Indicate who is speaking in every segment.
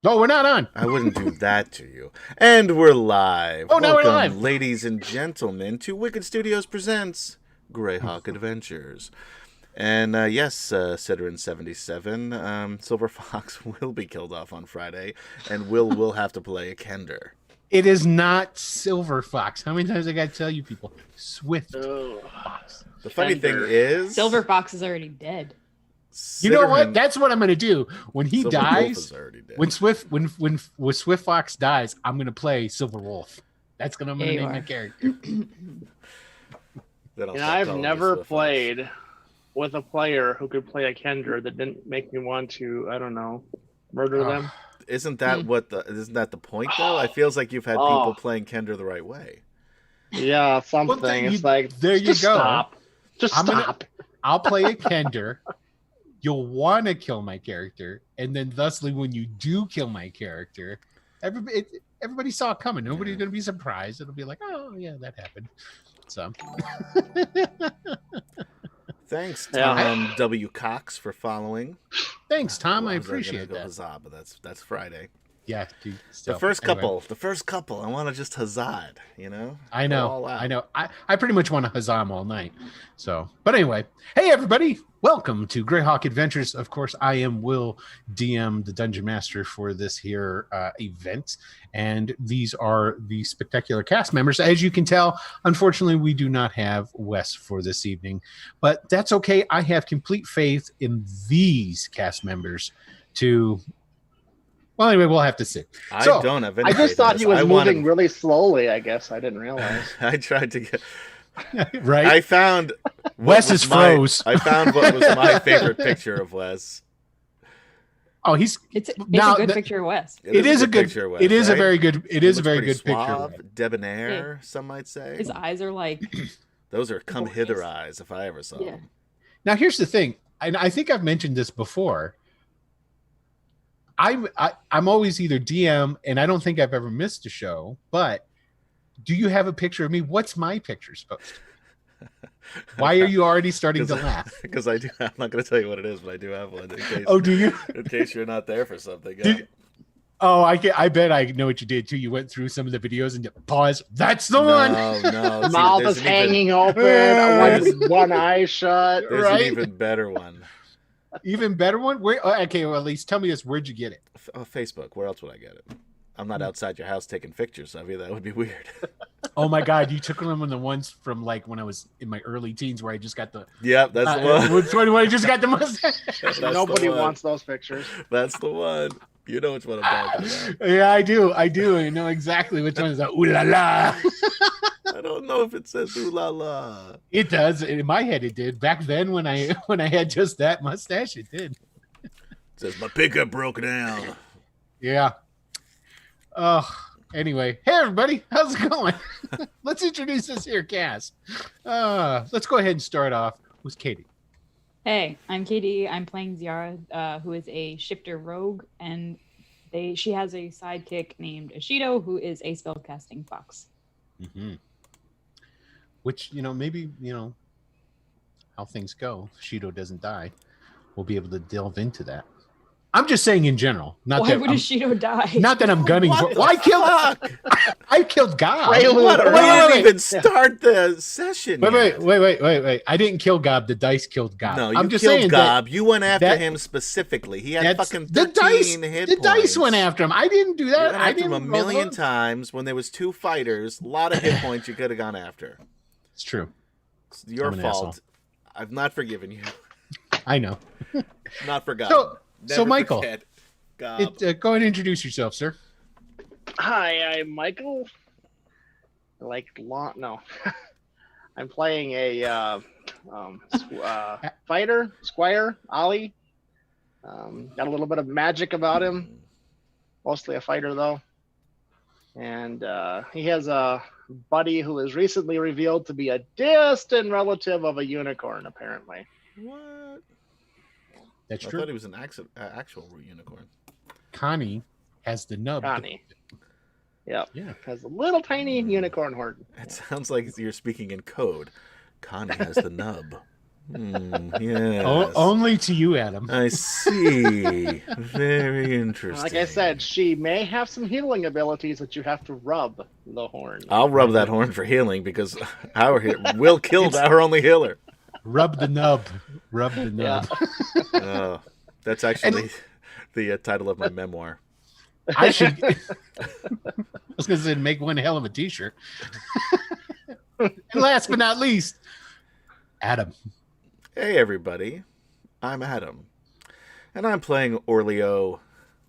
Speaker 1: No, we're not on.
Speaker 2: I wouldn't do that to you. And we're live.
Speaker 1: Oh, now we're
Speaker 2: Welcome,
Speaker 1: live.
Speaker 2: ladies and gentlemen, to Wicked Studios presents Greyhawk Adventures. And yes, Citterin77, Silver Fox will be killed off on Friday, and will have to play a Kender.
Speaker 1: It is not Silver Fox. How many times I got to tell you people? Swift Fox.
Speaker 2: The funny thing is,
Speaker 3: Silver Fox is already dead.
Speaker 1: You know what? That's what I'm going to do. When he
Speaker 2: Silver
Speaker 1: dies,
Speaker 2: when
Speaker 1: Swift Fox dies, I'm going to play Silver Wolf. That's going to name my character.
Speaker 4: I've never played with a player who could play a Kender that didn't make me want to, I don't know, murder them.
Speaker 2: Isn't that isn't that the point though? It feels like you've had people playing Kender the right way.
Speaker 4: Yeah, something.
Speaker 1: Well,
Speaker 4: it's like
Speaker 1: there you go.
Speaker 4: Stop. Just stop.
Speaker 1: I'll play a Kender. You'll want to kill my character, and then thusly, when you do kill my character, everybody saw it coming. Nobody's going to be surprised. It'll be like, oh yeah, that happened. So,
Speaker 2: thanks, Tom W. Cox, for following.
Speaker 1: Thanks, Tom. I appreciate that.
Speaker 2: Huzzah, but that's Friday.
Speaker 1: Yeah, dude,
Speaker 2: the first couple. I want to just huzzah it, you know.
Speaker 1: I know. I pretty much want to huzzah them all night. So, but anyway, hey everybody, welcome to Greyhawk Adventures. Of course, I am Will, DM, the Dungeon Master for this here event, and these are the spectacular cast members. As you can tell, unfortunately, we do not have Wes for this evening, but that's okay. I have complete faith in these cast members to. Well, anyway, we'll have to see.
Speaker 4: I don't have any. I just thought he was moving really slowly. I guess I didn't realize.
Speaker 2: I tried to get
Speaker 1: right.
Speaker 2: I found
Speaker 1: Wes is froze.
Speaker 2: I found what was my favorite picture of Wes.
Speaker 1: Oh,
Speaker 3: it's a good picture of Wes.
Speaker 2: It is a good picture of Wes.
Speaker 1: It is a very good. It is a very good
Speaker 2: suave,
Speaker 1: picture.
Speaker 2: Debonair, some might say.
Speaker 3: His eyes are like
Speaker 2: those are come hither eyes, if I ever saw them.
Speaker 1: Now, here's the thing, and I think I've mentioned this before. I'm always either DM, and I don't think I've ever missed a show, but do you have a picture of me? What's my picture supposed to be? Why are you already starting to laugh?
Speaker 2: Because I do. I'm not going to tell you what it is, but I do have one. In case,
Speaker 1: oh, do you?
Speaker 2: In case you're not there for something.
Speaker 1: I bet I know what you did too. You went through some of the videos and pause. That's the one.
Speaker 2: No.
Speaker 4: Mouth is hanging open. One eye shut.
Speaker 2: There's an even better one.
Speaker 1: Even better one? Where? Okay, well, at least tell me this. Where'd you get it?
Speaker 2: Facebook. Where else would I get it? I'm not outside your house taking pictures of you. That would be weird.
Speaker 1: Oh my God, you took them on the ones from like when I was in my early teens, where I just got the.
Speaker 2: Yep, that's the one.
Speaker 1: Which one? When I just got the mustache.
Speaker 4: Nobody wants those pictures.
Speaker 2: That's the one. You know which one I'm talking about.
Speaker 1: Yeah, I do. I know exactly which one is that. Ooh la la.
Speaker 2: I don't know if it says ooh la la.
Speaker 1: It does. In my head, it did. Back then, when I had just that mustache, it did.
Speaker 2: It says my pickup broke down.
Speaker 1: Yeah. Anyway, hey everybody, how's it going? Let's introduce this here cast. Let's go ahead and start off with Katie.
Speaker 3: Hey, I'm Katie. I'm playing Ziara, who is a shifter rogue, and she has a sidekick named Ashido, who is a spellcasting fox.
Speaker 1: Mm-hmm. Which, maybe, how things go. Ashido doesn't die. We'll be able to delve into that. I'm just saying in general.
Speaker 3: Why would Ashido die?
Speaker 1: Not that I'm gunning for. Well, I killed Gob.
Speaker 2: We didn't even start the session.
Speaker 1: Wait. I didn't kill Gob. The dice killed Gob.
Speaker 2: No, I'm just killed Gob. You went after him specifically. He had fucking 13 hit points.
Speaker 1: The dice went after him. I didn't do that.
Speaker 2: You went after him a million times when there was 2 fighters. A lot of hit points you could have gone after.
Speaker 1: It's true.
Speaker 2: It's your fault. I've not forgiven you.
Speaker 1: I know.
Speaker 2: Not forgotten.
Speaker 1: So Michael, go ahead and introduce yourself, sir.
Speaker 4: Hi, I'm Michael. I'm playing a fighter, Squire, Ollie. Got a little bit of magic about him. Mostly a fighter, though. And he has a buddy who is recently revealed to be a distant relative of a unicorn, apparently.
Speaker 2: What?
Speaker 1: That's
Speaker 2: I
Speaker 1: true.
Speaker 2: thought he was an actual unicorn.
Speaker 1: Connie has the nub.
Speaker 4: Connie. Yep.
Speaker 1: Yeah.
Speaker 4: Has a little tiny unicorn horn.
Speaker 2: It sounds like you're speaking in code. Connie has the nub. Yes.
Speaker 1: Only to you, Adam.
Speaker 2: I see. Very interesting.
Speaker 4: Like I said, she may have some healing abilities that you have to rub the horn.
Speaker 2: I'll rub that horn for healing because Will killed our only healer.
Speaker 1: Rub the nub. Rub the nub.
Speaker 2: Oh, that's actually the title of my memoir.
Speaker 1: I should. I was going to say make one hell of a T-shirt. And last but not least, Adam.
Speaker 2: Hey everybody, I'm Adam, and I'm playing Orleo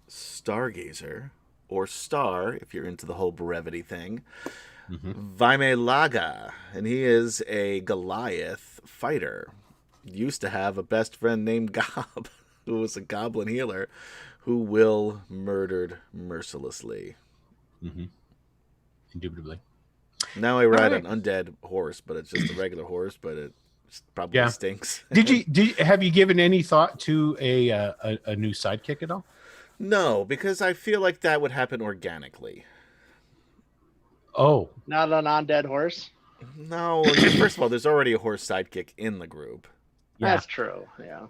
Speaker 2: Stargazer, or Star, if you're into the whole brevity thing, Vaime Laga, and he is a Goliath fighter. Used to have a best friend named Gob, who was a goblin healer, who Will murdered mercilessly.
Speaker 1: Indubitably.
Speaker 2: Now I ride an undead horse, but it's just a regular horse, but it probably stinks.
Speaker 1: Have you given any thought to a new sidekick at all?
Speaker 2: No, because I feel like that would happen organically.
Speaker 1: Oh,
Speaker 4: Not an undead horse.
Speaker 2: No, first of all, there's already a horse sidekick in the group,
Speaker 1: yeah.
Speaker 4: That's true. Yeah.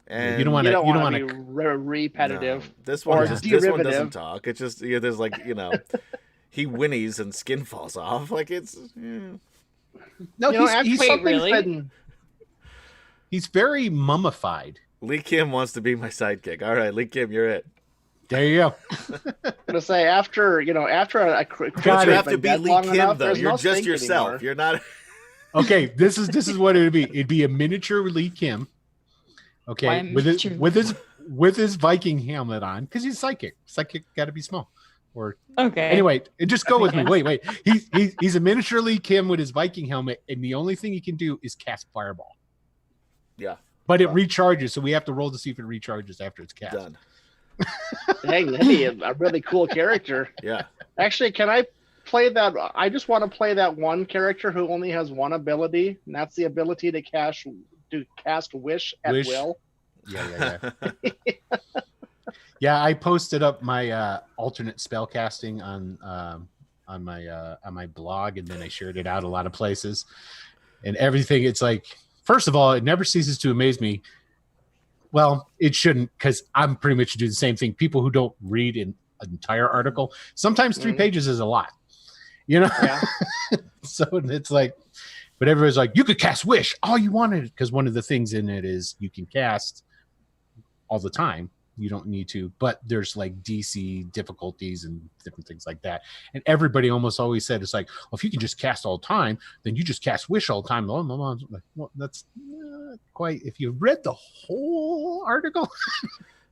Speaker 2: and
Speaker 1: You don't want
Speaker 4: You
Speaker 1: to.
Speaker 4: don't
Speaker 1: You don't
Speaker 4: want to
Speaker 1: want
Speaker 4: be repetitive.
Speaker 2: No, this one
Speaker 4: or
Speaker 2: this one doesn't
Speaker 4: derivative.
Speaker 2: talk. It's just there's like he whinnies and skin falls off. Like it's
Speaker 1: No,
Speaker 4: Wait,
Speaker 1: something's
Speaker 3: really?
Speaker 4: been-
Speaker 1: he's very mummified.
Speaker 2: Lee Kim wants to be my sidekick. All right, Lee Kim, you're it.
Speaker 1: There you go.
Speaker 4: I'm gonna say after a creature
Speaker 1: God,
Speaker 2: You
Speaker 4: has
Speaker 2: have to
Speaker 4: been
Speaker 2: be
Speaker 4: dead
Speaker 2: Lee
Speaker 4: long
Speaker 2: Kim
Speaker 4: enough,
Speaker 2: though.
Speaker 4: there's
Speaker 2: You're
Speaker 4: no
Speaker 2: just
Speaker 4: stink
Speaker 2: yourself.
Speaker 4: anymore.
Speaker 2: You're not.
Speaker 1: Okay, this is what it would be. It'd be a miniature Lee Kim.
Speaker 3: Why
Speaker 1: Okay,
Speaker 3: a
Speaker 1: with
Speaker 3: miniature?
Speaker 1: with his Viking helmet on, because he's psychic. Psychic got to be small. Or
Speaker 3: Okay.
Speaker 1: anyway, and just go with me. Wait. He's a miniature Lee Kim with his Viking helmet, and the only thing he can do is cast Fireball.
Speaker 2: Yeah,
Speaker 1: But it recharges, so we have to roll to see if it recharges after it's cast.
Speaker 2: done.
Speaker 4: Dang, that'd be a really cool character.
Speaker 2: Yeah,
Speaker 4: Actually, can I play that? I just want to play that one character who only has one ability, and that's the ability to cast wish at
Speaker 1: Wish.
Speaker 4: will.
Speaker 1: Yeah. Yeah, I posted up my alternate spell casting on my blog, and then I shared it out a lot of places and everything. It's like, first of all, it never ceases to amaze me. Well, it shouldn't, because I'm pretty much do the same thing. People who don't read an entire article, sometimes 3 pages is a lot,
Speaker 4: Yeah.
Speaker 1: So it's like, but everybody's like, you could cast wish all you wanted, because one of the things in it is you can cast all the time. You don't need to, but there's like DC difficulties and different things like that. And everybody almost always said, it's like, well, if you can just cast all the time, then you just cast wish all the time. Well, that's not quite. If you read the whole article,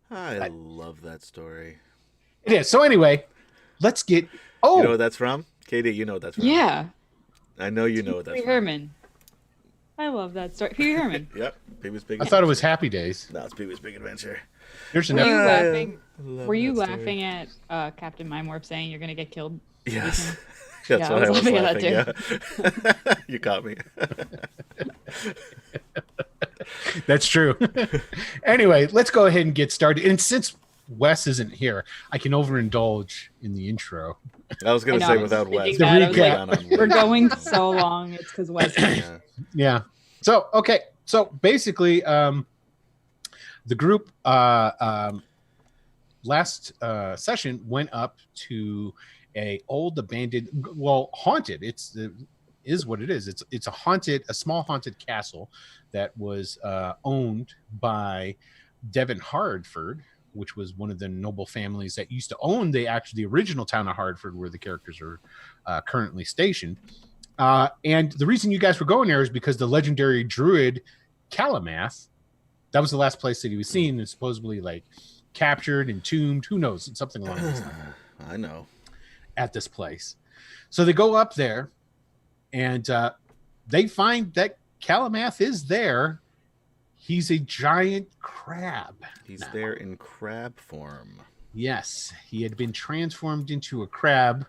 Speaker 2: I love that story.
Speaker 1: it is. So anyway, let's get. Oh,
Speaker 2: You know what that's from? Katie, you know what that's from.
Speaker 3: Yeah.
Speaker 2: I know you know what that's
Speaker 3: Pee
Speaker 2: from.
Speaker 3: Herman. I love that story. Pee Herman.
Speaker 2: Yep, Pee-wee's Big
Speaker 1: I thought it was Happy Days.
Speaker 2: No, it's Pee-wee's Big Adventure.
Speaker 1: There's
Speaker 3: Were
Speaker 1: an
Speaker 3: you
Speaker 2: I
Speaker 3: laughing?
Speaker 2: love
Speaker 3: Were you
Speaker 2: that story.
Speaker 3: laughing at Captain Mindwarp saying you're gonna get killed?
Speaker 2: Yes. That's
Speaker 3: Yeah,
Speaker 2: what I was
Speaker 3: laughing at
Speaker 2: laughing.
Speaker 3: that
Speaker 2: Yeah. You caught me.
Speaker 1: That's true. Anyway, let's go ahead and get started. And since Wes isn't here, I can overindulge in the intro.
Speaker 2: I was going to
Speaker 3: I
Speaker 2: say
Speaker 3: know, I was
Speaker 2: without Wes.
Speaker 3: thinking that.
Speaker 1: I was like,
Speaker 3: We're going so long. It's because Wes.
Speaker 2: Yeah.
Speaker 1: Yeah. So, okay. So basically, the group last session went up to a old abandoned, haunted. Is what it is. It's a small haunted castle that was owned by Devon Hardford, which was one of the noble families that used to own the original town of Hardford, where the characters are currently stationed. And the reason you guys were going there is because the legendary druid Calamath, that was the last place that he was seen, and supposedly like captured, entombed, who knows, something along those lines.
Speaker 2: I know.
Speaker 1: At this place. So they go up there, and they find that Calamath is there. He's a giant crab.
Speaker 2: He's
Speaker 1: now.
Speaker 2: there in crab form.
Speaker 1: Yes, he had been transformed into a crab.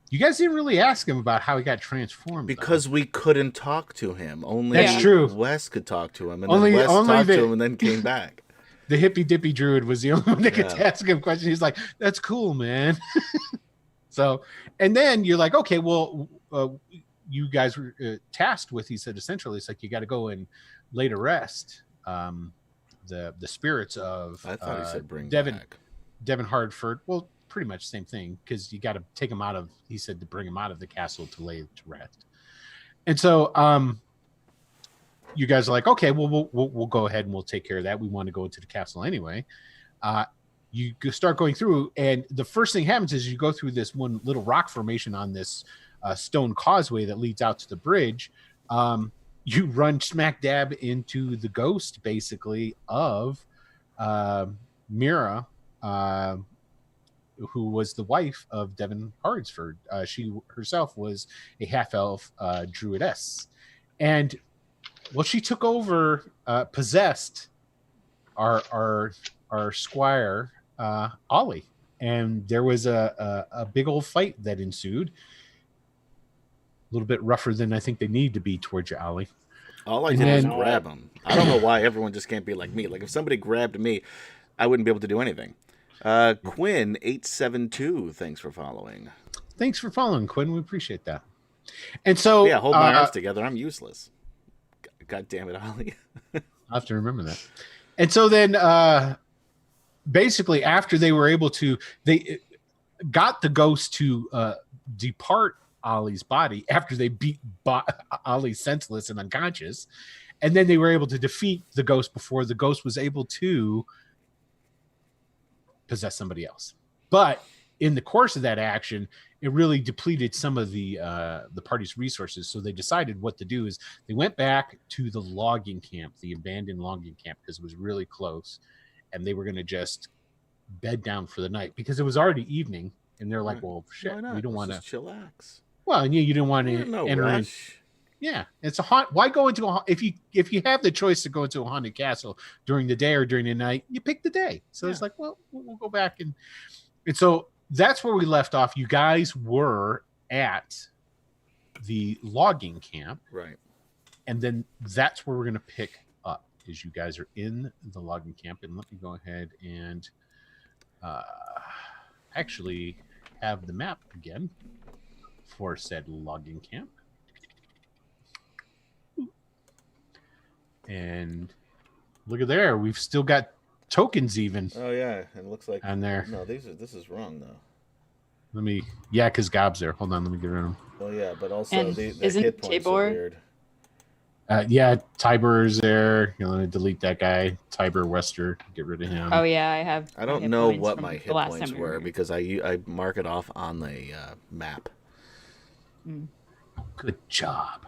Speaker 1: You guys didn't really ask him about how he got transformed.
Speaker 2: Because we couldn't talk to him. Only
Speaker 1: That's true.
Speaker 2: Wes could talk to him. And
Speaker 1: Only-
Speaker 2: then Wes
Speaker 1: only
Speaker 2: talked
Speaker 1: the-
Speaker 2: to him and then came back.
Speaker 1: The hippy dippy druid was the only one that could
Speaker 2: Yeah.
Speaker 1: ask him questions. He's like, "That's cool, man." So, and then you're like, "Okay, well, you guys were tasked with." He said, essentially, it's like you got to go and lay to rest the spirits of
Speaker 2: I thought he said bring
Speaker 1: Devin
Speaker 2: back.
Speaker 1: Devin Hardford. Well, pretty much same thing, because you got to take him out of. He said to bring him out of the castle to lay to rest. And so, you guys are like, okay, well, we'll go ahead and we'll take care of that. We want to go into the castle anyway. You start going through, and the first thing happens is you go through this one little rock formation on this stone causeway that leads out to the bridge. You run smack dab into the ghost, basically, of Mira, who was the wife of Devin Hardsford. She herself was a half-elf druidess. And well, she took over, possessed our squire, Ollie, and there was a big old fight that ensued. A little bit rougher than I think they need to be towards you, Ollie.
Speaker 2: All I
Speaker 1: And
Speaker 2: did was
Speaker 1: then-
Speaker 2: grab him. I don't know why everyone just can't be like me. Like if somebody grabbed me, I wouldn't be able to do anything. Quinn872, thanks for following.
Speaker 1: Thanks for following, Quinn. We appreciate that. And so,
Speaker 2: Yeah, hold my arms together. I'm useless. God damn it, Ollie.
Speaker 1: I'll have to remember that. And so then, basically, after they were able to, they got the ghost to depart Ollie's body after they beat Ollie senseless and unconscious. And then they were able to defeat the ghost before the ghost was able to possess somebody else. But in the course of that action, it really depleted some of the party's resources. So they decided what to do is they went back to the logging camp, the abandoned logging camp, because it was really close. And they were going to just bed down for the night because it was already evening. And they're like, well, shit,
Speaker 2: Why not?
Speaker 1: we don't want to.
Speaker 2: Let's just chillax.
Speaker 1: Well, and you didn't want to
Speaker 2: No
Speaker 1: enter in.
Speaker 2: rush.
Speaker 1: Yeah, it's a haunt. Why go into if you have the choice to go into a haunted castle during the day or during the night, you pick the day. So it's like, well, we'll go back and so that's where we left off. You guys were at the logging camp,
Speaker 2: Right.
Speaker 1: and then that's where we're going to pick up. Is you guys are in the logging camp, and let me go ahead and actually have the map again for said logging camp. And look at there, we've still got tokens even
Speaker 2: Oh yeah, and it looks like
Speaker 1: on there.
Speaker 2: no. This is wrong though.
Speaker 1: Let me, yeah, because Gob's there. Hold on, let me get rid of him.
Speaker 2: Well, yeah, but also
Speaker 3: And
Speaker 2: the
Speaker 3: isn't
Speaker 2: hit points are
Speaker 3: Tabor-
Speaker 2: weird.
Speaker 1: Yeah, Tiber is there. You know, let me delete that guy, Tiber Wester. Get rid of him.
Speaker 3: Oh yeah, I have.
Speaker 2: I don't
Speaker 3: hit
Speaker 2: know
Speaker 3: points
Speaker 2: what
Speaker 3: from
Speaker 2: my
Speaker 3: the
Speaker 2: hit
Speaker 3: last
Speaker 2: points
Speaker 3: time we
Speaker 2: were
Speaker 3: here.
Speaker 2: because I mark it off on the map.
Speaker 1: Good job.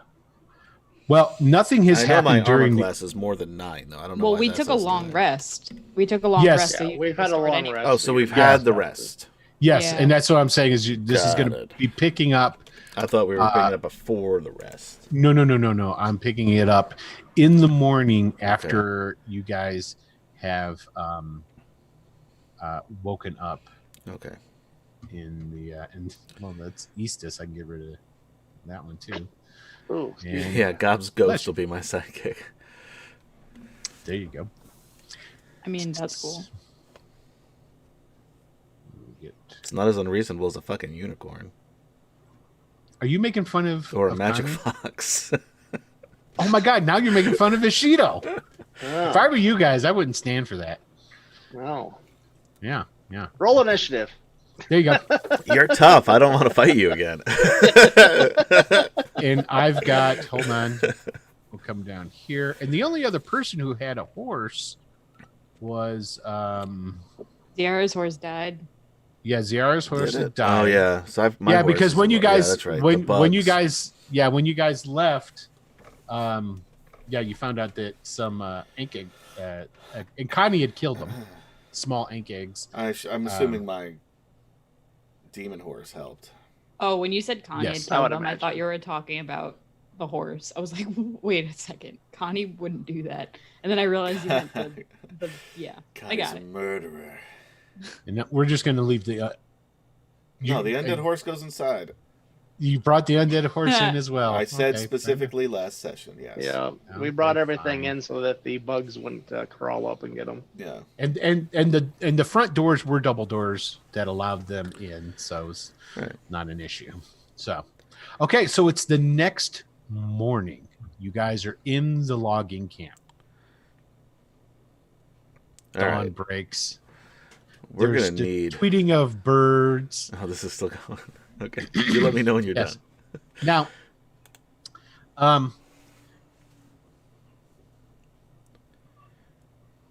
Speaker 1: Well, nothing has
Speaker 2: I know my
Speaker 1: happened
Speaker 2: armor
Speaker 1: during.
Speaker 2: class is more than 9 though. I don't know.
Speaker 3: Well,
Speaker 2: why
Speaker 3: we
Speaker 2: that
Speaker 3: took a
Speaker 2: says
Speaker 3: long
Speaker 2: 9.
Speaker 3: rest. We took a long
Speaker 1: Yes.
Speaker 3: rest. So
Speaker 4: Yeah,
Speaker 3: you
Speaker 4: we've
Speaker 3: can
Speaker 4: had a
Speaker 3: start
Speaker 4: long
Speaker 3: anyway.
Speaker 4: rest.
Speaker 2: Oh, so we've
Speaker 4: you're
Speaker 2: had the
Speaker 4: back.
Speaker 2: rest.
Speaker 1: Yes,
Speaker 3: Yeah.
Speaker 1: and that's what I'm saying is this is
Speaker 2: Got
Speaker 1: going to
Speaker 2: it.
Speaker 1: be picking up.
Speaker 2: I thought we were picking it up before the rest.
Speaker 1: No. I'm picking it up in the morning after you guys have woken up
Speaker 2: Okay.
Speaker 1: in the well, that's Eastus. I can get rid of that one too.
Speaker 4: Ooh,
Speaker 1: And
Speaker 2: Yeah, Gob's ghost
Speaker 1: Bless you.
Speaker 2: will be my sidekick.
Speaker 1: There you go.
Speaker 3: I mean, that's cool.
Speaker 2: It's not as unreasonable as a fucking unicorn
Speaker 1: Are you making fun of
Speaker 2: or a
Speaker 1: of
Speaker 2: magic
Speaker 1: Connie?
Speaker 2: fox.
Speaker 1: Oh my god! Now you're making fun of Ishido. If I
Speaker 4: oh,
Speaker 1: were you guys, I wouldn't stand for that.
Speaker 4: no.
Speaker 1: Yeah.
Speaker 4: Roll initiative.
Speaker 1: There you go.
Speaker 2: You're tough. I don't want to fight you again.
Speaker 1: And I've got. Hold on. We'll come down here. And the only other person who had a horse was
Speaker 3: Ziara's horse died.
Speaker 1: Ziara's horse
Speaker 2: Did
Speaker 1: had
Speaker 2: it?
Speaker 1: died.
Speaker 2: Oh yeah. So my
Speaker 1: Yeah,
Speaker 2: horse
Speaker 1: because
Speaker 2: is
Speaker 1: when you
Speaker 2: the- yeah,
Speaker 1: guys
Speaker 2: that's right.
Speaker 1: when
Speaker 2: the
Speaker 1: you
Speaker 2: bugs.
Speaker 1: guys left, you found out that some ink egg and Connie had killed them. Small ink eggs.
Speaker 2: I'm assuming my demon horse helped.
Speaker 3: Oh, when you said Kanye
Speaker 1: Yes.
Speaker 3: had
Speaker 4: I would
Speaker 3: killed them, I
Speaker 4: imagine.
Speaker 3: thought you were talking about the horse. I was like, wait a second, Connie wouldn't do that. And then I realized you meant the yeah. I got
Speaker 2: a
Speaker 3: it.
Speaker 2: murderer.
Speaker 1: And we're just going to leave the.
Speaker 2: No, the undead horse goes inside.
Speaker 1: You brought the undead horse in as well.
Speaker 2: I said specifically last session, yes.
Speaker 4: Yeah, we brought everything in so that the bugs wouldn't crawl up and get them.
Speaker 2: Yeah,
Speaker 1: and the front doors were double doors that allowed them in, so it's not an issue. So, okay, so it's the next morning. You guys are in the logging camp. Dawn breaks.
Speaker 2: We're gonna need
Speaker 1: tweeting of birds.
Speaker 2: Oh, this is still going. Okay, you let me know when you're done.
Speaker 1: Now,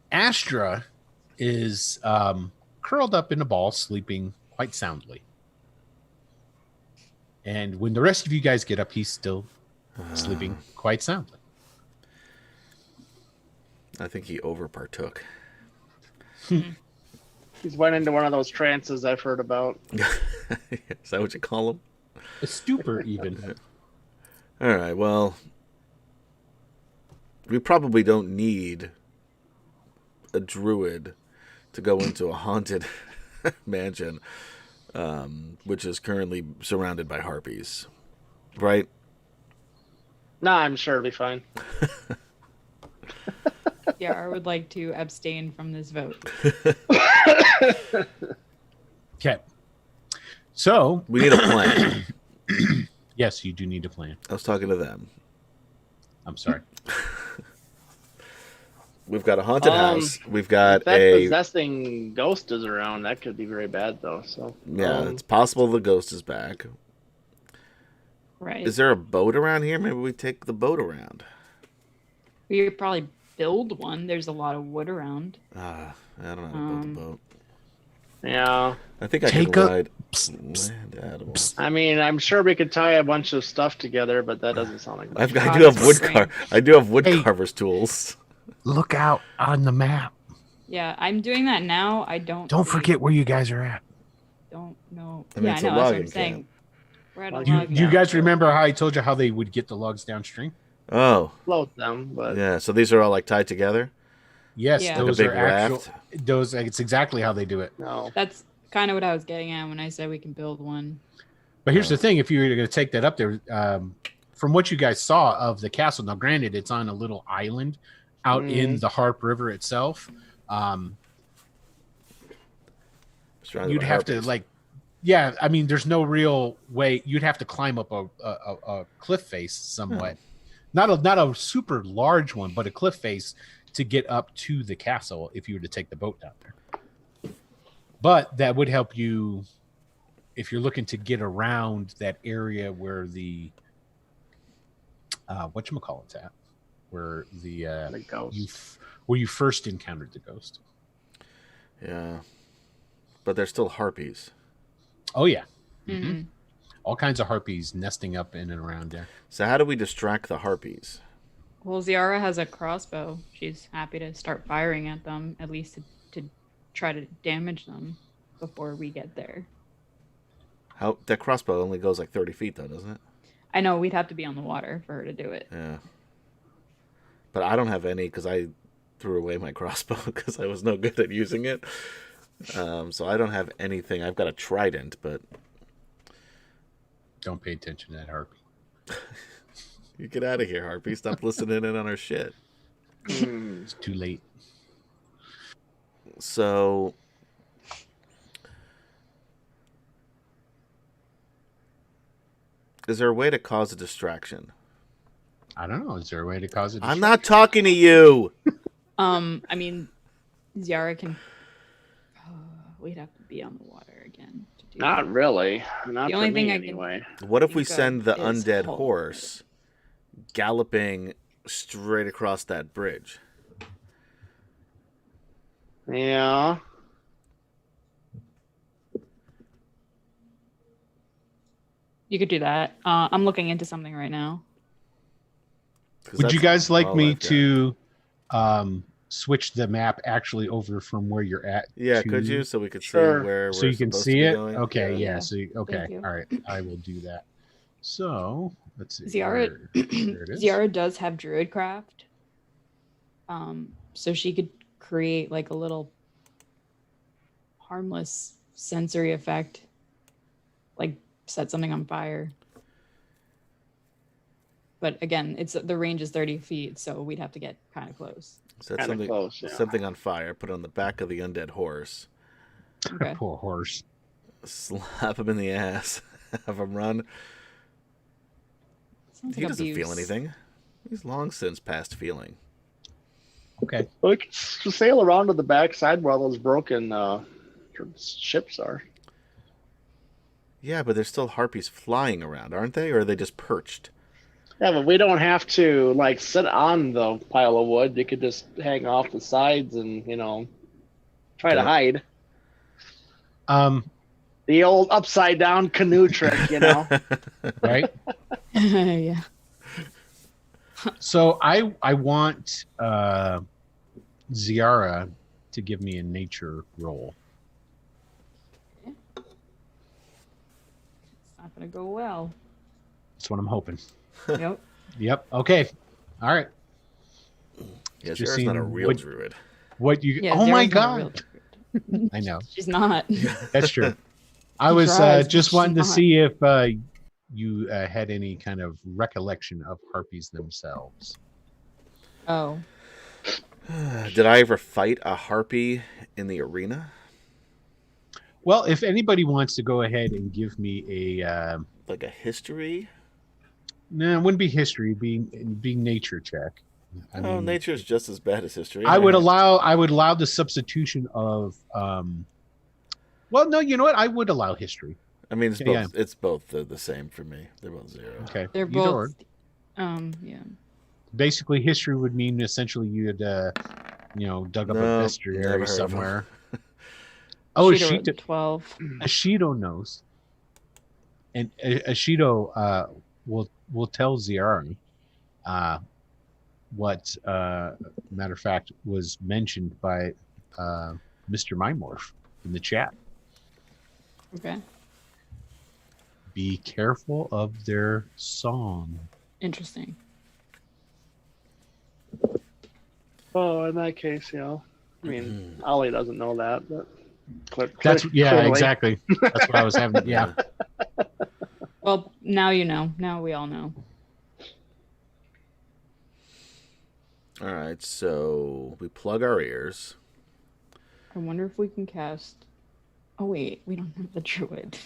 Speaker 1: Astra is curled up in a ball, sleeping quite soundly. And when the rest of you guys get up, he's still sleeping quite soundly.
Speaker 2: I think he overpartook.
Speaker 4: He's went into one of those trances I've heard about.
Speaker 2: Is that what you call him?
Speaker 1: A stupor, even.
Speaker 2: All right, well, we probably don't need a druid to go into a haunted mansion, which is currently surrounded by harpies, right?
Speaker 4: Nah, I'm sure it'll be fine.
Speaker 3: Yeah, I would like to abstain from this vote.
Speaker 1: Okay. So
Speaker 2: we need a plan.
Speaker 1: Yes, you do need a plan.
Speaker 2: I was talking to them.
Speaker 1: I'm sorry.
Speaker 2: We've got a haunted house. We've got
Speaker 4: if that possessing ghost is around. That could be very bad, though. So
Speaker 2: yeah, it's possible the ghost is back.
Speaker 3: Right.
Speaker 2: Is there a boat around here? Maybe we take the boat around.
Speaker 3: We could probably build one. There's a lot of wood around.
Speaker 2: I don't know how to build a boat.
Speaker 4: Yeah.
Speaker 2: I think I can ride land animals.
Speaker 4: I mean, I'm sure we could tie a bunch of stuff together, but that doesn't sound like much.
Speaker 2: I do have wood carver's tools.
Speaker 1: Look out on the map.
Speaker 3: Yeah, I'm doing that now. I don't
Speaker 1: forget where you guys are at.
Speaker 3: Don't know.
Speaker 2: I mean,
Speaker 3: yeah, I know. That's what I'm saying. We're at a logging
Speaker 1: you guys
Speaker 3: camp.
Speaker 1: remember how I told you how they would get the logs downstream?
Speaker 2: Oh.
Speaker 4: Float them, but
Speaker 2: yeah. So these are all like tied together.
Speaker 1: Yes,
Speaker 3: Yeah.
Speaker 1: those
Speaker 2: like a
Speaker 1: are
Speaker 2: big
Speaker 1: actual.
Speaker 2: raft?
Speaker 1: Those. It's exactly how they do it.
Speaker 4: no.
Speaker 3: That's kind of what I was getting at when I said we can build one.
Speaker 1: But here's the thing: if you're going to take that up there, from what you guys saw of the castle, now granted, it's on a little island out in the Harp River itself. You'd have to yeah. I mean, there's no real way. You'd have to climb up a cliff face somewhat. Not a super large one, but a cliff face to get up to the castle if you were to take the boat down there. But that would help you if you're looking to get around that area where the whatchamacallit's at, where the ghost. Where you first encountered the ghost.
Speaker 2: Yeah, but they're still harpies.
Speaker 1: Oh yeah, all kinds of harpies nesting up in and around there.
Speaker 2: So how do we distract the harpies?
Speaker 3: Well, Ziara has a crossbow. She's happy to start firing at them, at least to try to damage them before we get there.
Speaker 2: How that crossbow only goes like 30 feet though, doesn't it?
Speaker 3: I know we'd have to be on the water for her to do it.
Speaker 2: Yeah. But I don't have any because I threw away my crossbow because I was no good at using it. So I don't have anything. I've got a trident, but
Speaker 1: don't pay attention to that harpy.
Speaker 2: You get out of here, harpy. Stop listening in on our shit.
Speaker 1: It's too late.
Speaker 2: So is there a way to cause a distraction?
Speaker 1: I don't know. Is there a way to cause a distraction?
Speaker 2: I'm not talking to you.
Speaker 3: I mean, Ziara can. We'd have to be on the water again. To do
Speaker 4: Not
Speaker 3: that.
Speaker 4: really. Not
Speaker 3: The only
Speaker 4: for
Speaker 3: thing
Speaker 4: me
Speaker 3: I can
Speaker 4: anyway.
Speaker 2: What if we
Speaker 3: think of
Speaker 2: send the
Speaker 3: is
Speaker 2: undead
Speaker 3: hold.
Speaker 2: horse galloping straight across that bridge?
Speaker 4: Yeah.
Speaker 3: You could do that. I'm looking into something right now.
Speaker 1: Would you guys like
Speaker 2: all
Speaker 1: me
Speaker 2: I've got.
Speaker 1: to switch the map actually over from where you're at?
Speaker 2: Yeah,
Speaker 1: to-
Speaker 2: could you so we could
Speaker 4: Sure.
Speaker 2: see where
Speaker 1: So
Speaker 2: we're
Speaker 1: you can
Speaker 2: supposed to
Speaker 1: see
Speaker 2: be
Speaker 1: it?
Speaker 2: going?
Speaker 1: Okay, yeah.
Speaker 3: Yeah.
Speaker 1: So okay,
Speaker 3: you.
Speaker 1: all right. I will do that. So Let's see.
Speaker 3: Ziara,
Speaker 1: There it is.
Speaker 3: Ziara does have Druidcraft. So she could create like a little harmless sensory effect, like set something on fire. But again, the range is 30 feet, so we'd have to get kind of close.
Speaker 2: Set
Speaker 4: Kinda
Speaker 2: something,
Speaker 4: close, yeah.
Speaker 2: something on fire, put it on the back of the undead horse,
Speaker 3: Okay.
Speaker 1: Poor horse.
Speaker 2: slap him in the ass, have him run.
Speaker 3: Sounds
Speaker 2: He
Speaker 3: like
Speaker 2: doesn't feel
Speaker 3: abuse.
Speaker 2: anything. He's long since past feeling.
Speaker 1: Okay.
Speaker 4: We could sail around to the backside where all those broken ships are.
Speaker 2: Yeah, but there's still harpies flying around, aren't they? Or are they just perched?
Speaker 4: Yeah, but we don't have to like sit on the pile of wood. You could just hang off the sides and try to
Speaker 2: Yeah.
Speaker 4: hide.
Speaker 1: Um.
Speaker 4: The old upside down canoe trick,
Speaker 1: Right.
Speaker 3: Yeah.
Speaker 1: So I want Ziara to give me a nature roll.
Speaker 3: It's not gonna go well.
Speaker 1: That's what I'm hoping.
Speaker 3: Yep.
Speaker 1: Yep. Okay. All right.
Speaker 2: Yeah,
Speaker 1: Just
Speaker 2: Zara's not a
Speaker 1: seeing
Speaker 2: real
Speaker 1: what-
Speaker 2: druid.
Speaker 1: What you?
Speaker 3: Yeah,
Speaker 1: Oh my
Speaker 3: Zara's not a real
Speaker 1: god!
Speaker 3: druid.
Speaker 1: I know.
Speaker 3: She's not.
Speaker 1: That's true. I was
Speaker 3: tries, but
Speaker 1: just
Speaker 3: she's
Speaker 1: wanting to
Speaker 3: not.
Speaker 1: see if you had any kind of recollection of harpies themselves.
Speaker 3: Oh.
Speaker 2: Did I ever fight a harpy in the arena?
Speaker 1: Well, if anybody wants to go ahead and give me a
Speaker 2: Like a history?
Speaker 1: no, it wouldn't be history, it'd be nature check. I
Speaker 2: Oh,
Speaker 1: mean,
Speaker 2: nature's just as bad as history.
Speaker 1: I would allow the substitution of well, no, you know what? I would allow history.
Speaker 2: I mean, it's both.
Speaker 1: Yeah.
Speaker 2: It's both the same for me. They're both 0.
Speaker 1: Okay.
Speaker 3: They're
Speaker 1: Either or.
Speaker 3: both. Yeah.
Speaker 1: Basically, history would mean essentially you had dug up
Speaker 2: No,
Speaker 1: a
Speaker 2: never
Speaker 1: estuary
Speaker 2: heard of
Speaker 1: somewhere. Oh,
Speaker 3: Cheeto at 12.
Speaker 1: Ashido knows, and Ashido will tell Ziara what matter of fact was mentioned by Mr. Mimorph in the chat.
Speaker 3: Okay.
Speaker 1: Be careful of their song.
Speaker 3: Interesting.
Speaker 4: Oh, in that case, I mean, Ollie doesn't know that, but
Speaker 1: That's
Speaker 4: clearly.
Speaker 1: exactly. That's what I was having. Yeah.
Speaker 3: Well, now you know. Now we all know.
Speaker 2: All right, so we plug our ears.
Speaker 3: I wonder if we can cast. Oh wait, we don't have the druid.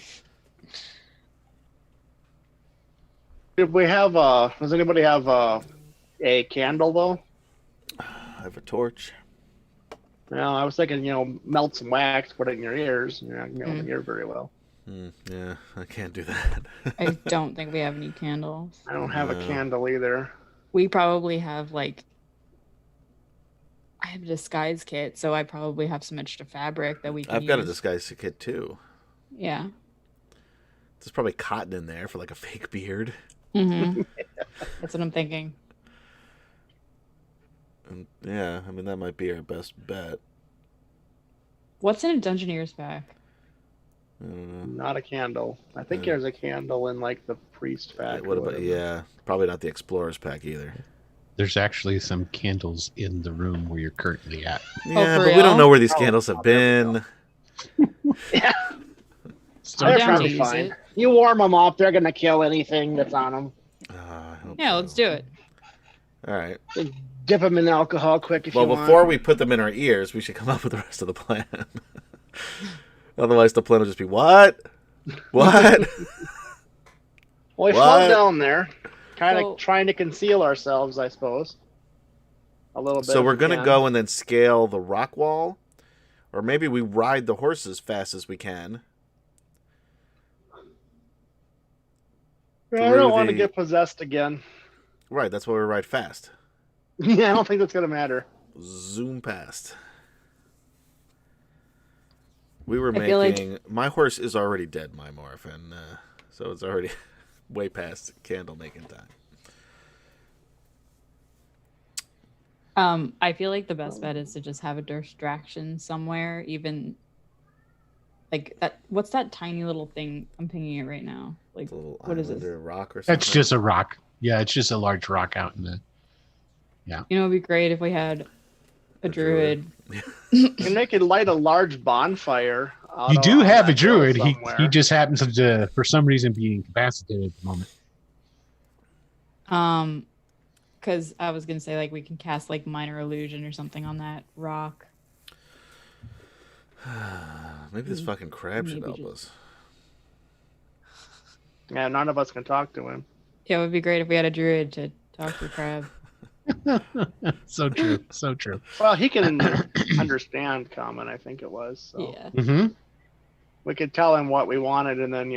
Speaker 4: If we have, does anybody have a candle though?
Speaker 2: I have a torch.
Speaker 4: No, I was thinking, melt some wax, put it in your ears. You're not gonna be able to hear very well.
Speaker 2: Yeah, I can't do that.
Speaker 3: I don't think we have any candles.
Speaker 4: I don't have a
Speaker 2: No.
Speaker 4: candle either.
Speaker 3: We probably have like. I have a disguise kit, so I probably have some extra fabric that we can
Speaker 2: I've got a
Speaker 3: use.
Speaker 2: disguise kit too.
Speaker 3: Yeah.
Speaker 2: There's probably cotton in there for like a fake beard.
Speaker 3: Mm-hmm. That's what I'm thinking.
Speaker 2: And yeah, I mean that might be our best bet.
Speaker 3: What's in a Dungeoneer's pack?
Speaker 2: I don't know.
Speaker 4: Not a candle. I think there's a candle in like the priest pack.
Speaker 2: What
Speaker 4: or
Speaker 2: about?
Speaker 4: whatever.
Speaker 2: Yeah, probably not the explorer's pack either.
Speaker 1: There's actually some candles in the room where you're currently at.
Speaker 2: Yeah,
Speaker 3: for
Speaker 2: but we don't
Speaker 3: real?
Speaker 2: know where these candles have been.
Speaker 4: Yeah,
Speaker 1: Start
Speaker 4: they're
Speaker 3: down
Speaker 4: probably
Speaker 3: to use
Speaker 4: fine.
Speaker 3: it.
Speaker 4: You warm them up, they're gonna kill anything that's on them.
Speaker 2: I hope
Speaker 3: Yeah,
Speaker 2: so.
Speaker 3: let's do it.
Speaker 2: All right.
Speaker 4: Dip them in alcohol quick if
Speaker 2: Well,
Speaker 4: you want.
Speaker 2: before we put them in our ears, we should come up with the rest of the plan. Otherwise, the plan will just be what? What?
Speaker 4: Well, we
Speaker 2: What?
Speaker 4: float down there, kind of
Speaker 3: So-
Speaker 4: trying to conceal ourselves, I suppose. A little bit.
Speaker 2: So
Speaker 4: if
Speaker 2: we're
Speaker 4: we
Speaker 2: gonna
Speaker 4: can.
Speaker 2: go and then scale the rock wall, or maybe we ride the horse as fast as we can.
Speaker 4: I don't
Speaker 2: through
Speaker 4: want to
Speaker 2: the-
Speaker 4: get possessed again.
Speaker 2: Right, that's why we ride fast.
Speaker 4: Yeah, I don't think that's gonna matter.
Speaker 2: Zoom past. We were
Speaker 3: I feel like-
Speaker 2: making. My horse is already dead, my morph, and so it's already way past candle making time.
Speaker 3: I feel like the best bet is to just have a distraction somewhere, even like that. What's that tiny little thing? I'm pinging it right now. Like,
Speaker 2: It's a little
Speaker 3: what is
Speaker 2: island
Speaker 3: this?
Speaker 2: or rock or something.
Speaker 1: That's just a rock. Yeah, it's just a large rock out in the.
Speaker 3: You know, it'd be great if we had a druid.
Speaker 4: And they could light a large bonfire.
Speaker 1: You do have a
Speaker 4: that hill
Speaker 1: druid. He
Speaker 4: somewhere.
Speaker 1: just happens to, for some reason, be incapacitated at the moment.
Speaker 3: Because I was gonna say like we can cast like minor illusion or something on that rock.
Speaker 2: Maybe this fucking crab should
Speaker 3: Maybe
Speaker 2: help
Speaker 3: just-
Speaker 2: us.
Speaker 4: Yeah, none of us can talk to him.
Speaker 3: Yeah, it would be great if we had a druid to talk to the crab.
Speaker 1: So true. So true.
Speaker 4: Well, he can understand common, I think it was. So.
Speaker 3: Yeah.
Speaker 1: Mm-hmm.
Speaker 4: We could tell him what we wanted, and then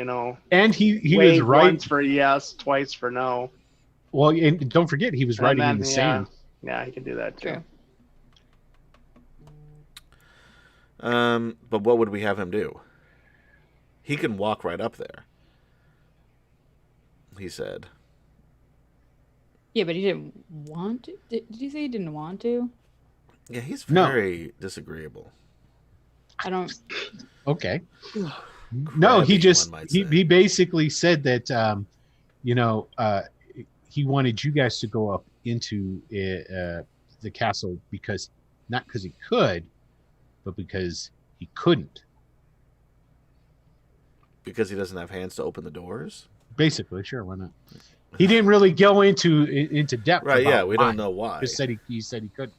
Speaker 1: And he was
Speaker 4: wave
Speaker 1: right.
Speaker 4: once for yes, twice for no.
Speaker 1: Well, and don't forget, he was
Speaker 4: And
Speaker 1: writing
Speaker 4: then,
Speaker 1: in the sand.
Speaker 4: Yeah, he can do that too.
Speaker 3: True.
Speaker 2: But what would we have him do? He can walk right up there. He said.
Speaker 3: Yeah, but he didn't want to. Did you say he didn't want to?
Speaker 2: Yeah, he's
Speaker 1: No.
Speaker 2: very disagreeable.
Speaker 3: I don't.
Speaker 1: Okay. No, he
Speaker 2: Crabby,
Speaker 1: just
Speaker 2: one might
Speaker 1: he
Speaker 2: say.
Speaker 1: basically said that he wanted you guys to go up into the castle because not because he could, but because he couldn't.
Speaker 2: Because he doesn't have hands to open the doors?
Speaker 1: Basically, sure, why not? He didn't really go into depth.
Speaker 2: Right,
Speaker 1: about
Speaker 2: yeah, we
Speaker 1: why.
Speaker 2: don't know why.
Speaker 1: Just said he said he couldn't.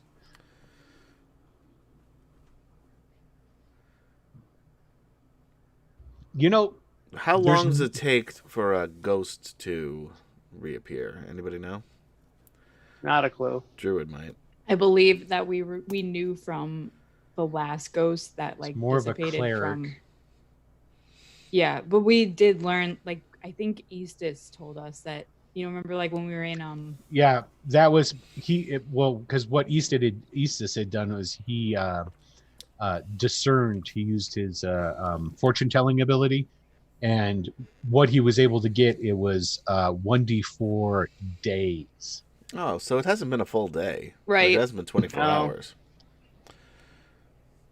Speaker 1: You know,
Speaker 2: How
Speaker 1: There's
Speaker 2: long does
Speaker 1: n-
Speaker 2: it take for a ghost to reappear? Anybody know?
Speaker 4: Not a clue.
Speaker 2: Druid might.
Speaker 3: I believe that we knew from the last ghost that like
Speaker 1: more of a
Speaker 3: dissipated
Speaker 1: cleric.
Speaker 3: from. Yeah, but we did learn. Like I think Eastus told us that. Remember like when we were in
Speaker 1: yeah, that was because what Eastus had done was he discerned. He used his fortune telling ability, and what he was able to get it was 1d4 days.
Speaker 2: Oh, so it hasn't been a full day.
Speaker 3: Right.
Speaker 2: It hasn't been 24
Speaker 4: No.
Speaker 2: hours.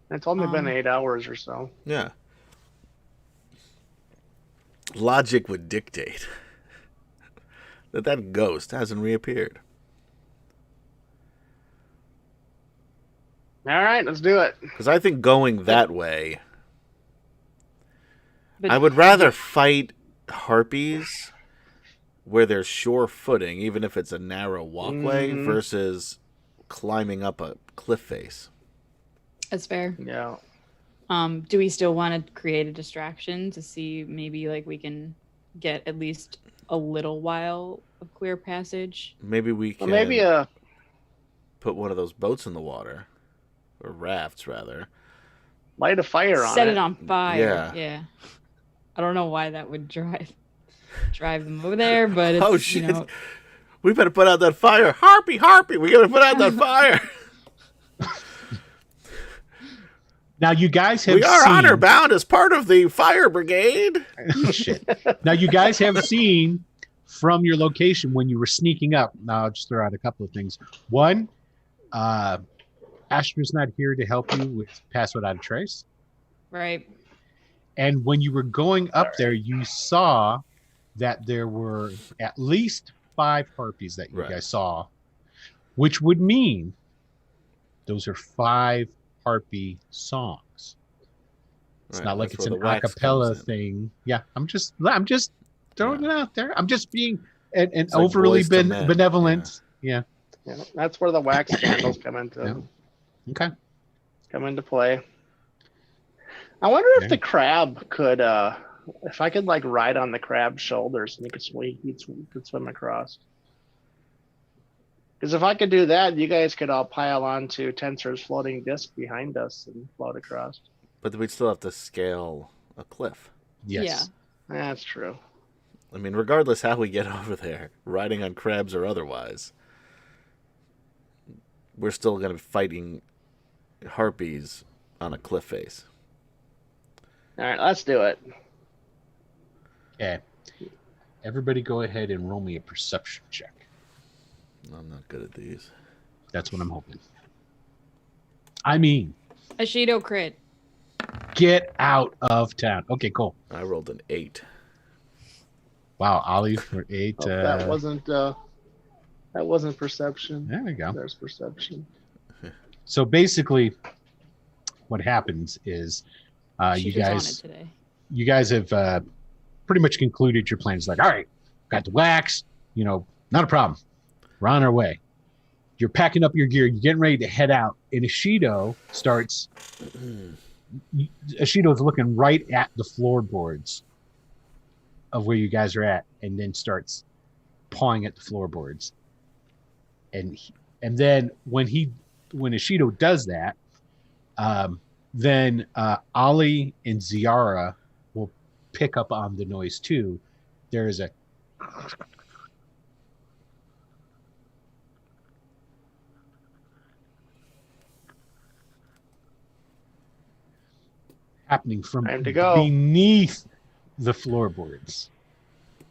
Speaker 4: It's only been
Speaker 3: Um,
Speaker 4: 8 hours or so.
Speaker 2: Yeah. Logic would dictate that ghost hasn't reappeared.
Speaker 4: All right, let's do it.
Speaker 2: Because I think going that way,
Speaker 3: But
Speaker 2: I would rather fight harpies where there's sure footing, even if it's a narrow walkway,
Speaker 4: Mhm.
Speaker 2: versus climbing up a cliff face.
Speaker 3: That's fair.
Speaker 4: Yeah.
Speaker 3: Do we still want to create a distraction to see maybe like we can get at least a little while of clear passage?
Speaker 2: Maybe we
Speaker 4: Well,
Speaker 2: can
Speaker 4: maybe
Speaker 2: put one of those boats in the water, or rafts rather.
Speaker 4: light a fire on
Speaker 3: Set
Speaker 4: it.
Speaker 3: it on fire.
Speaker 2: Yeah.
Speaker 3: I don't know why that would drive them over there, but it's,
Speaker 2: Oh shit! We better put out that fire, harpy! We gotta put out that fire.
Speaker 1: Now you guys have
Speaker 2: We are
Speaker 1: seen,
Speaker 2: honor bound as part of the fire brigade.
Speaker 1: Shit. Now you guys have seen from your location when you were sneaking up. Now I'll just throw out a couple of things. One, Astra's not here to help you with Pass Without a Trace.
Speaker 3: right.
Speaker 1: And when you were going up there, you saw that there were at least 5 harpies that you
Speaker 2: Right.
Speaker 1: guys saw, which would mean those are 5 harpy songs. It's
Speaker 2: Right,
Speaker 1: not like
Speaker 2: that's
Speaker 1: it's
Speaker 2: where
Speaker 1: an
Speaker 2: the wax
Speaker 1: acapella
Speaker 2: comes in.
Speaker 1: thing. Yeah, I'm just throwing it out there. I'm just being an
Speaker 2: It's like
Speaker 1: overly
Speaker 2: Boyz II Men.
Speaker 1: benevolent. Yeah.
Speaker 4: Yeah, that's where the wax candles come into
Speaker 1: Okay.
Speaker 4: play. I wonder if
Speaker 1: Yeah.
Speaker 4: the crab could, if I could like ride on the crab's shoulders and he could swim across. Because if I could do that, you guys could all pile onto Tensor's floating disc behind us and float across.
Speaker 2: But we'd still have to scale a cliff.
Speaker 1: Yes.
Speaker 4: That's true.
Speaker 2: I mean, regardless how we get over there, riding on crabs or otherwise, we're still going to be fighting harpies on a cliff face.
Speaker 4: All right, let's do it.
Speaker 1: Okay. Everybody go ahead and roll me a perception check.
Speaker 2: I'm not good at these.
Speaker 1: That's what I'm hoping. I mean,
Speaker 3: A Shido crit.
Speaker 1: get out of town. Okay, cool.
Speaker 2: I rolled an 8.
Speaker 1: Wow, Ollie for 8.
Speaker 4: Oh, that wasn't perception.
Speaker 1: There we go.
Speaker 4: There's perception.
Speaker 1: So basically, what happens is
Speaker 3: She was on it today.
Speaker 1: you guys have pretty much concluded your plan. It's like, all right, got the wax, not a problem. We're on our way. You're packing up your gear. You're getting ready to head out. And Ishido's looking right at the floorboards of where you guys are at, and then starts pawing at the floorboards. And then when Ishido does that, then Ollie and Ziara will pick up on the noise too. There is a happening from
Speaker 4: Time to go.
Speaker 1: beneath the floorboards.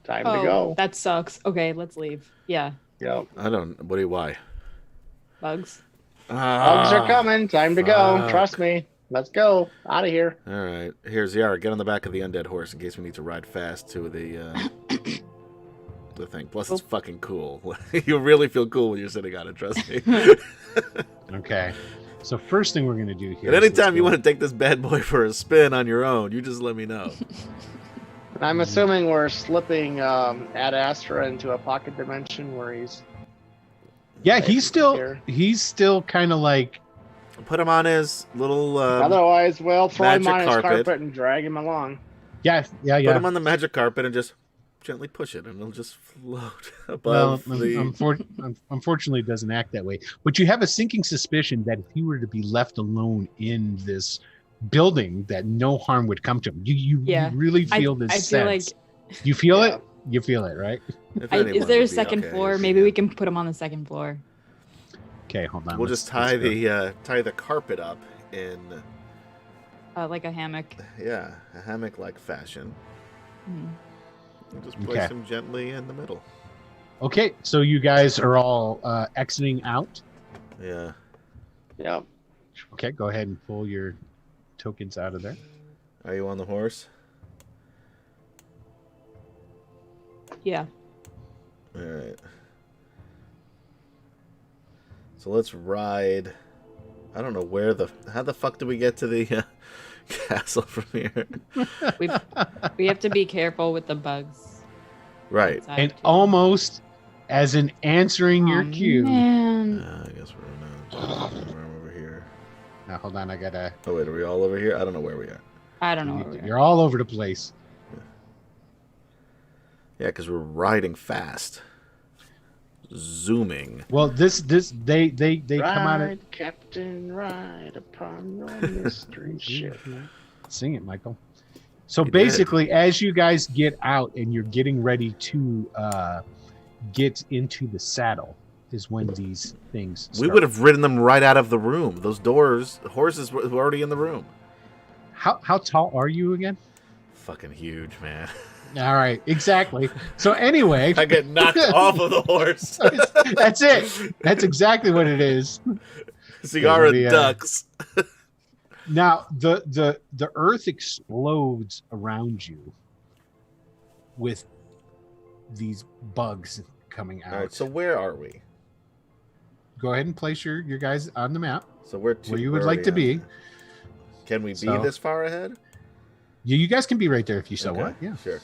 Speaker 4: Time to go.
Speaker 3: That sucks. Okay, let's leave. Yeah,
Speaker 4: Yep.
Speaker 2: Why?
Speaker 3: bugs.
Speaker 4: Bugs are coming. Time to go. Trust me. Let's go. Out of here.
Speaker 2: All right. Here's Ziara. Get on the back of the undead horse in case we need to ride fast to the thing. Plus, it's fucking cool. You'll really feel cool when you're sitting on it. Trust me.
Speaker 1: Okay. So first thing we're going to do here.
Speaker 2: And anytime you want to take this bad boy for a spin on your own, you just let me know.
Speaker 4: I'm assuming we're slipping Ad Astra into a pocket dimension where he's.
Speaker 1: Yeah, he's still kind of like.
Speaker 2: Put him on his little.
Speaker 4: Otherwise, we'll throw him on his
Speaker 2: carpet
Speaker 4: carpet and drag him along.
Speaker 1: Yeah.
Speaker 2: Put him on the magic carpet and just gently push it, and it'll just float above
Speaker 1: unfortunately, it doesn't act that way. But you have a sinking suspicion that if he were to be left alone in this building, that no harm would come to him. You really feel this sense.
Speaker 3: Feel like
Speaker 1: you feel it. You feel it, right?
Speaker 3: Is there a second floor? Maybe we can put him on the second floor.
Speaker 1: Okay, hold on.
Speaker 2: We'll just tie the carpet up in
Speaker 3: like a hammock.
Speaker 2: Yeah, a hammock-like fashion.
Speaker 3: Mm-hmm.
Speaker 2: We'll just place him gently in the middle.
Speaker 1: Okay, so you guys are all exiting out.
Speaker 2: Yeah.
Speaker 4: Yep.
Speaker 1: Okay, go ahead and pull your tokens out of there.
Speaker 2: Are you on the horse?
Speaker 3: Yeah.
Speaker 2: All right. So let's ride. I don't know how the fuck do we get to the castle from here?
Speaker 3: We have to be careful with the bugs.
Speaker 2: Right.
Speaker 1: And almost as in answering your cue.
Speaker 3: Man.
Speaker 2: I guess we're over here.
Speaker 1: Now hold on, I gotta.
Speaker 2: Oh wait, are we all over here? I don't know where we are.
Speaker 3: I don't know where we are.
Speaker 1: You're all over the place.
Speaker 2: Yeah, because we're riding fast. Zooming.
Speaker 1: Well, they come out of
Speaker 4: Captain, ride upon your mystery ship.
Speaker 1: Sing it, Michael. So basically, as you guys get out and you're getting ready to get into the saddle, is when these things start.
Speaker 2: We would have ridden them right out of the room. Those doors, the horses were already in the room.
Speaker 1: How tall are you again?
Speaker 2: Fucking huge, man.
Speaker 1: All right, exactly. So anyway,
Speaker 2: I get knocked off of the horse.
Speaker 1: That's it. That's exactly what it is.
Speaker 2: Ziara ducks.
Speaker 1: Now the earth explodes around you with these bugs coming out.
Speaker 2: All right, so where are we?
Speaker 1: Go ahead and place your guys on the map.
Speaker 2: So where
Speaker 1: you would like to be.
Speaker 2: Can we be this far ahead?
Speaker 1: Yeah, you guys can be right there if you so want. Yeah,
Speaker 2: sure.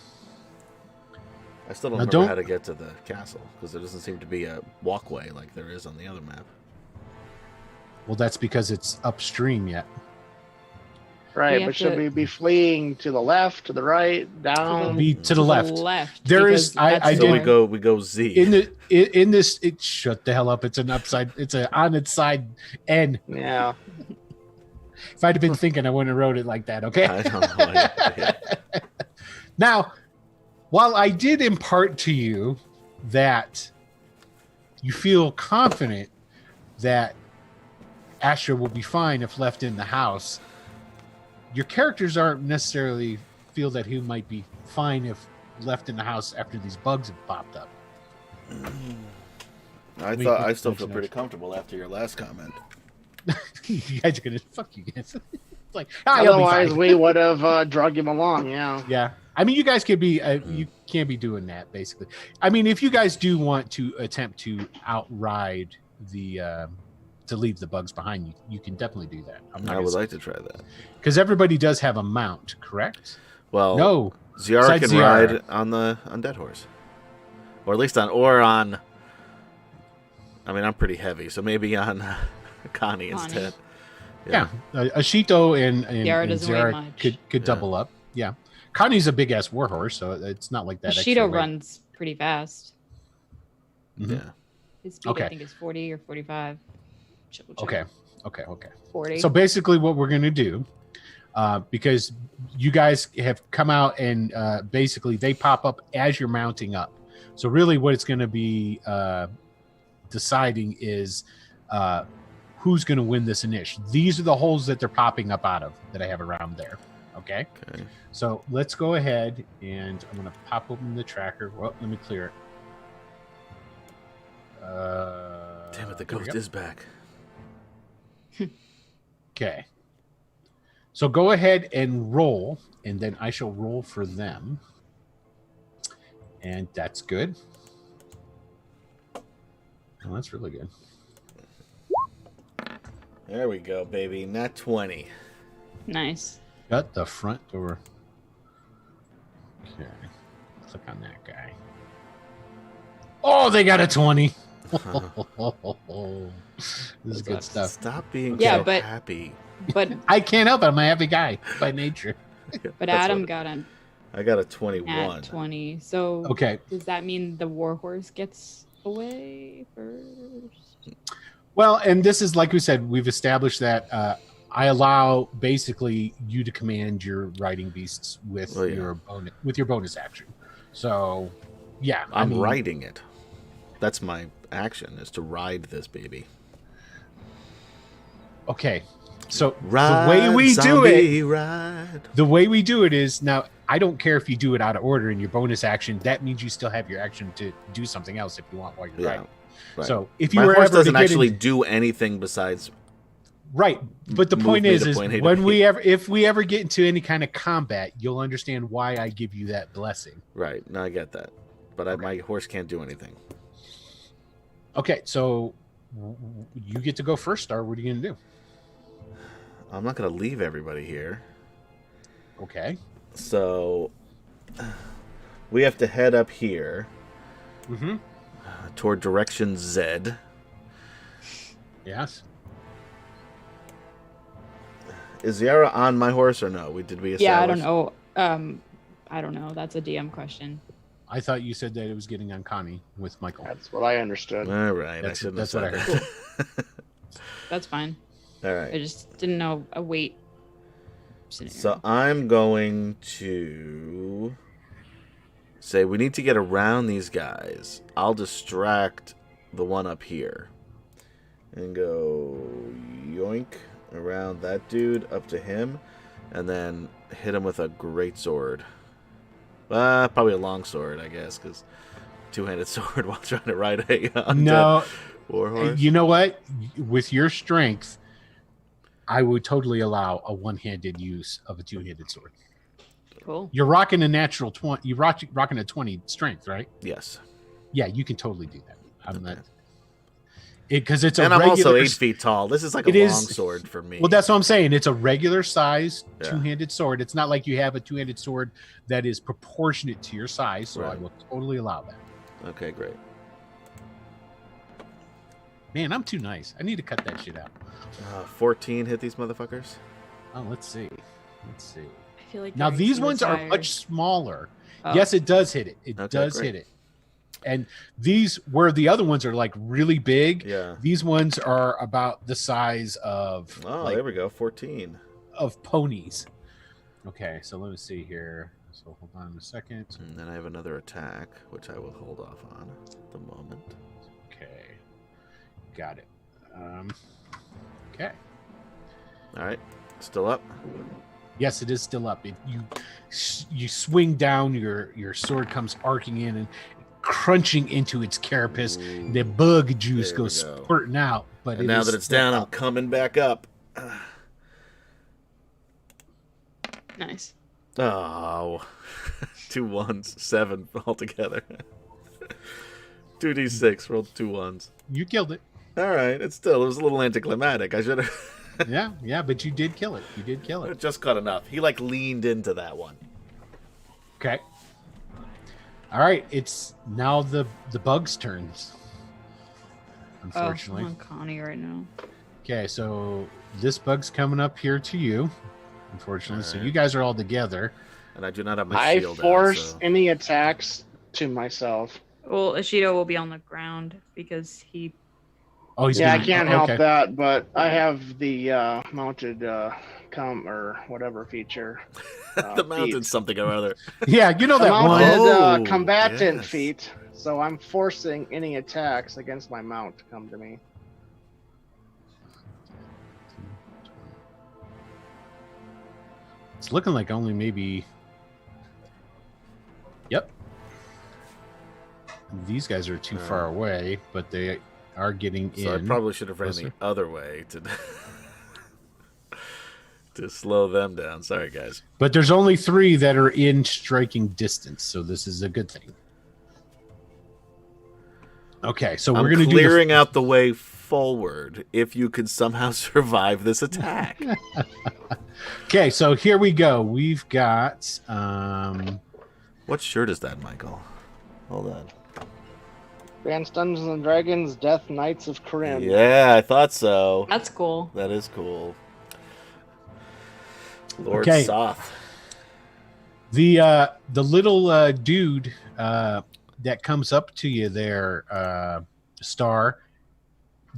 Speaker 2: I still don't remember how to get to the castle because there doesn't seem to be a walkway like there is on the other map.
Speaker 1: Well, that's because it's upstream yet.
Speaker 4: Right, but should we be fleeing to the left, to the right, down?
Speaker 1: Be to the left. There is.
Speaker 2: We go Z.
Speaker 1: In this. Shut the hell up. It's on its side N.
Speaker 4: Yeah.
Speaker 1: If I'd have been thinking, I wouldn't have wrote it like that. Okay.
Speaker 2: I don't know.
Speaker 1: Now, while I did impart to you that you feel confident that Astra will be fine if left in the house, your characters aren't necessarily feel that he might be fine if left in the house after these bugs have popped up.
Speaker 2: I still feel pretty comfortable after your last comment.
Speaker 1: You guys are gonna fuck you guys. It's like
Speaker 4: otherwise we would have dragged him along. Yeah.
Speaker 1: Yeah. I mean, you guys could be you can't be doing that basically. I mean, if you guys do want to attempt to outride the to leave the bugs behind you, you can definitely do that.
Speaker 2: I would like to try that
Speaker 1: because everybody does have a mount, correct?
Speaker 2: Well,
Speaker 1: no,
Speaker 2: Ziara can
Speaker 1: Ziara.
Speaker 2: ride on the undead horse, or at least on. I mean, I'm pretty heavy, so maybe on Connie instead.
Speaker 1: Yeah, Ashito and
Speaker 3: Ziara doesn't weigh
Speaker 1: Ziara
Speaker 3: much.
Speaker 1: could double up. Yeah, Connie's a big ass warhorse, so it's not like that.
Speaker 3: Ashito runs pretty fast.
Speaker 1: Mm-hmm.
Speaker 2: Yeah.
Speaker 3: His speed, I think, is 40 or 45.
Speaker 1: Okay.
Speaker 3: 40.
Speaker 1: So basically, what we're going to do, because you guys have come out and basically they pop up as you're mounting up. So really, what it's going to be deciding is who's going to win this initiative. These are the holes that they're popping up out of that I have around there. Okay. So let's go ahead and I'm going to pop open the tracker. Well, let me clear it.
Speaker 2: Damn it, the ghost is back.
Speaker 1: Okay. So go ahead and roll, and then I shall roll for them. And that's good. Oh, that's really good.
Speaker 2: There we go, baby. Nat 20.
Speaker 3: Nice.
Speaker 1: Got the front door. Okay. Click on that guy. Oh, they got a 20. This is good stuff.
Speaker 2: Stop being
Speaker 3: but
Speaker 2: happy.
Speaker 3: But
Speaker 1: I can't help it. I'm a happy guy by nature.
Speaker 3: But Adam got
Speaker 2: I got a 21.
Speaker 3: at 20. So
Speaker 1: Okay.
Speaker 3: does that mean the warhorse gets away first?
Speaker 1: Well, and this is like we said, we've established that I allow basically you to command your riding beasts with your bonus action. So, yeah,
Speaker 2: I'm riding it. That's my action, is to ride this baby.
Speaker 1: Okay. So the way we do it is now I don't care if you do it out of order in your bonus action. That means you still have your action to do something else if you want while you're riding.
Speaker 2: Right.
Speaker 1: So if you
Speaker 2: my
Speaker 1: were
Speaker 2: horse
Speaker 1: ever
Speaker 2: doesn't
Speaker 1: to get
Speaker 2: actually
Speaker 1: in,
Speaker 2: do anything besides
Speaker 1: right. But the point is
Speaker 2: point A to
Speaker 1: when
Speaker 2: B.
Speaker 1: if we ever get into any kind of combat, you'll understand why I give you that blessing.
Speaker 2: Right. No, I get that. But my horse can't do anything.
Speaker 1: Okay, so you get to go first, Star. What are you going to do?
Speaker 2: I'm not going to leave everybody here.
Speaker 1: Okay.
Speaker 2: So we have to head up here toward direction Z.
Speaker 1: Yes.
Speaker 2: Is Ziara on my horse or no? Did we establish?
Speaker 3: Yeah, I don't know. I don't know. That's a DM question.
Speaker 1: I thought you said that it was getting on Connie with Michael.
Speaker 4: That's what I understood.
Speaker 2: All right.
Speaker 1: That's
Speaker 2: what
Speaker 1: I heard.
Speaker 3: That's fine.
Speaker 2: All right.
Speaker 3: I just didn't know a weight scenario.
Speaker 2: So I'm going to say we need to get around these guys. I'll distract the one up here and go yoink around that dude up to him and then hit him with a greatsword. Probably a long sword, I guess, because two-handed sword while trying to ride a warhorse.
Speaker 1: You know what? With your strength, I would totally allow a one-handed use of a two-handed sword.
Speaker 3: Cool.
Speaker 1: You're rocking a natural 20. You're rocking a 20 strength, right?
Speaker 2: Yes.
Speaker 1: Yeah, you can totally do that. I'm not. Because it's
Speaker 2: and
Speaker 1: a
Speaker 2: I'm
Speaker 1: regular,
Speaker 2: also 8 feet tall. This is like a long sword for me.
Speaker 1: Well, that's what I'm saying. It's a regular size two-handed sword. It's not like you have a two-handed sword that is proportionate to your size. So I will totally allow that.
Speaker 2: Okay, great.
Speaker 1: Man, I'm too nice. I need to cut that shit out.
Speaker 2: 14 hit these motherfuckers.
Speaker 1: Oh, let's see.
Speaker 3: I feel like
Speaker 1: Now these ones are much smaller.
Speaker 3: Oh.
Speaker 1: Yes, it does hit it. It does hit it. And these, where the other ones are like really big, these ones are about the size of.
Speaker 2: Oh, there we go, 14
Speaker 1: of ponies. Okay, so let me see here. So hold on a second.
Speaker 2: And then I have another attack, which I will hold off on at the moment.
Speaker 1: Okay, got it. Okay.
Speaker 2: All right, still up.
Speaker 1: Yes, it is still up. You swing down, your sword comes arcing in and crunching into its carapace.
Speaker 2: Ooh,
Speaker 1: the bug juice goes spurting out. But
Speaker 2: now that it's down, I'm coming back up.
Speaker 3: Nice.
Speaker 2: Oh, 2 1s, 7 altogether. 2d6 rolled 2 1s.
Speaker 1: You killed it.
Speaker 2: All right, it was a little anticlimactic. I should have.
Speaker 1: Yeah, but you did kill it. You did kill
Speaker 2: It
Speaker 1: it.
Speaker 2: just got enough. He like leaned into that one.
Speaker 1: Okay. All right, it's now the bug's turns. Unfortunately.
Speaker 3: I'm on Connie right now.
Speaker 1: Okay, so this bug's coming up here to you. Unfortunately, so
Speaker 2: Alright.
Speaker 1: you guys are all together.
Speaker 2: And I do not have my
Speaker 4: I
Speaker 2: shield
Speaker 4: force
Speaker 2: out, so.
Speaker 4: any attacks to myself.
Speaker 3: Well, Ashido will be on the ground because he.
Speaker 1: Oh, he's
Speaker 4: Yeah, I
Speaker 1: gonna,
Speaker 4: can't
Speaker 1: oh,
Speaker 4: help
Speaker 1: okay.
Speaker 4: that, but I have the mounted or whatever feature.
Speaker 2: The mounted
Speaker 4: feat.
Speaker 2: something or other.
Speaker 1: Yeah, you know
Speaker 4: The
Speaker 1: that
Speaker 4: mounted
Speaker 1: one.
Speaker 2: Oh,
Speaker 4: combatant
Speaker 2: yes.
Speaker 4: feat. So I'm forcing any attacks against my mount to come to me.
Speaker 1: It's looking like only maybe. Yep. These guys are too far away, but they are getting in.
Speaker 2: So I probably should have ran
Speaker 1: closer.
Speaker 2: the other way to to slow them down. Sorry, guys.
Speaker 1: But there's only 3 that are in striking distance, so this is a good thing. Okay, so
Speaker 2: I'm
Speaker 1: we're gonna
Speaker 2: clearing out the way forward if you can somehow survive this attack.
Speaker 1: Okay, so here we go. We've got
Speaker 2: What shirt is that, Michael? Hold on.
Speaker 4: Advanced Dungeons and Dragons Death Knights of Corinne.
Speaker 2: Yeah, I thought so.
Speaker 3: That's cool.
Speaker 2: That is cool. Lord
Speaker 1: Okay.
Speaker 2: Soth.
Speaker 1: the little dude that comes up to you there, Star.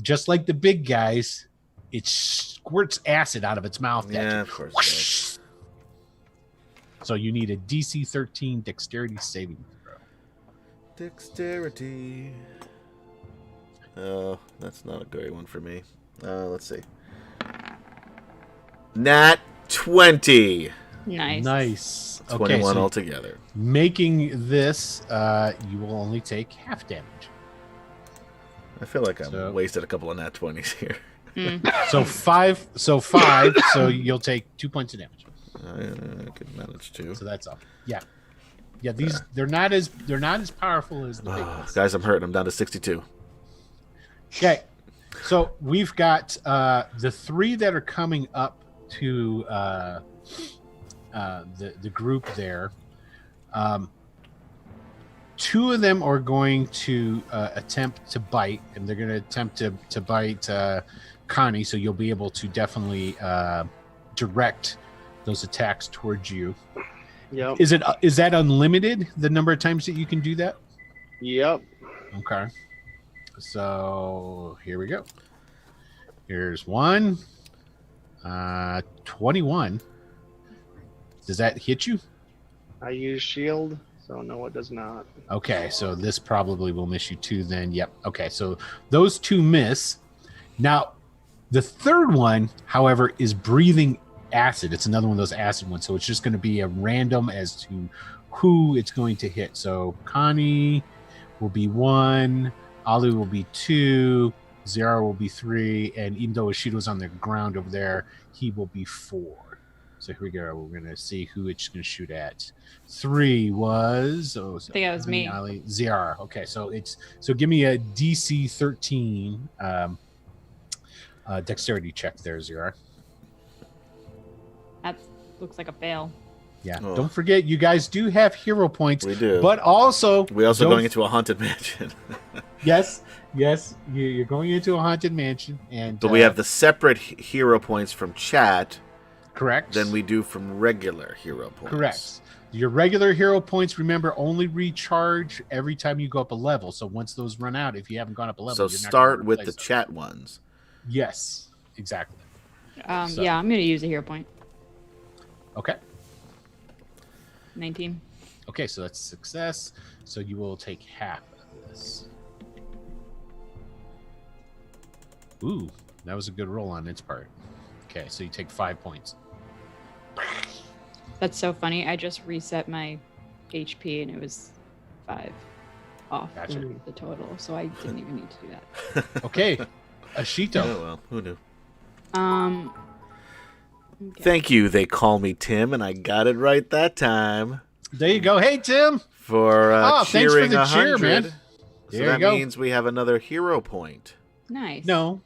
Speaker 1: Just like the big guys, it squirts acid out of its mouth. at
Speaker 2: Yeah,
Speaker 1: you.
Speaker 2: of course. it
Speaker 1: Whoosh. So you need a DC 13 dexterity saving throw.
Speaker 2: does. Dexterity. Oh, that's not a great one for me. Let's see. Nat 20.
Speaker 3: Nice.
Speaker 1: Nice.
Speaker 2: 21
Speaker 1: so
Speaker 2: altogether.
Speaker 1: making this, you will only take half damage.
Speaker 2: I feel like I'm
Speaker 1: So-
Speaker 2: wasted a couple of nat 20s here.
Speaker 1: So 5. So you'll take 2 points of damage.
Speaker 2: I could manage to.
Speaker 1: So that's up. Yeah. These they're not as powerful as the big ones.
Speaker 2: Guys, I'm hurting. I'm down to 62.
Speaker 1: Okay, so we've got the 3 that are coming up to the group there. 2 of them are going to attempt to bite, and they're going to attempt to bite Connie. So you'll be able to definitely direct those attacks towards you.
Speaker 4: Yep.
Speaker 1: Is that unlimited? The number of times that you can do that?
Speaker 4: Yep.
Speaker 1: Okay. So here we go. Here's 1. 21. Does that hit you?
Speaker 4: I use shield, so no, it does not.
Speaker 1: Okay, so this probably will miss you too then. Yep. Okay, so those 2 miss. Now, the third one, however, is breathing acid. It's another one of those acid ones. So it's just going to be a random as to who it's going to hit. So Connie will be 1, Ali will be 2, Zara will be 3, and even though Ishido's on the ground over there, he will be 4. So here we go. We're going to see who it's going to shoot at. 3 was... I
Speaker 3: think that was me.
Speaker 1: Ali, Zara. Okay, so give me a DC 13 dexterity check there, Zara.
Speaker 3: That looks like a fail.
Speaker 1: Yeah.
Speaker 2: Oh.
Speaker 1: Don't forget, you guys do have hero points.
Speaker 2: We do.
Speaker 1: But also...
Speaker 2: We also
Speaker 1: don't-
Speaker 2: going into a haunted mansion.
Speaker 1: Yes. You're going into a haunted mansion. And
Speaker 2: But we have the separate hero points from chat
Speaker 1: correct.
Speaker 2: than we do from regular hero points.
Speaker 1: Correct. Your regular hero points, remember, only recharge every time you go up a level. So once those run out, if you haven't gone up a level,
Speaker 2: So
Speaker 1: you're not gonna
Speaker 2: start with the
Speaker 1: replace them.
Speaker 2: chat ones.
Speaker 1: Yes, exactly. So-
Speaker 3: Yeah, I'm going to use a hero point.
Speaker 1: Okay.
Speaker 3: 19.
Speaker 1: Okay, so that's a success. So you will take half of this. Ooh, that was a good roll on its part. Okay, so you take 5 points.
Speaker 3: That's so funny. I just reset my HP and it was 5 off
Speaker 1: Gotcha.
Speaker 3: the total. So I didn't even need to do that.
Speaker 1: Okay, Ashito.
Speaker 2: Oh well, who knew?
Speaker 3: Okay.
Speaker 2: Thank you. They call me Tim, and I got it right that time.
Speaker 1: There you go. Hey, Tim.
Speaker 2: For
Speaker 1: thanks for
Speaker 2: cheering
Speaker 1: the
Speaker 2: 100.
Speaker 1: cheer, man.
Speaker 2: So
Speaker 1: There
Speaker 2: that
Speaker 1: you go.
Speaker 2: means we have another hero point.
Speaker 3: Nice.
Speaker 1: No,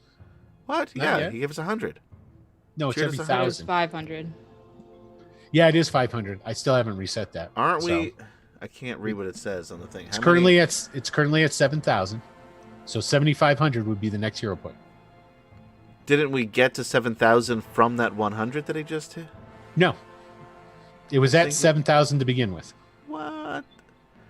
Speaker 2: What?
Speaker 1: Not
Speaker 2: Yeah,
Speaker 1: yet.
Speaker 2: he gave us 100.
Speaker 1: no, it's
Speaker 2: Cheer
Speaker 1: every
Speaker 2: us
Speaker 3: It was
Speaker 1: 1,000.
Speaker 3: 500.
Speaker 1: Yeah, it is 500. I still haven't reset that.
Speaker 2: Aren't
Speaker 1: so.
Speaker 2: we? I can't read what it says on the thing.
Speaker 1: It's currently at 7,000. So 7,500 would be the next hero point.
Speaker 2: Didn't we get to 7,000 from that 100 that he just hit?
Speaker 1: No, it was
Speaker 2: I
Speaker 1: at
Speaker 2: think
Speaker 1: 7,000 to begin with.
Speaker 2: What?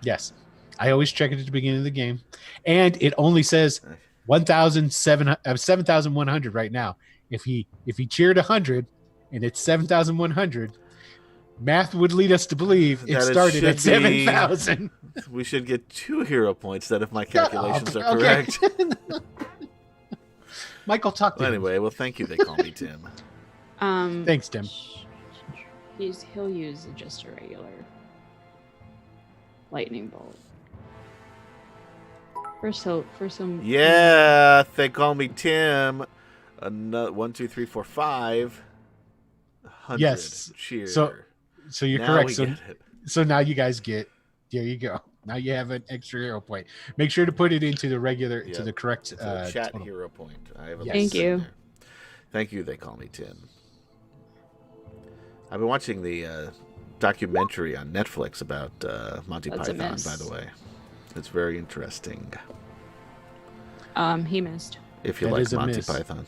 Speaker 1: Yes, I always check it at the beginning of the game, and it only says 7,100 right now. If he cheered 100, and it's 7,100, math would lead us to believe it
Speaker 2: That it
Speaker 1: started at
Speaker 2: should be-
Speaker 1: 7,000.
Speaker 2: We should get 2 hero points then if my calculations are
Speaker 1: Okay.
Speaker 2: correct.
Speaker 1: Michael, talk to
Speaker 2: Well,
Speaker 1: him.
Speaker 2: anyway, well, thank you. They call me Tim.
Speaker 1: Thanks, Tim.
Speaker 3: He'll use just a regular lightning bolt. First he'll
Speaker 2: Yeah, they call me Tim. Another 1, 2, 3, 4, 5. 100.
Speaker 1: Yes.
Speaker 2: Cheers.
Speaker 1: So you're
Speaker 2: Now
Speaker 1: correct.
Speaker 2: we
Speaker 1: So
Speaker 2: get it.
Speaker 1: So now you guys get, there you go. Now you have an extra hero point. Make sure to put it into the regular, to
Speaker 2: Yep.
Speaker 1: the correct
Speaker 2: To the chat
Speaker 1: total.
Speaker 2: hero point. I have a
Speaker 1: Yes.
Speaker 3: Thank
Speaker 2: list in
Speaker 3: you.
Speaker 2: there. Thank you. They call me Tim. I've been watching the documentary on Netflix about Monty
Speaker 3: That's a
Speaker 2: Python.
Speaker 3: miss.
Speaker 2: By the way, it's very interesting.
Speaker 3: He missed.
Speaker 2: If you
Speaker 1: That
Speaker 2: like
Speaker 1: is a
Speaker 2: Monty
Speaker 1: miss.
Speaker 2: Python,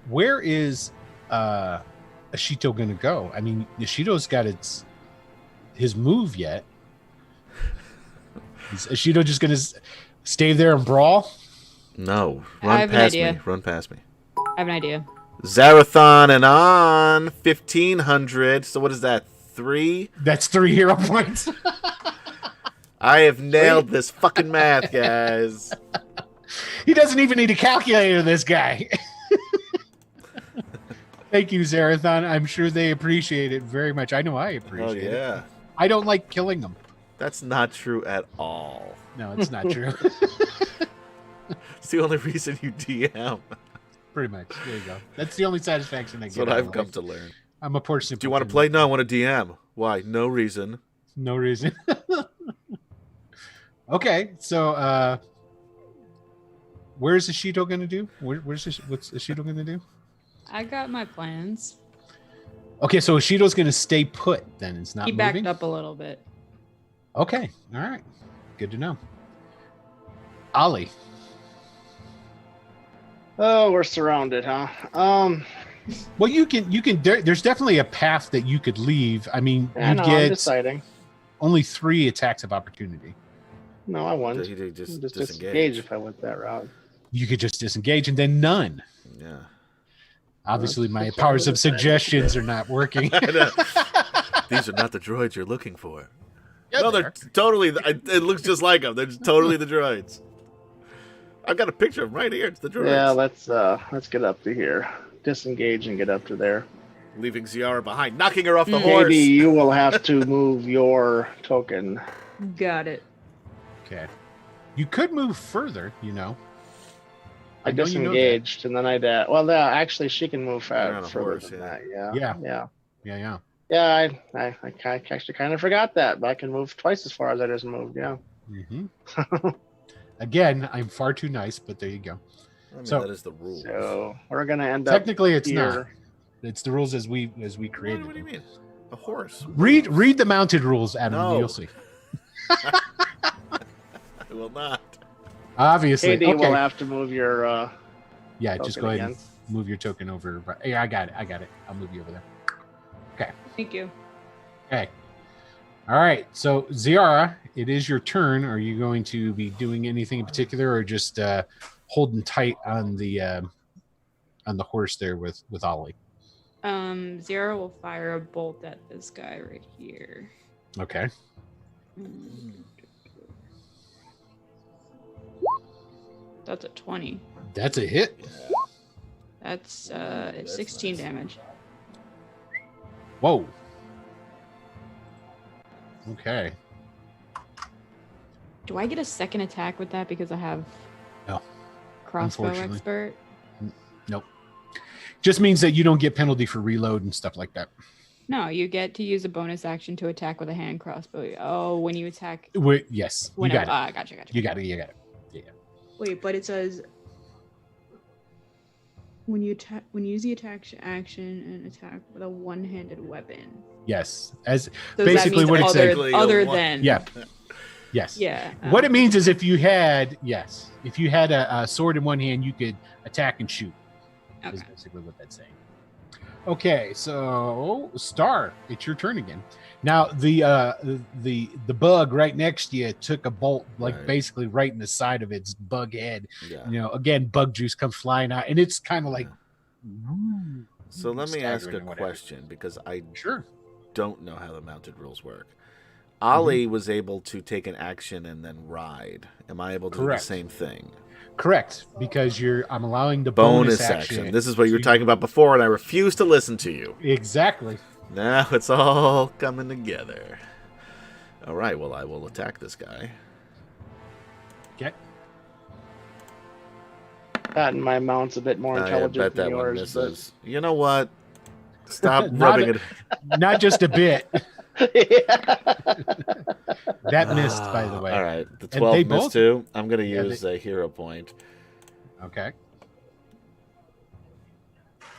Speaker 1: Where is Ashito going to go? I mean, Ashito's got his move yet. Is Ashito just going to stay there and brawl?
Speaker 2: no,
Speaker 3: I
Speaker 2: run
Speaker 3: have an
Speaker 2: past me.
Speaker 3: idea.
Speaker 2: Run past me.
Speaker 3: I have an idea.
Speaker 2: Zarathon and on 1,500. So what is that? 3?
Speaker 1: That's 3 hero points.
Speaker 2: I have nailed this fucking math, guys.
Speaker 1: He doesn't even need a calculator, this guy. Thank you, Zarathon. I'm sure they appreciate it very much. I know I
Speaker 2: Oh
Speaker 1: appreciate it.
Speaker 2: yeah,
Speaker 1: I don't like killing them.
Speaker 2: that's not true at all.
Speaker 1: No, it's not true.
Speaker 2: It's the only reason you DM.
Speaker 1: Pretty much. There you go. That's the only satisfaction I
Speaker 2: That's
Speaker 1: get.
Speaker 2: what
Speaker 1: in
Speaker 2: I've
Speaker 1: life.
Speaker 2: come to learn.
Speaker 1: I'm a poor simpleton.
Speaker 2: Do you want to play? No, I want to DM. Why? No reason.
Speaker 1: No reason. Okay, so where's Ashito going to do? What's Ashito going to do?
Speaker 3: I got my plans.
Speaker 1: Okay, so Ashito's going to stay put then. It's not
Speaker 3: He backed
Speaker 1: moving?
Speaker 3: up a little bit.
Speaker 1: Okay, all right. Good to know. Ollie.
Speaker 4: Oh, we're surrounded, huh?
Speaker 1: Well, you can. There's definitely a path that you could leave. I mean,
Speaker 4: I
Speaker 1: you
Speaker 4: know, I'm
Speaker 1: get
Speaker 4: deciding.
Speaker 1: only 3 attacks of opportunity.
Speaker 4: No, I wouldn't.
Speaker 2: He did just
Speaker 4: Just
Speaker 2: disengage.
Speaker 4: disengage if I went that route.
Speaker 1: You could just disengage and then none.
Speaker 2: Yeah.
Speaker 1: Obviously, my
Speaker 4: that's
Speaker 1: powers
Speaker 4: what
Speaker 1: of
Speaker 4: it said.
Speaker 1: suggestions are not working.
Speaker 2: I know. These are not the droids you're looking for.
Speaker 1: Yeah,
Speaker 2: No,
Speaker 1: they
Speaker 2: they're
Speaker 1: are.
Speaker 2: totally. It looks just like them. They're just totally the droids. I've got a picture of them right here. It's the droids.
Speaker 4: Yeah, let's get up to here. Disengage and get up to there.
Speaker 2: Leaving Ziara behind, knocking her off the
Speaker 3: Mm.
Speaker 2: horse.
Speaker 4: Maybe you will have to move your token.
Speaker 3: Got it.
Speaker 1: Okay. You could move further, you know.
Speaker 4: I
Speaker 1: know you know that.
Speaker 4: disengaged and then I well, yeah, actually she can move
Speaker 2: You're on a
Speaker 4: further
Speaker 2: horse,
Speaker 4: than
Speaker 2: yeah.
Speaker 4: that. Yeah.
Speaker 1: Yeah.
Speaker 4: Yeah.
Speaker 1: Yeah.
Speaker 4: Yeah, I actually kind of forgot that, but I can move twice as far as I just moved. Yeah.
Speaker 1: hmm Again, I'm far too nice, but there you go.
Speaker 2: I mean,
Speaker 1: So-
Speaker 2: that is the rule.
Speaker 4: So we're gonna end up
Speaker 1: Technically, it's
Speaker 4: here.
Speaker 1: not. It's the rules as we created
Speaker 2: What do you
Speaker 1: them.
Speaker 2: mean? A horse.
Speaker 1: Read the mounted rules, Adam.
Speaker 2: No.
Speaker 1: You'll see.
Speaker 2: I will not.
Speaker 1: Obviously.
Speaker 4: KD
Speaker 1: Okay.
Speaker 4: will have to move your
Speaker 1: Yeah, just
Speaker 4: token
Speaker 1: go ahead
Speaker 4: again.
Speaker 1: and move your token over. Yeah, I got it. I'll move you over there.
Speaker 3: Thank you.
Speaker 1: Okay. All right. So Ziara, it is your turn. Are you going to be doing anything in particular, or just holding tight on the horse there with Ollie?
Speaker 3: Zero will fire a bolt at this guy right here.
Speaker 1: Okay.
Speaker 3: That's a 20.
Speaker 1: That's a hit.
Speaker 3: That's
Speaker 2: That's
Speaker 3: 16
Speaker 2: nice.
Speaker 3: damage.
Speaker 1: Whoa. Okay.
Speaker 3: Do I get a second attack with that because I have
Speaker 1: No.
Speaker 3: crossbow
Speaker 1: Unfortunately.
Speaker 3: expert?
Speaker 1: Just means that you don't get penalty for reload and stuff like that.
Speaker 3: No, you get to use a bonus action to attack with a hand crossbow. Oh, when you attack.
Speaker 1: Yes, you
Speaker 3: Whenever,
Speaker 1: got it.
Speaker 3: Gotcha.
Speaker 1: You got it. Yeah.
Speaker 3: Wait, but it says when you use the attack action and attack with a one-handed weapon.
Speaker 1: Yes, as
Speaker 3: So
Speaker 1: basically what it said.
Speaker 3: Other than.
Speaker 1: Yeah. Yes.
Speaker 3: Yeah.
Speaker 1: What it means is if you had a sword in one hand, you could attack and shoot.
Speaker 3: Okay.
Speaker 1: Is basically what that's saying. Okay, so Star, it's your turn again. Now the bug right next to you took a bolt, like basically right in the side of its bug head.
Speaker 2: Yeah.
Speaker 1: You know, again, bug juice comes flying out, and it's kind of like.
Speaker 2: So let me ask a question because I don't know how the mounted rules work. Ollie was able to take an action and then ride. Am I able to do the same thing?
Speaker 1: Correct, because I'm allowing the
Speaker 2: bonus action. This is what you were talking about before, and I refuse to listen to you.
Speaker 1: Exactly.
Speaker 2: Now it's all coming together. All right, well, I will attack this guy.
Speaker 1: Okay.
Speaker 4: That and my mount's a bit more intelligent
Speaker 2: I bet
Speaker 4: than
Speaker 2: that one
Speaker 4: yours.
Speaker 2: misses. You know what? Stop rubbing it.
Speaker 1: Not just a bit. That missed, by the way.
Speaker 2: All right, the 12 missed too. I'm going to use a hero point.
Speaker 1: Okay.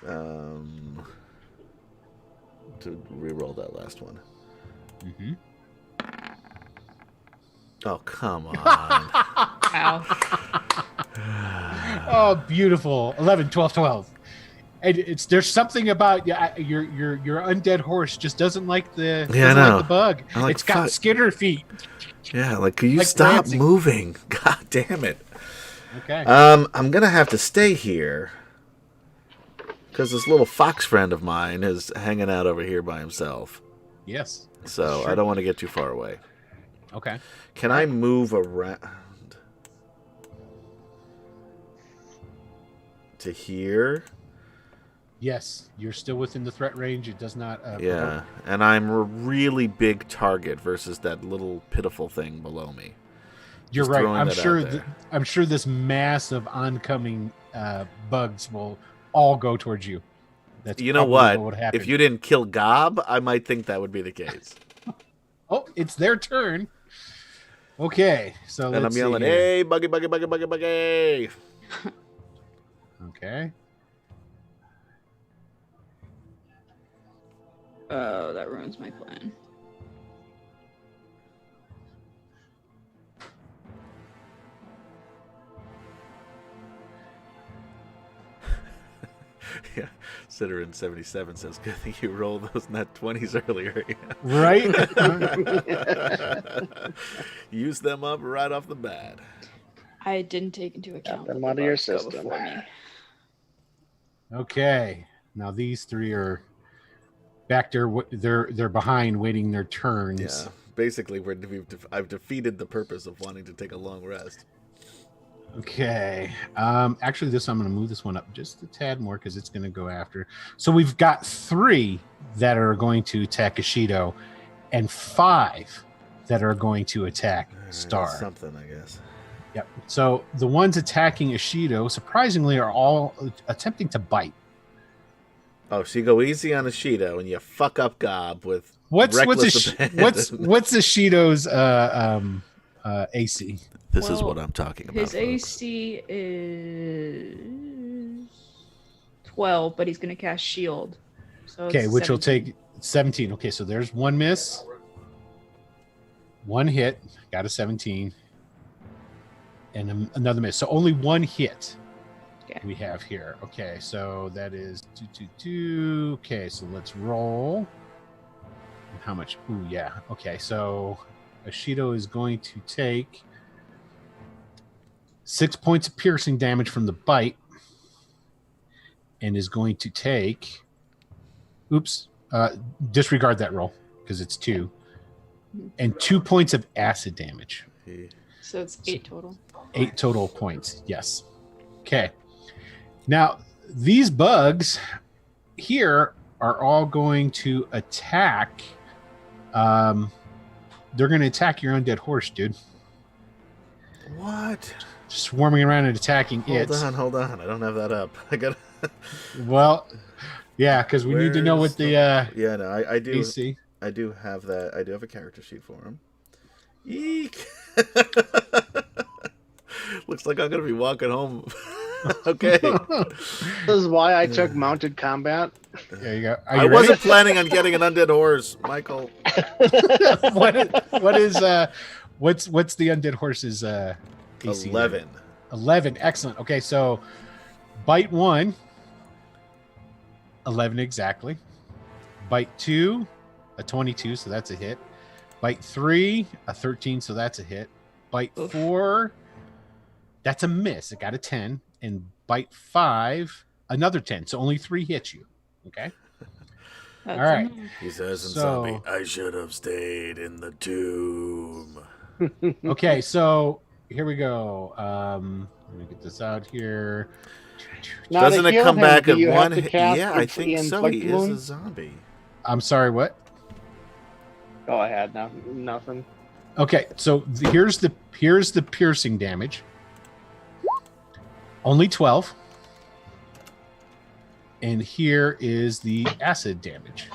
Speaker 2: To re-roll that last one.
Speaker 1: Mm-hmm.
Speaker 2: Oh, come on.
Speaker 3: Wow.
Speaker 1: Oh, beautiful. 11, 12, 12. And there's something about your undead horse just doesn't like the like the bug. It's got skitter feet.
Speaker 2: Yeah, like could you stop
Speaker 1: dancing.
Speaker 2: moving? God damn it.
Speaker 1: Okay.
Speaker 2: I'm gonna have to stay here because this little fox friend of mine is hanging out over here by himself.
Speaker 1: Yes.
Speaker 2: So I don't want to get too far away.
Speaker 1: Okay.
Speaker 2: Can I move around to here?
Speaker 1: Yes, you're still within the threat range. It does not.
Speaker 2: Yeah, and I'm a really big target versus that little pitiful thing below me.
Speaker 1: You're right. I'm sure this mass of oncoming bugs will all go towards you. That's
Speaker 2: you know what?
Speaker 1: would happen.
Speaker 2: If you didn't kill Gob, I might think that would be the case.
Speaker 1: Oh, it's their turn. Okay, so
Speaker 2: and I'm yelling, "Hey, buggy, buggy, buggy, buggy, buggy!"
Speaker 1: Okay.
Speaker 3: Oh, that ruins my plan.
Speaker 2: Yeah, Ciderin 77 says, "Good thing you rolled those nat 20s earlier."
Speaker 1: Right?
Speaker 2: Use them up right off the bat.
Speaker 3: I didn't take into account
Speaker 4: them out of your system.
Speaker 3: Before me.
Speaker 1: Okay. Now these three are back there. They're behind, waiting their turns.
Speaker 2: Yeah, basically, I've defeated the purpose of wanting to take a long rest.
Speaker 1: Okay. Actually, I'm going to move this one up just a tad more because it's going to go after. So we've got 3 that are going to attack Ishido, and 5 that are going to attack Star.
Speaker 2: That's something, I guess.
Speaker 1: Yep. So the ones attacking Ishido, surprisingly, are all attempting to bite.
Speaker 2: Oh, so you go easy on Ishido and you fuck up Gob with
Speaker 1: what's
Speaker 2: What's
Speaker 1: Ishido's AC?
Speaker 2: This is what I'm talking about.
Speaker 3: His AC is 12, but he's going to cast Shield. So
Speaker 1: Okay, which will take 17. Okay, so there's one miss, one hit, got a 17, and another miss. So only one hit we have here. Okay, so that is 2. Okay, so let's roll. How much? Ooh, yeah. Okay, so Ishido is going to take 6 points of piercing damage from the bite, and is going to take. Disregard that roll because it's 2, and 2 points of acid damage.
Speaker 3: So it's 8 total.
Speaker 1: 8 total points. Yes. Okay. Now these bugs here are all going to attack. They're going to attack your undead horse, dude.
Speaker 2: What?
Speaker 1: Swarming around and attacking it.
Speaker 2: Hold on. I don't have that up. I got.
Speaker 1: Well, yeah, because we need to know what the
Speaker 2: Yeah, no, I do.
Speaker 1: AC.
Speaker 2: I do have that. I do have a character sheet for him. Eek. Looks like I'm gonna be walking home. Okay.
Speaker 4: This is why I took mounted combat.
Speaker 1: There you go.
Speaker 2: I wasn't planning on getting an undead horse, Michael.
Speaker 1: What's the undead horse's AC?
Speaker 2: 11.
Speaker 1: 11. Excellent. Okay, so bite 1, 11 exactly. Bite 2, a 22, so that's a hit. Bite 3, a 13, so that's a hit. Bite 4, that's a miss. It got a 10. And bite 5, another 10. So only 3 hits you. Okay.
Speaker 3: That's
Speaker 1: All right.
Speaker 2: He says in
Speaker 1: So-
Speaker 2: zombie, I should have stayed in the tomb.
Speaker 1: Okay, so here we go. Let me get this out here.
Speaker 4: Now,
Speaker 2: Doesn't
Speaker 4: to
Speaker 2: it
Speaker 4: heal
Speaker 2: come
Speaker 4: him,
Speaker 2: back
Speaker 4: do
Speaker 2: at
Speaker 4: you have
Speaker 2: one
Speaker 4: to
Speaker 2: hit?
Speaker 4: cast
Speaker 2: Yeah, I think so. He
Speaker 4: inflict
Speaker 2: is a
Speaker 4: wounds?
Speaker 2: zombie.
Speaker 1: I'm sorry, what?
Speaker 4: Go ahead. No, nothing.
Speaker 1: Okay, so here's the piercing damage. Only 12. And here is the acid damage.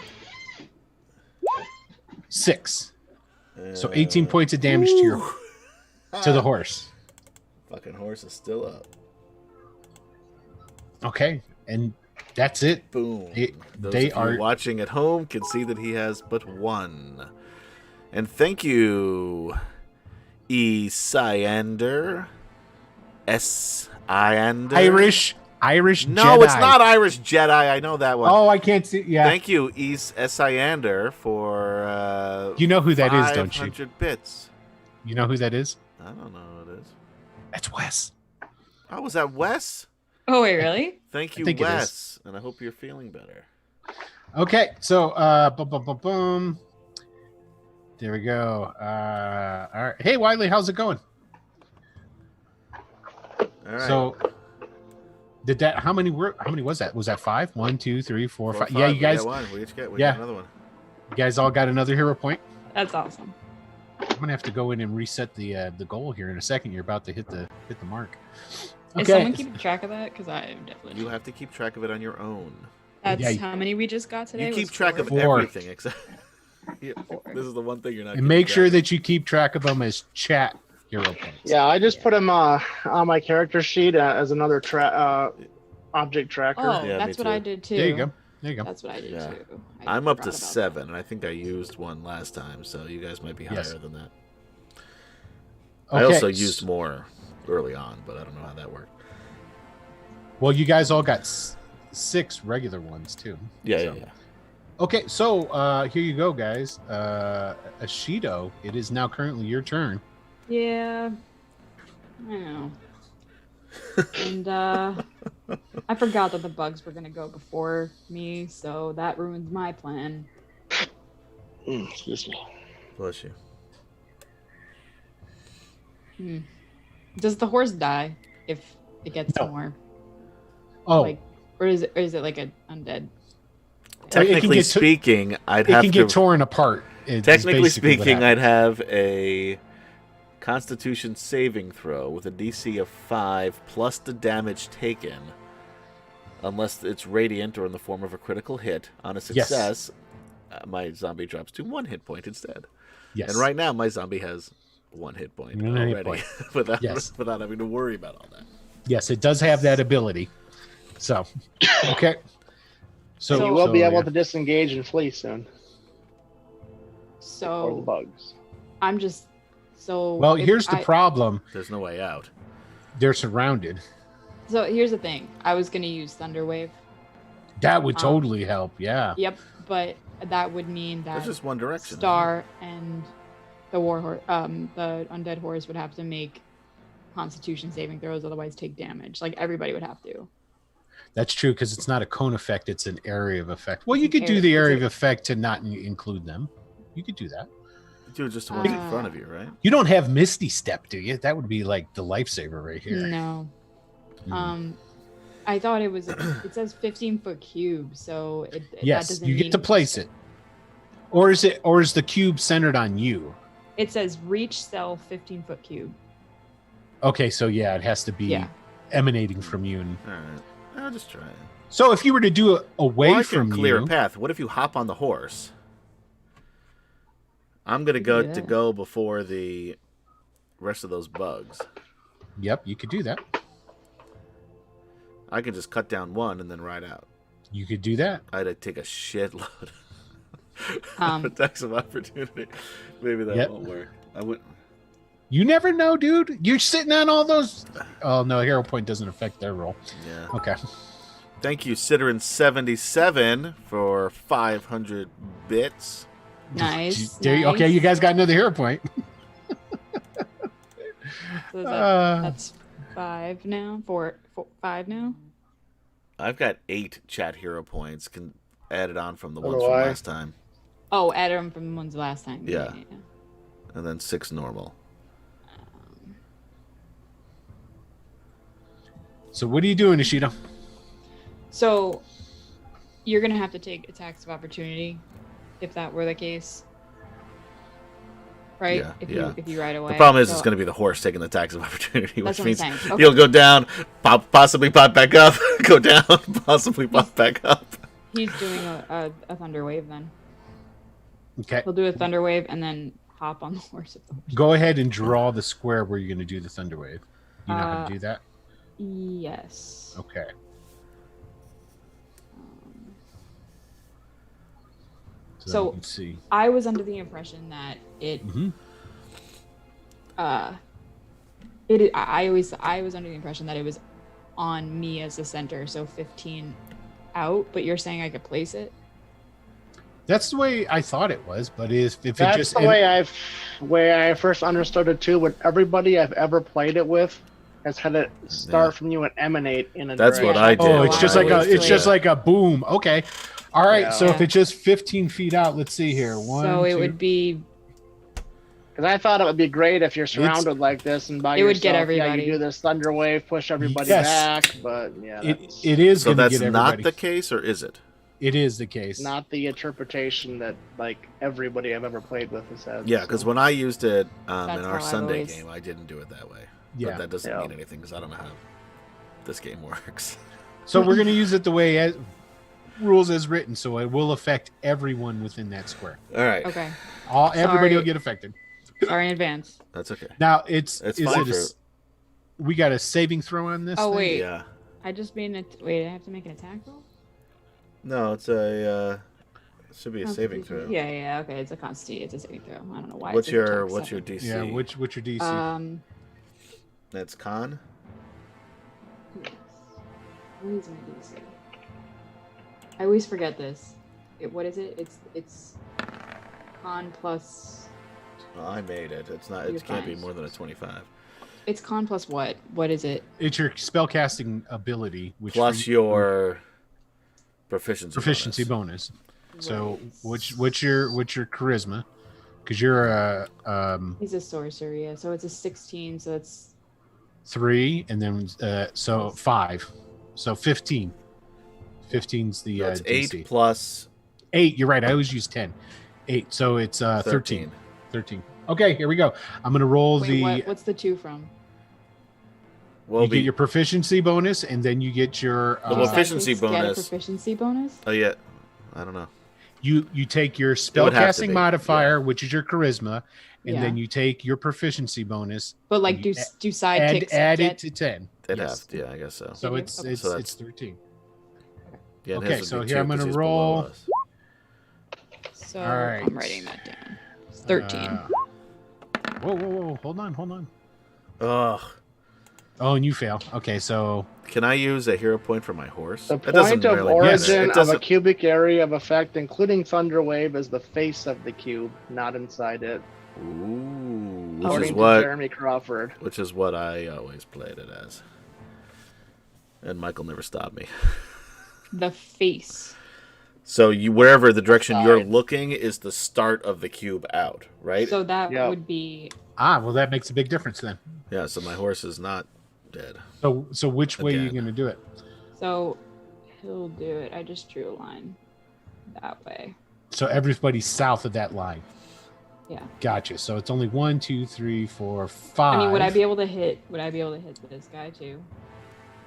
Speaker 1: 6. So 18 points of damage to the horse.
Speaker 2: Fucking horse is still up.
Speaker 1: Okay, and that's it.
Speaker 2: Boom. Those
Speaker 1: They
Speaker 2: of you
Speaker 1: are
Speaker 2: watching at home can see that he has but 1. And thank you, Isander. S-Iander.
Speaker 1: Irish
Speaker 2: No,
Speaker 1: Jedi.
Speaker 2: it's not Irish Jedi. I know that one.
Speaker 1: Oh, I can't see. Yeah.
Speaker 2: Thank you, Isander, for
Speaker 1: You know who that is, don't you?
Speaker 2: 500 bits.
Speaker 1: You know who that is?
Speaker 2: I don't know who it is.
Speaker 1: That's Wes.
Speaker 2: Oh, was that Wes?
Speaker 3: Oh wait, really?
Speaker 2: Thank you,
Speaker 1: think it is.
Speaker 2: Wes. And I hope you're feeling better.
Speaker 1: Okay, so boom. There we go. All right. Hey, Wiley, how's it going?
Speaker 2: All right.
Speaker 1: So, did that? How many was that? Was that 5? 1, 2, 3, 4, 5. Yeah, you guys.
Speaker 2: We got one. We each got
Speaker 1: Yeah.
Speaker 2: another one.
Speaker 1: You guys all got another hero point.
Speaker 3: That's awesome.
Speaker 1: I'm gonna have to go in and reset the goal here in a second. You're about to hit the mark.
Speaker 3: Is someone keeping track of that? Because I definitely.
Speaker 2: You have to keep track of it on your own.
Speaker 3: That's
Speaker 1: Yeah,
Speaker 3: how many we just got today.
Speaker 2: You keep
Speaker 3: was
Speaker 2: track of
Speaker 3: 4?
Speaker 2: everything except. Yeah, this is the one thing you're not.
Speaker 1: And make sure that you keep track of them as chat hero points.
Speaker 4: Yeah, I just put him on my character sheet as another object tracker.
Speaker 3: Oh,
Speaker 2: Yeah, me
Speaker 3: that's what
Speaker 2: too.
Speaker 3: I did too.
Speaker 1: There you go. There you go.
Speaker 3: That's what I did
Speaker 2: Yeah.
Speaker 3: too. I
Speaker 2: I'm up
Speaker 3: forgot
Speaker 2: to
Speaker 3: about
Speaker 2: 7, and I think I used one last time, so you guys might be higher
Speaker 1: Yes.
Speaker 2: than that. I
Speaker 1: Okay,
Speaker 2: also used more early on, but I don't know how that worked.
Speaker 1: Well, you guys all got 6 regular ones too.
Speaker 2: Yeah,
Speaker 1: So-
Speaker 2: yeah.
Speaker 1: Okay, so here you go, guys. Ashido, it is now currently your turn.
Speaker 3: that. Yeah. I know. And I forgot that the bugs were gonna go before me, so that ruins my plan.
Speaker 4: Excuse me.
Speaker 2: Bless you.
Speaker 3: Does the horse die if it gets
Speaker 1: No.
Speaker 3: more?
Speaker 1: Oh,
Speaker 3: Like, or is it like an undead?
Speaker 2: Technically
Speaker 1: get
Speaker 2: speaking, I'd
Speaker 1: it
Speaker 2: have
Speaker 1: can
Speaker 2: to.
Speaker 1: get torn apart. Is
Speaker 2: Technically
Speaker 1: basically what
Speaker 2: speaking,
Speaker 1: happens.
Speaker 2: I'd have a Constitution saving throw with a DC of 5 plus the damage taken, unless it's radiant or in the form of a critical hit. On a
Speaker 1: Yes.
Speaker 2: success, my zombie drops to 1 hit point instead.
Speaker 1: Yes.
Speaker 2: And right now, my zombie has 1 hit point
Speaker 1: 1 hit
Speaker 2: already,
Speaker 1: point.
Speaker 2: without,
Speaker 1: Yes.
Speaker 2: without having to worry about all that.
Speaker 1: Yes, it does have that ability. So, okay.
Speaker 4: So you will be able
Speaker 1: yeah.
Speaker 4: to disengage and flee soon. For the
Speaker 3: So
Speaker 4: bugs.
Speaker 3: I'm just so.
Speaker 1: Well,
Speaker 3: if
Speaker 1: here's the problem.
Speaker 2: There's no way out.
Speaker 1: They're surrounded.
Speaker 3: So here's the thing. I was gonna use Thunderwave.
Speaker 1: That would totally help. Yeah.
Speaker 3: Yep, but that would mean
Speaker 2: There's
Speaker 3: that
Speaker 2: just one direction.
Speaker 3: Star and the the undead horse would have to make Constitution saving throws, otherwise take damage. Like everybody would have to.
Speaker 1: That's true because it's not a cone effect; it's an area of effect. Well, you
Speaker 3: An
Speaker 1: could do
Speaker 3: area-
Speaker 1: the
Speaker 3: is
Speaker 1: area
Speaker 3: it-
Speaker 1: of effect to not include them. You could do that.
Speaker 2: Do it just the ones in front of you, right?
Speaker 1: You don't have Misty Step, do you? That would be like the lifesaver right here.
Speaker 3: No.
Speaker 1: Mhm.
Speaker 3: I thought it was. It says 15-foot cube, so that
Speaker 1: Yes,
Speaker 3: doesn't
Speaker 1: you
Speaker 3: mean
Speaker 1: get to place it. Or is the cube centered on you?
Speaker 3: It says reach cell 15-foot cube.
Speaker 1: Okay, so yeah, it has to be
Speaker 3: Yeah.
Speaker 1: emanating from you. And
Speaker 2: All right. I'll just try it.
Speaker 1: So if you were to do it away
Speaker 2: Well, I
Speaker 1: from
Speaker 2: can clear
Speaker 1: you,
Speaker 2: a path. What if you hop on the horse? I'm gonna go
Speaker 3: Yeah.
Speaker 2: to go before the rest of those bugs.
Speaker 1: yep, you could do that.
Speaker 2: I can just cut down one and then ride out.
Speaker 1: You could do that.
Speaker 2: I'd take a shitload
Speaker 3: Um,
Speaker 2: of attacks of opportunity. Maybe that
Speaker 1: Yep.
Speaker 2: won't work. I would.
Speaker 1: You never know, dude. You're sitting on all those. Oh no, hero point doesn't affect their roll.
Speaker 2: Yeah.
Speaker 1: Okay.
Speaker 2: Thank you, Citterin77 for 500 bits.
Speaker 3: nice.
Speaker 1: Okay, you guys got another hero point.
Speaker 3: So that's 5 now. 5 now.
Speaker 2: I've got 8 chat hero points. Can add it on from the
Speaker 4: So
Speaker 2: ones
Speaker 4: do
Speaker 2: from
Speaker 4: I.
Speaker 2: last time,
Speaker 3: Oh, add them from the ones last time.
Speaker 2: Yeah. and then 6 normal.
Speaker 1: So what are you doing, Ishida?
Speaker 3: So you're gonna have to take attacks of opportunity, if that were the case, right?
Speaker 2: Yeah,
Speaker 3: if you ride away.
Speaker 2: The problem is
Speaker 3: So
Speaker 2: it's going to be the horse taking the attacks of opportunity,
Speaker 3: That's
Speaker 2: which
Speaker 3: what I'm
Speaker 2: means
Speaker 3: saying. Okay.
Speaker 2: he'll go down, possibly pop back up, go down, possibly pop back up.
Speaker 3: He's doing a thunder wave then.
Speaker 1: Okay.
Speaker 3: He'll do a thunder wave and then hop on the horse. If the horse.
Speaker 1: Go ahead and draw the square where you're going to do the thunder wave. You know how to do that?
Speaker 3: Yes.
Speaker 1: Okay.
Speaker 3: So-
Speaker 1: you can see.
Speaker 3: I was under the impression that it
Speaker 1: Mhm.
Speaker 3: I was under the impression that it was on me as the center, so 15 out, but you're saying I could place it?
Speaker 1: That's the way I thought it was, but if it
Speaker 4: That's
Speaker 1: just
Speaker 4: the way I first understood it too. With everybody I've ever played it with, has had it start from you and emanate in a
Speaker 2: That's what
Speaker 4: direction.
Speaker 2: I did.
Speaker 1: oh, it's just like
Speaker 2: I
Speaker 1: it's just like a boom. Okay. All right.
Speaker 4: Yeah.
Speaker 1: So if
Speaker 3: Yeah.
Speaker 1: it's just 15 feet out, let's see here. One,
Speaker 3: So it
Speaker 1: two-
Speaker 3: would be
Speaker 4: Because I thought it would be great if you're surrounded like this and by
Speaker 3: It would get
Speaker 4: yourself,
Speaker 3: everybody.
Speaker 4: Yeah, you do this thunder wave, push everybody
Speaker 1: Yes.
Speaker 4: back, but yeah, that's
Speaker 1: it is
Speaker 2: So
Speaker 1: going to
Speaker 2: that's
Speaker 1: get
Speaker 2: not
Speaker 1: everybody.
Speaker 2: the case, or is it?
Speaker 1: It is the case.
Speaker 4: not the interpretation that like everybody I've ever played with has had.
Speaker 2: Yeah, because
Speaker 4: so.
Speaker 2: when I used it in
Speaker 3: That's
Speaker 2: our
Speaker 3: how I've
Speaker 2: Sunday
Speaker 3: always-
Speaker 2: game, I didn't do it that way.
Speaker 1: Yeah.
Speaker 2: But that doesn't
Speaker 4: Yeah.
Speaker 2: mean anything because I don't know how this game works.
Speaker 1: So we're going to use it the way as rules as written, so it will affect everyone within that square.
Speaker 2: All right.
Speaker 3: okay.
Speaker 1: Everybody
Speaker 3: Sorry.
Speaker 1: will get affected.
Speaker 3: Sorry in advance.
Speaker 2: That's okay.
Speaker 1: Now is
Speaker 2: It's
Speaker 1: it
Speaker 2: fine
Speaker 1: we got a saving throw on this?
Speaker 3: Oh,
Speaker 1: thing?
Speaker 3: wait.
Speaker 2: Yeah.
Speaker 3: I just made it. Wait, I have to make an attack roll?
Speaker 2: No, it's a it should be a
Speaker 3: Oh,
Speaker 2: saving throw.
Speaker 3: Yeah. Okay, it's a consti. It's a saving throw. I don't know why.
Speaker 2: What's
Speaker 3: it's a
Speaker 2: your
Speaker 3: attack
Speaker 2: what's your
Speaker 3: 7.
Speaker 2: DC?
Speaker 1: Yeah, what's your DC?
Speaker 2: That's con.
Speaker 3: Yes. What is my DC? I always forget this. What is it? It's con plus.
Speaker 2: Oh, I made it. It's not.
Speaker 3: You're
Speaker 2: It can't be
Speaker 3: fine.
Speaker 2: more than a 25.
Speaker 3: It's con plus what? What is it?
Speaker 1: It's your spellcasting ability, which
Speaker 2: Plus your proficiency.
Speaker 1: bonus. So
Speaker 3: Right.
Speaker 1: what's your charisma? Because you're a
Speaker 3: He's a sorcerer, yeah. So it's a 16. So it's
Speaker 1: 3, and then so 5, so 15. 15's the
Speaker 2: That's
Speaker 1: DC.
Speaker 2: 8 plus
Speaker 1: 8. You're right. I always use 10. 8. So it's 13. 13. Okay, here we go. I'm gonna roll
Speaker 3: wait, what's the 2 from?
Speaker 2: Will
Speaker 1: you
Speaker 2: be
Speaker 1: get your proficiency bonus, and then you get your
Speaker 2: The
Speaker 3: Does that
Speaker 2: proficiency
Speaker 3: get a
Speaker 2: bonus.
Speaker 3: proficiency bonus?
Speaker 2: Oh yeah. I don't know.
Speaker 1: you take your
Speaker 2: would have to
Speaker 1: spellcasting
Speaker 2: be,
Speaker 1: modifier, which is your charisma, and
Speaker 3: Yeah.
Speaker 1: then you take your proficiency bonus
Speaker 3: But like,
Speaker 1: You
Speaker 3: do
Speaker 1: and
Speaker 3: sidekicks
Speaker 1: add it
Speaker 3: get-
Speaker 1: to 10.
Speaker 2: They'd
Speaker 1: Yes.
Speaker 2: have to, yeah, I guess so.
Speaker 1: So
Speaker 3: Okay.
Speaker 1: it's
Speaker 3: Okay.
Speaker 2: So
Speaker 1: it's
Speaker 2: that's-
Speaker 1: 13.
Speaker 2: Yeah, and
Speaker 1: Okay,
Speaker 2: his would
Speaker 1: so
Speaker 2: be
Speaker 1: here
Speaker 2: 2
Speaker 1: I'm
Speaker 2: 'cause
Speaker 1: gonna
Speaker 2: he's below
Speaker 1: roll.
Speaker 2: us.
Speaker 3: So
Speaker 1: All right.
Speaker 3: I'm writing that down. It's 13.
Speaker 1: Whoa! Hold on.
Speaker 2: Ugh.
Speaker 1: Oh, and you fail. Okay, so
Speaker 2: Can I use a hero point for my horse?
Speaker 4: The
Speaker 2: It doesn't
Speaker 4: point of
Speaker 2: really matter.
Speaker 4: origin
Speaker 2: It
Speaker 4: of a
Speaker 2: doesn't-
Speaker 4: cubic area of effect, including thunder wave, is the face of the cube, not inside it.
Speaker 2: Ooh,
Speaker 4: According to
Speaker 2: what
Speaker 4: Jeremy Crawford.
Speaker 2: which is what I always played it as. And Michael never stopped me.
Speaker 3: The face.
Speaker 2: So you wherever the direction you're
Speaker 4: Side.
Speaker 2: looking is the start of the cube out, right?
Speaker 3: So that
Speaker 4: Yep.
Speaker 3: would be.
Speaker 1: well, that makes a big difference then.
Speaker 2: Yeah, so my horse is not dead.
Speaker 1: So which way are you
Speaker 2: Again.
Speaker 1: going to do it?
Speaker 3: So he'll do it. I just drew a line that way.
Speaker 1: So everybody's south of that line.
Speaker 3: Yeah.
Speaker 1: Gotcha. So it's only 1, 2, 3, 4, 5.
Speaker 3: I mean, would I be able to hit? Would I be able to hit this guy too?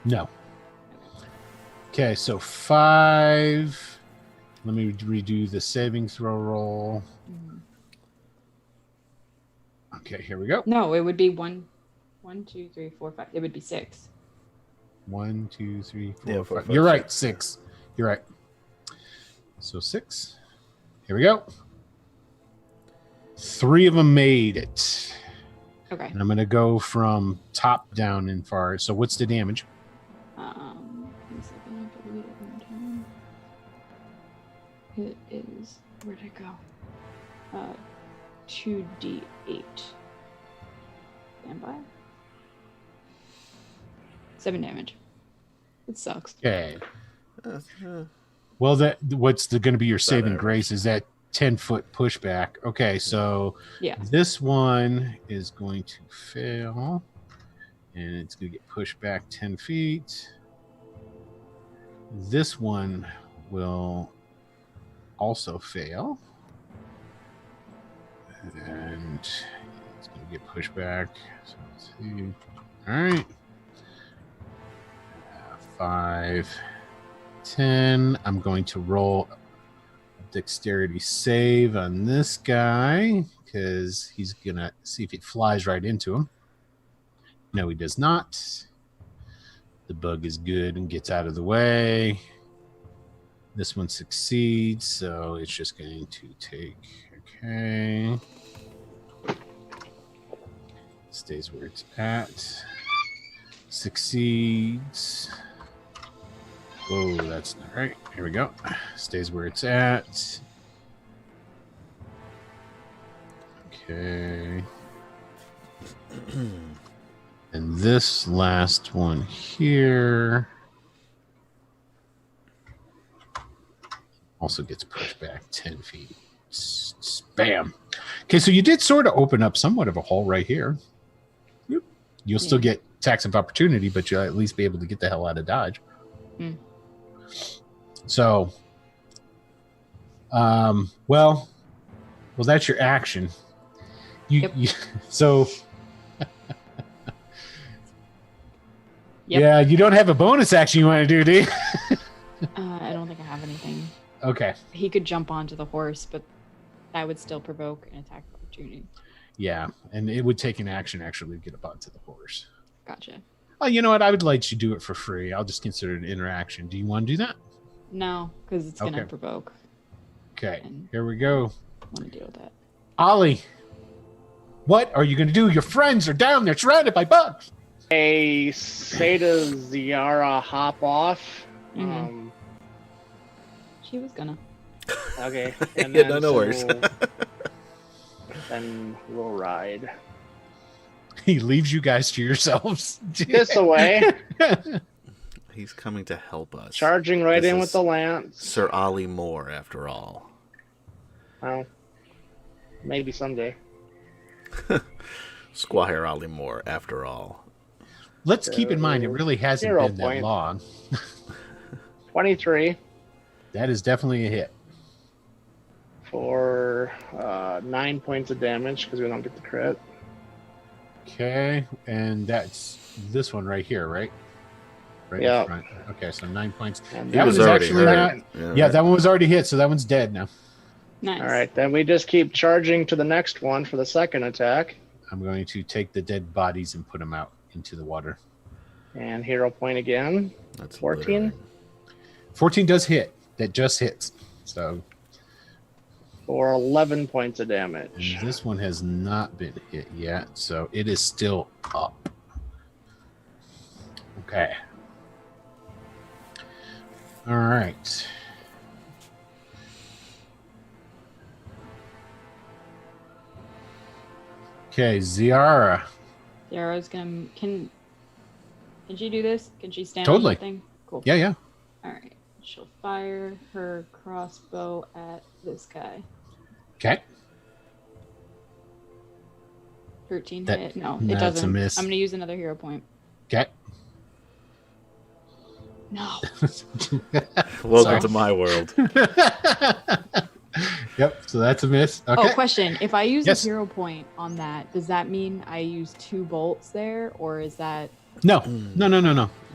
Speaker 1: No. Okay, so 5. Let me redo the saving throw roll.
Speaker 3: Mhm.
Speaker 1: Okay, here we go.
Speaker 3: No, it would be 1, 2, 3, 4, 5. It would be 6.
Speaker 1: 1, 2, 3, 4,
Speaker 2: Yeah,
Speaker 1: 5.
Speaker 2: 4, 5,
Speaker 1: You're right,
Speaker 2: 6.
Speaker 1: 6. You're right. So 6. Here we go. 3 of them made it.
Speaker 3: Okay.
Speaker 1: And I'm going to go from top down and far. So what's the damage?
Speaker 3: One second, I have to read it one time. It is, where'd it go? 2d8. Stand by. 7 damage. It sucks.
Speaker 1: Okay.
Speaker 2: Uh,
Speaker 1: Well, what's going to be your saving
Speaker 2: average.
Speaker 1: grace is that 10-foot pushback. Okay, so
Speaker 3: Yeah.
Speaker 1: this one is going to fail, and it's going to get pushed back 10 feet. This one will also fail, and it's going to get pushed back. So let's see. All right. 5, 10. I'm going to roll a dexterity save on this guy because he's going to see if he flies right into him. No, he does not. The bug is good and gets out of the way. This one succeeds, so it's just going to take. Okay. Stays where it's at. Succeeds. Whoa, that's not right. Here we go. Stays where it's at. Okay. And this last one here also gets pushed back 10 feet. Bam. Okay, so you did sort of open up somewhat of a hole right here. You'll still get attacks of opportunity, but you'll at least be able to get the hell out of Dodge.
Speaker 3: Mm.
Speaker 1: So, well, that's your action.
Speaker 3: Yep.
Speaker 1: So,
Speaker 3: Yep.
Speaker 1: yeah, you don't have a bonus action you want to do, do you?
Speaker 3: I don't think I have anything.
Speaker 1: Okay.
Speaker 3: He could jump onto the horse, but that would still provoke an attack of opportunity.
Speaker 1: Yeah, and it would take an action actually to get up onto the horse.
Speaker 3: Gotcha.
Speaker 1: Oh, you know what? I would let you do it for free. I'll just consider it an interaction. Do you want to do that?
Speaker 3: No, because it's gonna
Speaker 1: Okay.
Speaker 3: provoke.
Speaker 1: Okay,
Speaker 3: And
Speaker 1: here we go.
Speaker 3: I want to deal with that.
Speaker 1: Ollie, what are you going to do? Your friends are down there surrounded by bugs.
Speaker 4: I say to Ziara, hop off.
Speaker 3: Mhm. She was gonna.
Speaker 4: Okay.
Speaker 2: Yeah,
Speaker 4: And then
Speaker 2: no worries.
Speaker 4: then we'll ride.
Speaker 1: He leaves you guys to yourselves.
Speaker 4: This away.
Speaker 2: He's coming to help us.
Speaker 4: Charging right
Speaker 2: This
Speaker 4: in
Speaker 2: is
Speaker 4: with the lance.
Speaker 2: Sir Ollie Moore, after all.
Speaker 4: Well, maybe someday.
Speaker 2: Squire Ollie Moore, after all.
Speaker 1: Let's keep in mind, it really hasn't
Speaker 4: 0
Speaker 1: been that
Speaker 4: point.
Speaker 1: long.
Speaker 4: 23
Speaker 1: That is definitely a hit.
Speaker 4: for 9 points of damage because we don't get the crit.
Speaker 1: Okay, and that's this one right here, right? Right in
Speaker 4: Yeah.
Speaker 1: front. Okay, so 9 points.
Speaker 4: And
Speaker 1: That
Speaker 2: He
Speaker 1: was
Speaker 2: was already
Speaker 1: actually
Speaker 2: hurt.
Speaker 1: not. Yeah, that one was already hit, so that one's dead now.
Speaker 3: Nice.
Speaker 4: All right, then we just keep charging to the next one for the second attack.
Speaker 1: I'm going to take the dead bodies and put them out into the water.
Speaker 4: And hero point again.
Speaker 2: That's
Speaker 4: 14?
Speaker 2: literally-
Speaker 1: 14 does hit. That just hits. So,
Speaker 4: For 11 points of damage.
Speaker 1: and this one has not been hit yet, so it is still up. Okay. All right. Okay, Ziara.
Speaker 3: Yara's gonna can she do this? Can she stand
Speaker 1: Totally.
Speaker 3: on that thing? Cool.
Speaker 1: Yeah, yeah.
Speaker 3: All right. She'll fire her crossbow at this guy.
Speaker 1: Okay.
Speaker 3: 13
Speaker 1: That-
Speaker 3: hit. No,
Speaker 1: that's
Speaker 3: it
Speaker 1: a
Speaker 3: doesn't.
Speaker 1: miss.
Speaker 3: I'm gonna use another hero point.
Speaker 1: Okay.
Speaker 3: No.
Speaker 2: Welcome
Speaker 1: Sorry.
Speaker 2: to my world.
Speaker 1: Yep, so that's a miss. Okay.
Speaker 3: Oh, question. If I use
Speaker 1: Yes.
Speaker 3: a hero point on that, does that mean I use 2 bolts there, or is that
Speaker 1: No.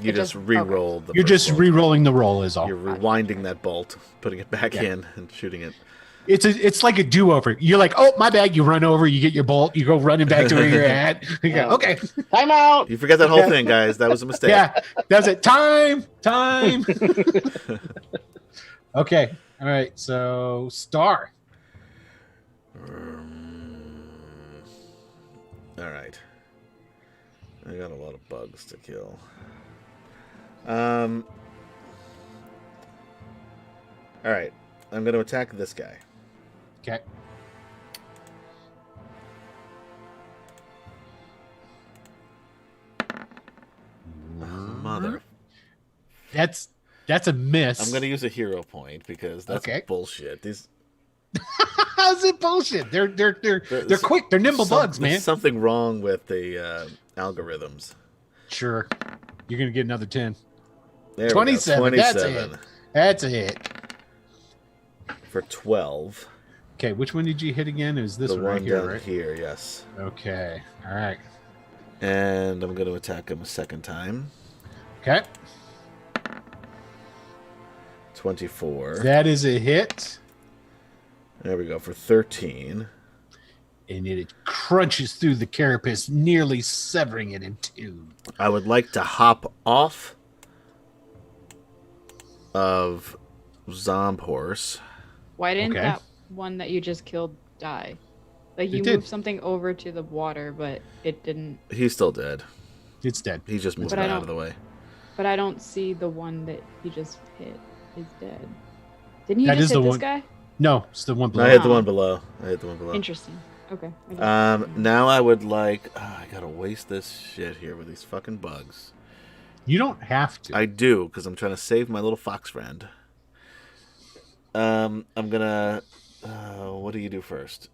Speaker 2: You
Speaker 3: It
Speaker 2: just
Speaker 3: just-
Speaker 2: re-roll the
Speaker 1: You're
Speaker 2: first
Speaker 1: just
Speaker 2: roll.
Speaker 1: re-rolling the roll is all.
Speaker 2: You're rewinding that bolt, putting it back
Speaker 1: Yeah.
Speaker 2: in, and shooting it.
Speaker 1: It's like a do-over. You're like, oh, my bad. You run over, you get your bolt, you go running back to where you're at. You go, okay.
Speaker 4: Time out.
Speaker 2: You forget that whole thing, guys. That was a mistake.
Speaker 1: Yeah, that's it. Time. Okay. All right. So Star.
Speaker 2: All right. I got a lot of bugs to kill. All right. I'm going to attack this guy.
Speaker 1: Okay.
Speaker 2: Mother.
Speaker 1: That's a miss.
Speaker 2: I'm going to use a hero point because that's
Speaker 1: Okay.
Speaker 2: bullshit. These
Speaker 1: How's it bullshit? They're quick. They're nimble bugs, man.
Speaker 2: There's something wrong with the algorithms.
Speaker 1: Sure. You're gonna get another 10.
Speaker 2: There we go.
Speaker 1: 27. That's a hit. That's a hit.
Speaker 2: For 12.
Speaker 1: Okay, which one did you hit again? Is this
Speaker 2: The
Speaker 1: one right
Speaker 2: one
Speaker 1: here,
Speaker 2: down
Speaker 1: right?
Speaker 2: here, yes.
Speaker 1: Okay. All right.
Speaker 2: And I'm going to attack him a second time.
Speaker 1: Okay.
Speaker 2: 24.
Speaker 1: That is a hit.
Speaker 2: There we go, for 13.
Speaker 1: And it crunches through the carapace, nearly severing it in two.
Speaker 2: I would like to hop off of Zombhorse.
Speaker 3: Why didn't
Speaker 1: Okay.
Speaker 3: that one that you just killed die? Like you
Speaker 1: It did.
Speaker 3: moved something over to the water, but it didn't.
Speaker 2: He's still dead.
Speaker 1: It's dead.
Speaker 2: He just moved
Speaker 3: But I
Speaker 2: out
Speaker 3: don't-
Speaker 2: of the way.
Speaker 3: But I don't see the one that you just hit is dead. Didn't you
Speaker 1: That
Speaker 3: just
Speaker 1: is
Speaker 3: hit
Speaker 1: the
Speaker 3: this
Speaker 1: one-
Speaker 3: guy?
Speaker 1: No, it's the one
Speaker 2: No,
Speaker 1: below.
Speaker 2: I hit the
Speaker 3: Wow.
Speaker 2: one below.
Speaker 3: Interesting. Okay. I just-
Speaker 2: Now I would like... I gotta waste this shit here with these fucking bugs.
Speaker 1: You don't have to.
Speaker 2: I do, because I'm trying to save my little fox friend. I'm gonna... what do you do first?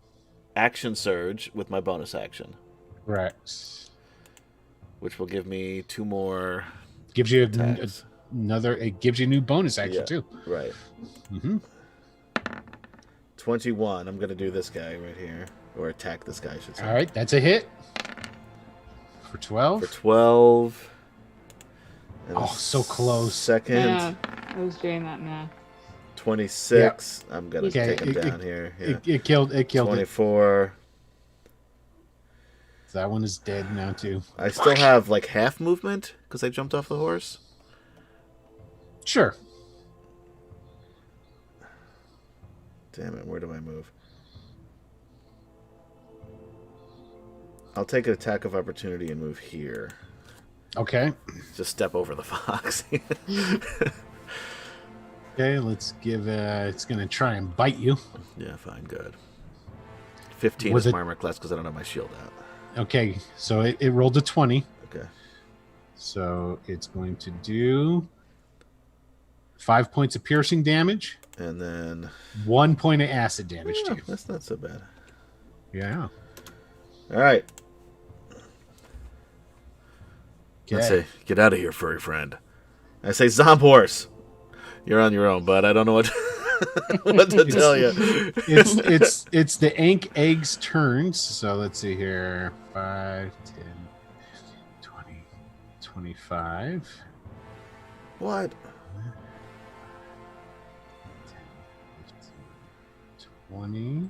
Speaker 2: Action Surge with my bonus action,
Speaker 1: Right.
Speaker 2: which will give me 2 more
Speaker 1: Gives you
Speaker 2: attacks.
Speaker 1: another. It gives you a new bonus action
Speaker 2: Yeah.
Speaker 1: too.
Speaker 2: Right.
Speaker 1: Mm-hmm.
Speaker 2: 21. I'm gonna do this guy right here. Or attack this guy, I should say.
Speaker 1: All right, that's a hit. For 12.
Speaker 2: For 12. And
Speaker 1: Oh, so close.
Speaker 2: Second.
Speaker 3: Yeah, I was doing that math.
Speaker 2: 26. I'm gonna
Speaker 1: Okay,
Speaker 2: take him
Speaker 1: it-
Speaker 2: down here. Yeah.
Speaker 1: It killed it.
Speaker 2: 24.
Speaker 1: That one is dead now too.
Speaker 2: I still have like half movement because I jumped off the horse.
Speaker 1: Sure.
Speaker 2: Damn it, where do I move? I'll take an attack of opportunity and move here.
Speaker 1: Okay.
Speaker 2: Just step over the fox.
Speaker 1: Okay, let's give it's gonna try and bite you.
Speaker 2: Yeah, fine, good. 15
Speaker 1: Was
Speaker 2: is
Speaker 1: it-
Speaker 2: my armor class because I don't have my shield out.
Speaker 1: Okay, so it rolled a 20.
Speaker 2: Okay.
Speaker 1: So it's going to do 5 points of piercing damage,
Speaker 2: And then
Speaker 1: 1 point of acid damage to
Speaker 2: yeah,
Speaker 1: you.
Speaker 2: that's not so bad.
Speaker 1: Yeah.
Speaker 2: All right. Let's
Speaker 1: Okay.
Speaker 2: say, get out of here, furry friend. I say, Zombhorse, you're on your own, bud. I don't know what what to tell you.
Speaker 1: It's the Ank Egg's turns. So let's see here. 5, 10, 20, 25.
Speaker 2: What?
Speaker 1: 20.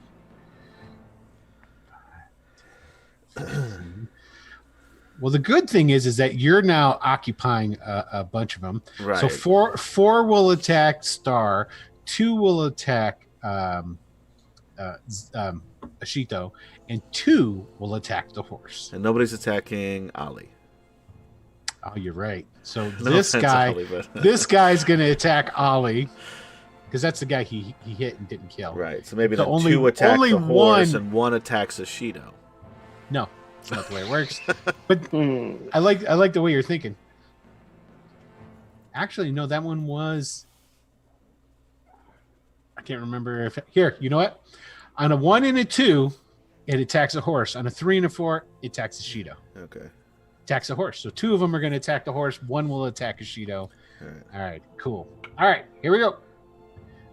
Speaker 1: 15. Well, the good thing is that you're now occupying a bunch of them.
Speaker 2: Right.
Speaker 1: So four will attack Star, 2 will attack Ashito, and 2 will attack the horse.
Speaker 2: And nobody's attacking Ollie.
Speaker 1: Oh, you're right. So
Speaker 2: No
Speaker 1: this
Speaker 2: offense,
Speaker 1: guy,
Speaker 2: Ollie, but-
Speaker 1: this guy's going to attack Ollie because that's the guy he hit and didn't kill.
Speaker 2: Right. So maybe
Speaker 1: So
Speaker 2: then
Speaker 1: only-
Speaker 2: 2 attack
Speaker 1: only
Speaker 2: the horse
Speaker 1: one-
Speaker 2: and 1 attacks Ashido.
Speaker 1: No, that's not the way it works. But
Speaker 4: Hmm.
Speaker 1: I like the way you're thinking. Actually, no, that one was. I can't remember if here. You know what? On a 1 and a 2, it attacks a horse. On a 3 and a 4, it attacks Ashido.
Speaker 2: Okay.
Speaker 1: Attacks a horse. So 2 of them are going to attack the horse. 1 will attack Ashido.
Speaker 2: All right.
Speaker 1: All right, cool. All right, here we go.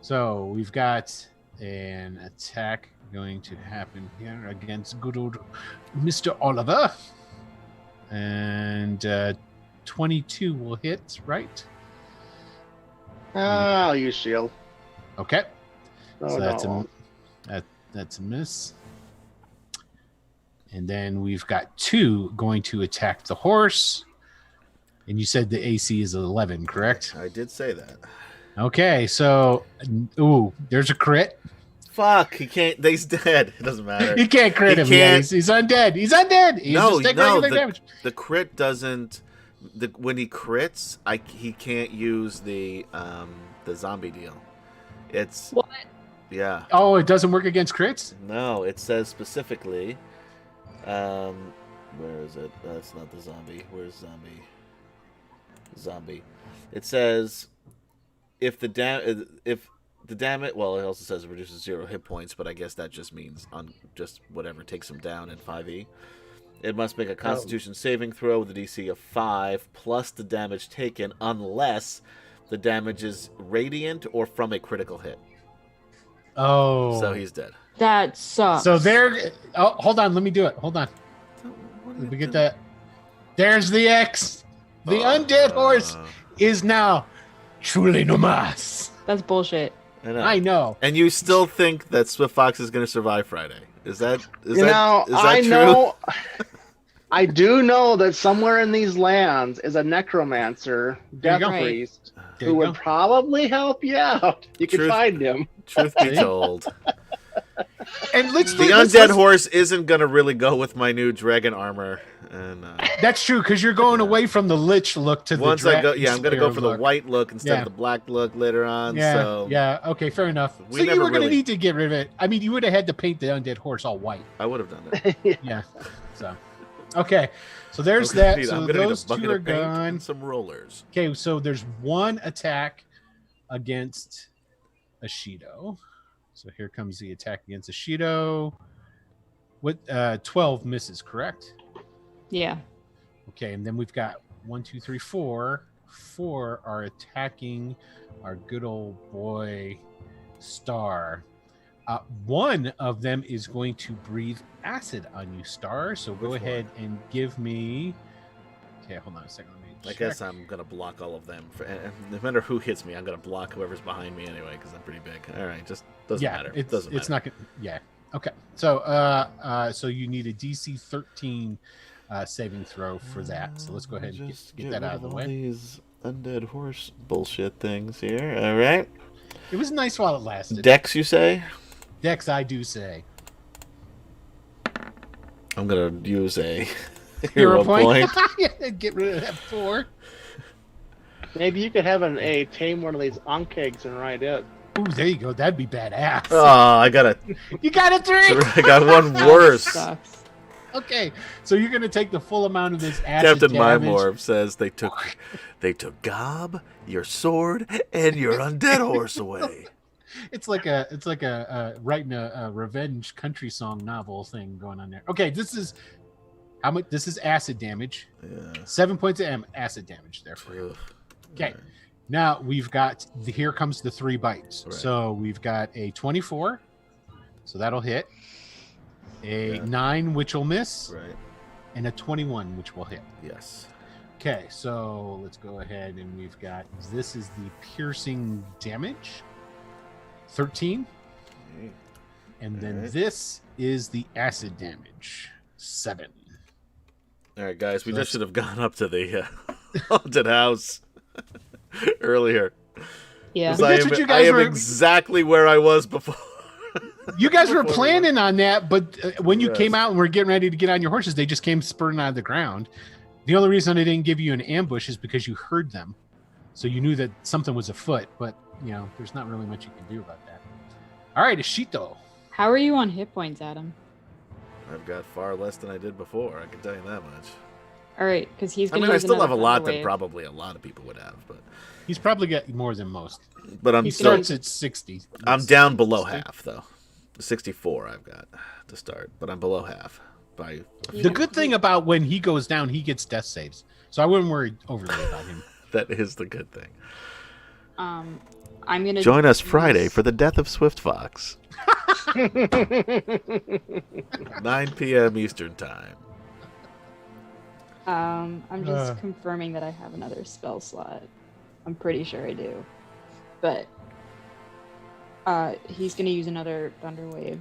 Speaker 1: So we've got an attack going to happen here against good old Mr. Oliver. And 22 will hit, right?
Speaker 4: I'll use shield.
Speaker 1: Okay.
Speaker 4: No,
Speaker 1: So
Speaker 4: no.
Speaker 1: that's a miss. And then we've got 2 going to attack the horse. And you said the AC is 11, correct?
Speaker 2: I did say that.
Speaker 1: Okay, so there's a crit.
Speaker 2: Fuck, he can't. He's dead. It doesn't matter.
Speaker 1: You can't crit him. Yeah, he's undead. He's undead. He's just take regular damage.
Speaker 2: The crit doesn't. When he crits, he can't use the zombie deal. It's
Speaker 3: What?
Speaker 2: Yeah.
Speaker 1: Oh, it doesn't work against crits?
Speaker 2: No, it says specifically. Where is it? That's not the zombie. Where's zombie? Zombie. It says if the damage. Well, it also says it reduces 0 hit points, but I guess that just means on just whatever takes him down in 5e. It must make a Constitution saving throw with a DC of 5 plus the damage taken, unless the damage is radiant or from a critical hit.
Speaker 1: Oh.
Speaker 2: So he's dead.
Speaker 3: That sucks.
Speaker 1: So there. Oh, hold on. Let me do it. Hold on. Let me get that. There's the X. The undead horse is now truly no mas.
Speaker 3: That's bullshit.
Speaker 1: I know.
Speaker 2: And you still think that Swift Fox is going to survive Friday? Is that true?
Speaker 4: Know, I do know that somewhere in these lands is a necromancer, death priest, who would probably help you out. You can find him.
Speaker 2: Truth be told.
Speaker 1: And
Speaker 2: the undead horse isn't going to really go with my new dragon armor. And
Speaker 1: that's true, because you're going away from the lich look to
Speaker 2: once
Speaker 1: the
Speaker 2: I go, I'm going to go for the white look instead of the black look later on.
Speaker 1: Okay, fair enough. So you were going to need to get rid of it. I mean, you would have had to paint the undead horse all white.
Speaker 2: I would have done it.
Speaker 1: Yeah. So, okay, so there's that. So those
Speaker 2: need a
Speaker 1: 2 are
Speaker 2: of paint
Speaker 1: gone.
Speaker 2: and some rollers.
Speaker 1: Okay, so there's 1 attack against Ashido. So here comes the attack against Ashido. What 12 misses, correct?
Speaker 3: Yeah.
Speaker 1: Okay, and then we've got 1, 2, 3, 4. 4 are attacking our good old boy Star. 1 of them is going to breathe acid on you, Star. So go ahead and give me. Okay, hold on a second.
Speaker 2: I guess I'm gonna block all of them. No matter who hits me, I'm gonna block whoever's behind me anyway because I'm pretty big. All right, just doesn't matter. It doesn't matter.
Speaker 1: It's not. Yeah. Okay. So so you need a DC 13 saving throw for that. So let's go ahead and get that out of the way.
Speaker 2: These undead horse bullshit things here. All right.
Speaker 1: It was nice while it lasted.
Speaker 2: Dex, you say?
Speaker 1: Dex, I do say.
Speaker 2: I'm gonna use a hero point.
Speaker 1: Get rid of that 4.
Speaker 4: Maybe you could have a tame one of these Ankegs and ride it.
Speaker 1: Ooh, there you go. That'd be badass.
Speaker 2: Oh, I got a.
Speaker 1: You got a 3.
Speaker 2: I got one worse.
Speaker 3: Sucks.
Speaker 1: Okay, so you're gonna take the full amount of this acid
Speaker 2: Captain
Speaker 1: damage.
Speaker 2: Mymorb says they took Gob, your sword, and your undead horse away.
Speaker 1: It's like a writing a revenge country song novel thing going on there. Okay, this is how much? This is acid damage.
Speaker 2: Yeah.
Speaker 1: 7 points of acid damage there for you. Okay, now we've got here comes the 3 bites.
Speaker 2: Right.
Speaker 1: So we've got a 24, so that'll hit. A 9, which will miss.
Speaker 2: Right.
Speaker 1: And a 21, which will hit.
Speaker 2: Yes.
Speaker 1: Okay, so let's go ahead and we've got this is the piercing damage. 13.
Speaker 2: Okay.
Speaker 1: And then this is the acid damage. 7.
Speaker 2: All right, guys, we just should have gone up to the haunted house earlier.
Speaker 3: Yeah.
Speaker 1: But that's what you guys
Speaker 2: I am
Speaker 1: were
Speaker 2: exactly where I was before.
Speaker 1: You guys were planning on that, but when you came out and were getting ready to get on your horses, they just came spurting out of the ground. The only reason I didn't give you an ambush is because you heard them. So you knew that something was afoot, but, there's not really much you can do about that. All right, Ashito.
Speaker 3: How are you on hit points, Adam?
Speaker 2: I've got far less than I did before. I can tell you that much.
Speaker 3: All right, because he's going to
Speaker 2: I still have a lot that probably a lot of people would have, but
Speaker 1: he's probably got more than most.
Speaker 2: But
Speaker 1: he starts at 60.
Speaker 2: I'm down below half, though. 64 I've got to start, but I'm below half.
Speaker 1: The good thing about when he goes down, he gets death saves, so I wouldn't worry overly about him.
Speaker 2: That is the good thing.
Speaker 3: I'm gonna
Speaker 2: join us Friday for the death of Swift Fox. 9 p.m. Eastern time.
Speaker 3: I'm just confirming that I have another spell slot. I'm pretty sure I do. But he's gonna use another Thunder Wave.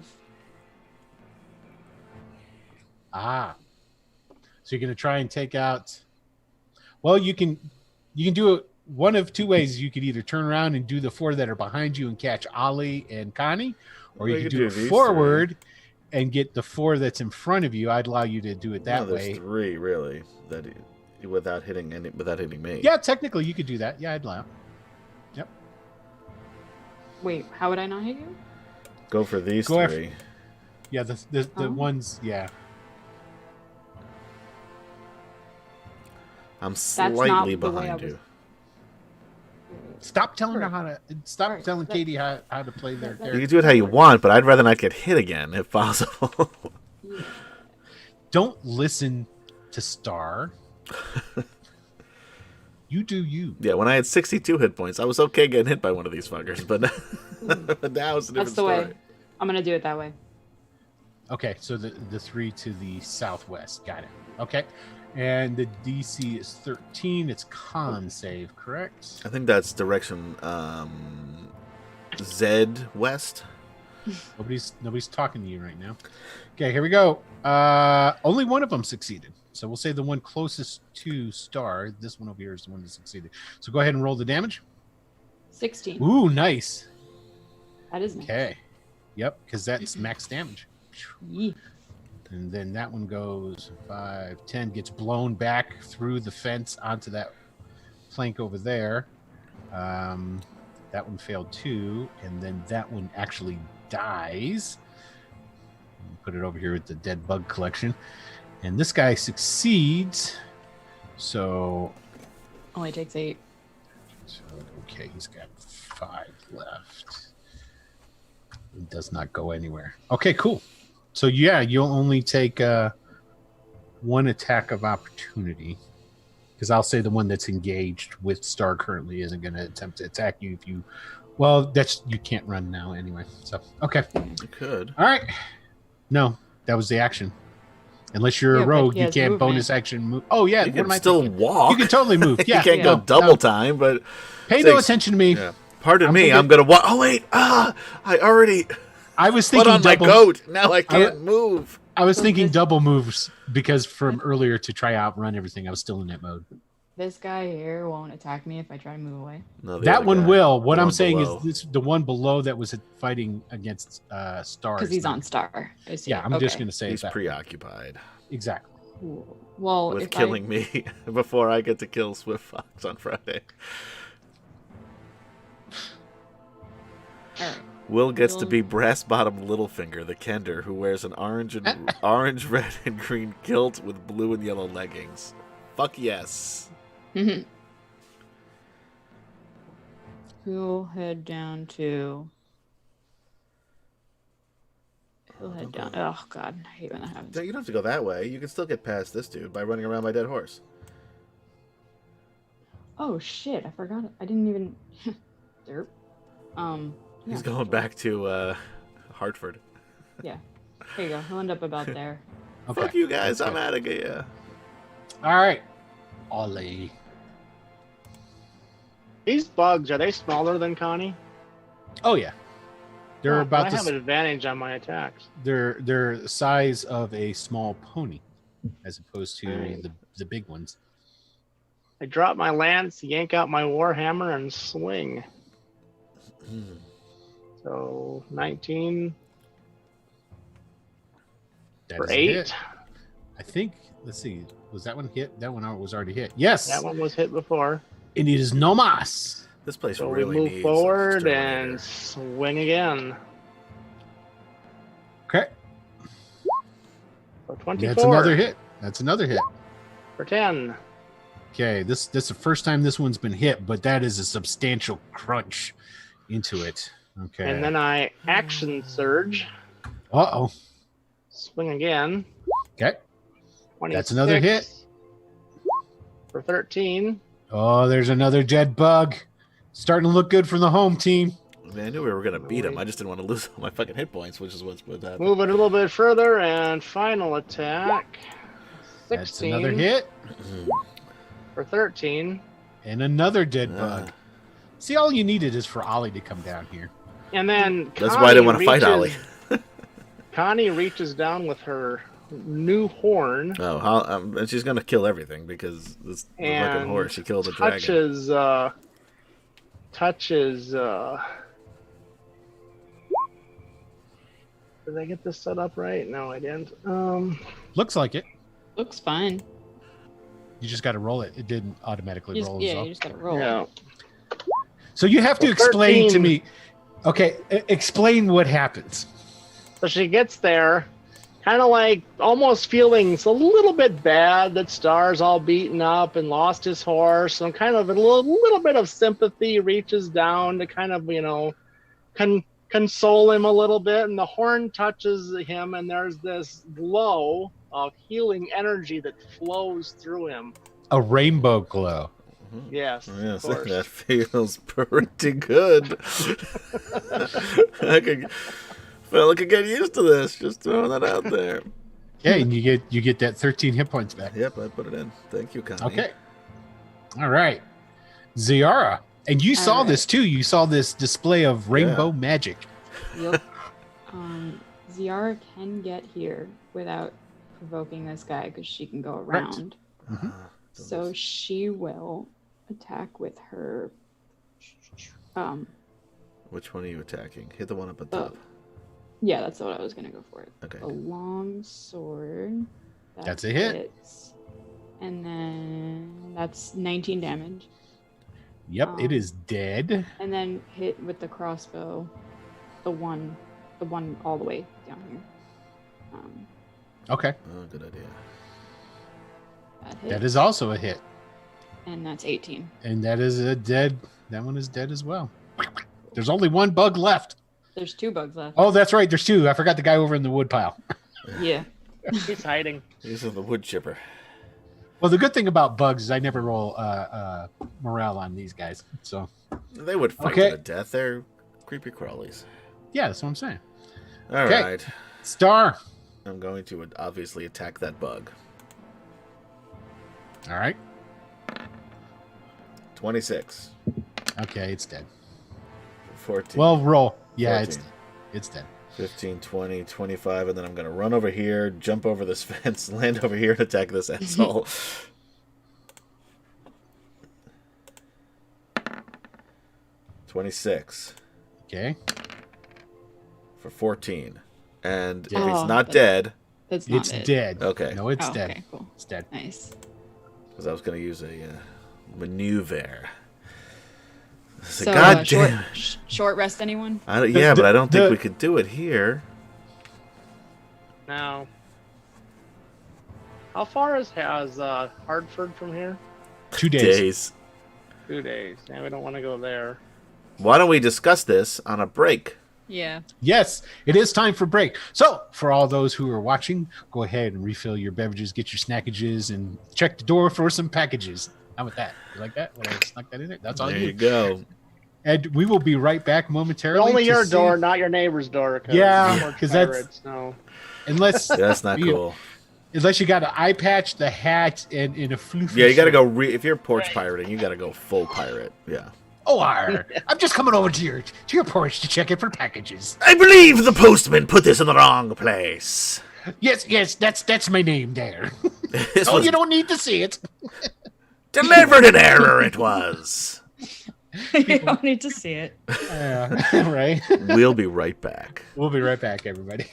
Speaker 1: Ah. So you're gonna try and take out. Well, you can do it one of two ways. You could either turn around and do the 4 that are behind you and catch Ollie and Connie, or you could do it forward and get the 4 that's in front of you. I'd allow you to do it that way.
Speaker 2: There's 3 really that without hitting me.
Speaker 1: Yeah, technically you could do that. Yeah, I'd allow. Yep.
Speaker 3: Wait, how would I not hit you?
Speaker 2: Go for these 3.
Speaker 1: Yeah, the ones. Yeah.
Speaker 2: I'm slightly behind you.
Speaker 1: Stop telling her how to. Stop telling Katie how to play their character.
Speaker 2: You can do it how you want, but I'd rather not get hit again if possible.
Speaker 1: Don't listen to Star. You do you.
Speaker 2: Yeah, when I had 62 hit points, I was okay getting hit by one of these fuckers, but now it's a different
Speaker 3: That's the
Speaker 2: story.
Speaker 3: way. I'm gonna do it that way.
Speaker 1: Okay, so the 3 to the southwest. Got it. Okay. And the DC is 13. It's con save, correct?
Speaker 2: I think that's direction Z west.
Speaker 1: Nobody's talking to you right now. Okay, here we go. Only one of them succeeded. So we'll say the one closest to Star. This one over here is the one that succeeded. So go ahead and roll the damage.
Speaker 3: 16.
Speaker 1: Ooh, nice.
Speaker 3: That is nice.
Speaker 1: Okay. Yep, because that's max damage.
Speaker 3: Yeah.
Speaker 1: And then that one goes 5, 10, gets blown back through the fence onto that plank over there. That one failed too. And then that one actually dies. Put it over here with the dead bug collection. And this guy succeeds. So.
Speaker 3: Only takes 8.
Speaker 1: So, okay, he's got 5 left. He does not go anywhere. Okay, cool. So yeah, you'll only take 1 attack of opportunity, because I'll say the one that's engaged with Star currently isn't going to attempt to attack you if you. Well, you can't run now anyway. So okay,
Speaker 2: you could.
Speaker 1: All right. No, that was the action. Unless you're a rogue, you can't bonus action move. Oh yeah,
Speaker 2: you can still walk.
Speaker 1: You can totally move. Yeah,
Speaker 2: you can't go double time, but
Speaker 1: pay no attention to me.
Speaker 2: Yeah. Pardon me, I'm gonna walk. Oh wait, I was thinking on my goat. Now I can't move.
Speaker 1: I was thinking double moves because from earlier to try outrun everything, I was still in that mode.
Speaker 3: This guy here won't attack me if I try to move away.
Speaker 2: No,
Speaker 1: that one will. What I'm saying is this, the one below that was fighting against Star.
Speaker 3: Because he's on Star. I see.
Speaker 1: Yeah, I'm just going to say
Speaker 2: he's preoccupied.
Speaker 1: Exactly.
Speaker 3: Well,
Speaker 2: with killing me before I get to kill Swift Fox on Friday.
Speaker 3: All right.
Speaker 2: Will gets to be brass-bottomed Littlefinger, the Kender, who wears an orange, red, and green kilt with blue and yellow leggings. Fuck yes.
Speaker 3: He'll head down to. Oh god, I hate when that happens.
Speaker 2: You don't have to go that way. You can still get past this dude by running around my dead horse.
Speaker 3: Oh shit! I forgot it. I didn't even. Derp.
Speaker 2: He's going back to Hartford.
Speaker 3: Yeah. There you go. He'll end up about there.
Speaker 1: Okay.
Speaker 2: Fuck you guys. I'm out of here.
Speaker 1: All right. Ollie.
Speaker 4: These bugs, are they smaller than Connie?
Speaker 1: Oh, yeah. They're about
Speaker 4: I have an advantage on my attacks.
Speaker 1: They're the size of a small pony as opposed to the big ones.
Speaker 4: I drop my lance, yank out my warhammer, and swing. So 19 for 8.
Speaker 1: I think. Let's see. Was that one hit? That one was already hit. Yes.
Speaker 4: That one was hit before.
Speaker 1: It is no mas.
Speaker 2: This place
Speaker 4: so
Speaker 2: really
Speaker 4: we
Speaker 2: needs
Speaker 4: move forward and swing again.
Speaker 1: Okay.
Speaker 4: So 24.
Speaker 1: That's another hit. That's another hit.
Speaker 4: For 10.
Speaker 1: Okay. This is the first time this one's been hit, but that is a substantial crunch into it. Okay.
Speaker 4: And then I action surge.
Speaker 1: Uh-oh.
Speaker 4: Swing again.
Speaker 1: Okay.
Speaker 4: 26
Speaker 1: That's another hit.
Speaker 4: For 13.
Speaker 1: Oh, there's another dead bug. Starting to look good for the home team.
Speaker 2: Man, I knew we were going to beat him. I just didn't want to lose all my fucking hit points, which is what's happening.
Speaker 4: Move it a little bit further, and final attack.
Speaker 1: That's
Speaker 4: 16
Speaker 1: another hit.
Speaker 4: for 13.
Speaker 1: And another dead bug. See, all you needed is for Ollie to come down here.
Speaker 4: And then
Speaker 2: That's why I didn't want to fight Ollie.
Speaker 4: Connie reaches down with her new horn.
Speaker 2: Oh, and she's gonna kill everything because this fucking horse. She killed a dragon. Touches. Did I get this set up right? No, I didn't.
Speaker 1: Looks like it.
Speaker 3: Looks fine.
Speaker 1: You just got to roll it. It didn't automatically roll.
Speaker 3: Yeah, you just gotta roll.
Speaker 4: Yeah.
Speaker 1: So you have to
Speaker 4: Well,
Speaker 1: explain to
Speaker 4: 13.
Speaker 1: me. Okay, explain what happens.
Speaker 4: So she gets there, kind of like almost feeling a little bit bad that Star's all beaten up and lost his horse. And kind of a little bit of sympathy reaches down to kind of, console him a little bit. And the horn touches him, and there's this glow of healing energy that flows through him.
Speaker 1: A rainbow glow.
Speaker 4: Yes,
Speaker 2: Yes,
Speaker 4: of course.
Speaker 2: that feels pretty good. I could get used to this. Just throwing that out there.
Speaker 1: Yeah, and you get that 13 hit points back.
Speaker 2: Yep, I put it in. Thank you, Connie.
Speaker 1: Okay. All right. Ziara. And you saw this too. You saw this display of rainbow magic.
Speaker 3: Yep. Ziara can get here without provoking this guy because she can go
Speaker 1: Right.
Speaker 3: around.
Speaker 1: Mm-hmm.
Speaker 3: So she will attack with her.
Speaker 2: Which one are you attacking? Hit the one up at the top.
Speaker 3: Yeah, that's what I was gonna go for.
Speaker 2: Okay.
Speaker 3: A long sword.
Speaker 1: That's a hit.
Speaker 3: hits. And then that's 19 damage.
Speaker 1: Yep, it is dead.
Speaker 3: And then hit with the crossbow, the one all the way down here.
Speaker 1: Okay.
Speaker 2: Oh, good idea.
Speaker 1: That is also a hit.
Speaker 3: And that's 18.
Speaker 1: And that is a dead. That one is dead as well. There's only one bug left.
Speaker 3: There's 2 bugs left.
Speaker 1: Oh, that's right. There's 2. I forgot the guy over in the wood pile.
Speaker 3: Yeah.
Speaker 4: He's hiding.
Speaker 2: These are the wood chipper.
Speaker 1: Well, the good thing about bugs is I never roll morale on these guys. So
Speaker 2: They would fight
Speaker 1: Okay.
Speaker 2: to the death. They're creepy crawlies.
Speaker 1: yeah, that's what I'm saying.
Speaker 2: All
Speaker 1: Okay.
Speaker 2: right.
Speaker 1: Star.
Speaker 2: I'm going to obviously attack that bug.
Speaker 1: All right.
Speaker 2: 26.
Speaker 1: Okay, it's dead.
Speaker 2: 14.
Speaker 1: Well, roll. Yeah,
Speaker 2: 14.
Speaker 1: it's dead.
Speaker 2: 15, 20, 25, and then I'm going to run over here, jump over this fence, land over here, and attack this asshole. 26
Speaker 1: Okay.
Speaker 2: for 14. And if
Speaker 3: Oh,
Speaker 2: he's not
Speaker 3: that's-
Speaker 2: dead,
Speaker 3: That's not
Speaker 1: It's
Speaker 3: it.
Speaker 1: dead.
Speaker 2: Okay.
Speaker 1: No, it's
Speaker 3: Oh,
Speaker 1: dead.
Speaker 3: okay, cool.
Speaker 1: It's dead.
Speaker 3: Nice.
Speaker 2: because I was going to use a maneuver. So,
Speaker 3: So,
Speaker 2: God
Speaker 3: short,
Speaker 2: damn.
Speaker 3: short rest, anyone?
Speaker 2: Yeah, but I don't think
Speaker 1: the-
Speaker 2: we could do it here.
Speaker 4: Now, how far is Hartford from here?
Speaker 1: 2 days.
Speaker 2: Days.
Speaker 4: 2 days. Yeah, we don't want to go there.
Speaker 2: Why don't we discuss this on a break?
Speaker 3: Yeah.
Speaker 1: Yes, it is time for break. So, for all those who are watching, go ahead and refill your beverages, get your snackages, and check the door for some packages. How about that? You like that? When I snuck that in there? That's all
Speaker 2: There
Speaker 1: you.
Speaker 2: you go.
Speaker 1: And we will be right back momentarily.
Speaker 4: Only
Speaker 1: to
Speaker 4: your
Speaker 1: see-
Speaker 4: door, not your neighbor's door.
Speaker 1: Yeah,
Speaker 4: we're
Speaker 1: 'cause that's-
Speaker 4: pirates, no.
Speaker 1: Unless
Speaker 2: That's not
Speaker 1: you-
Speaker 2: cool.
Speaker 1: Unless you got an eye patch, the hat, and in a floofy.
Speaker 2: Yeah, you got to
Speaker 1: shirt.
Speaker 2: go. If you're porch pirating, you got to go full pirate. Yeah.
Speaker 1: Oh, I'm just coming over to your porch to check it for packages.
Speaker 2: I believe the postman put this in the wrong place.
Speaker 1: Yes, that's my name there.
Speaker 2: This
Speaker 1: Oh,
Speaker 2: was
Speaker 1: you don't need to see it.
Speaker 2: delivered in error. It was.
Speaker 3: You don't need to see it.
Speaker 1: Right.
Speaker 2: We'll be right back.
Speaker 1: We'll be right back, everybody.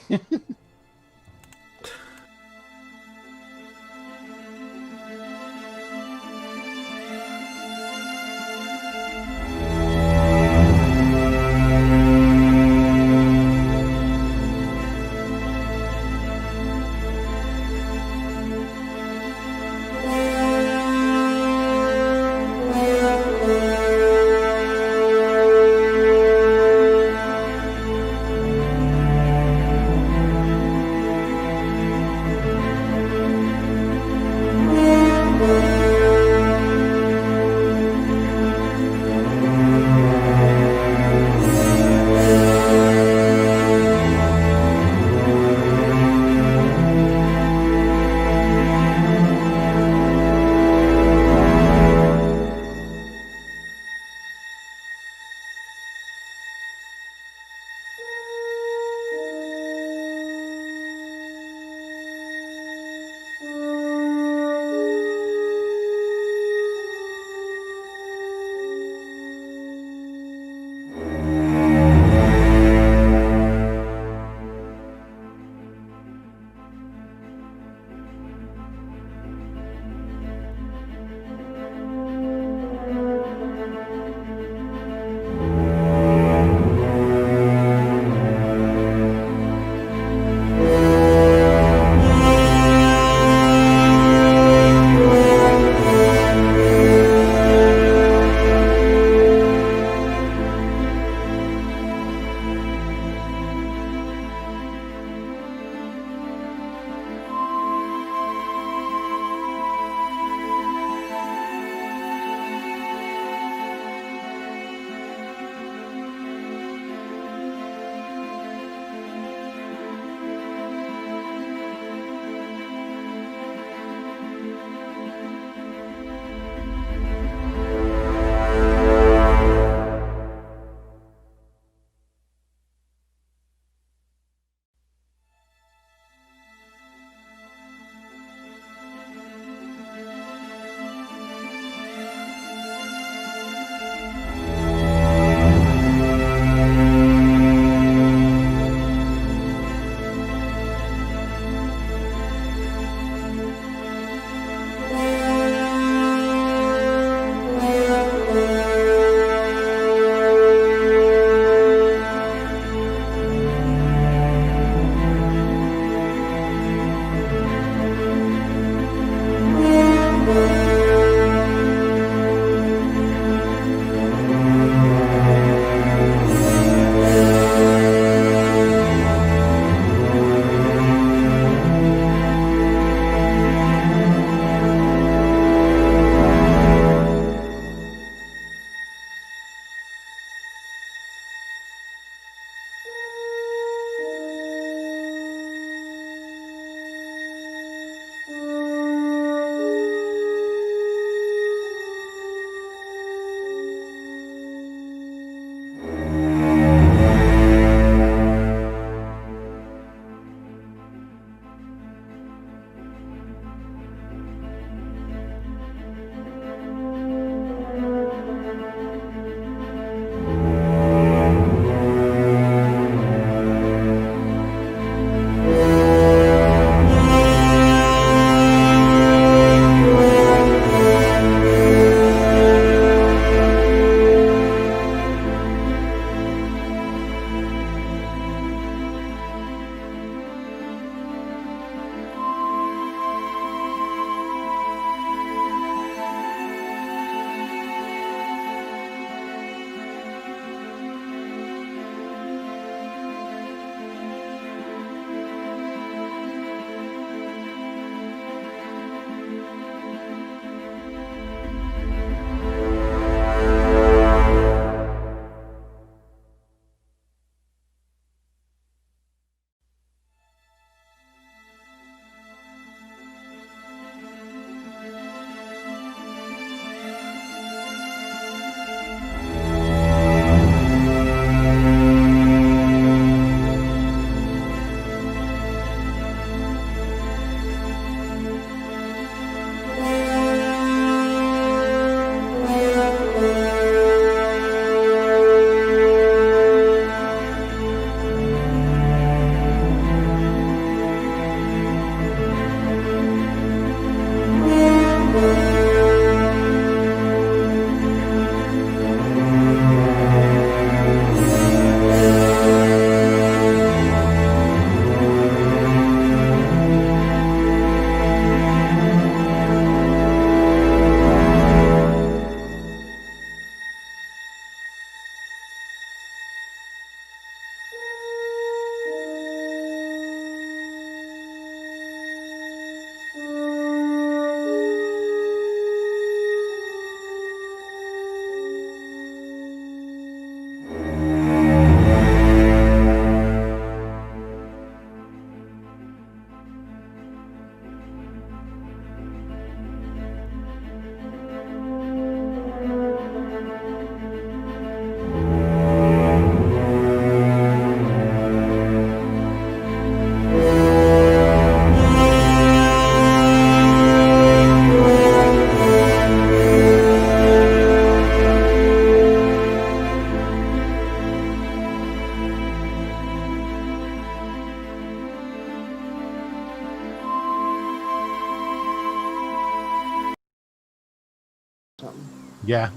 Speaker 1: Yeah.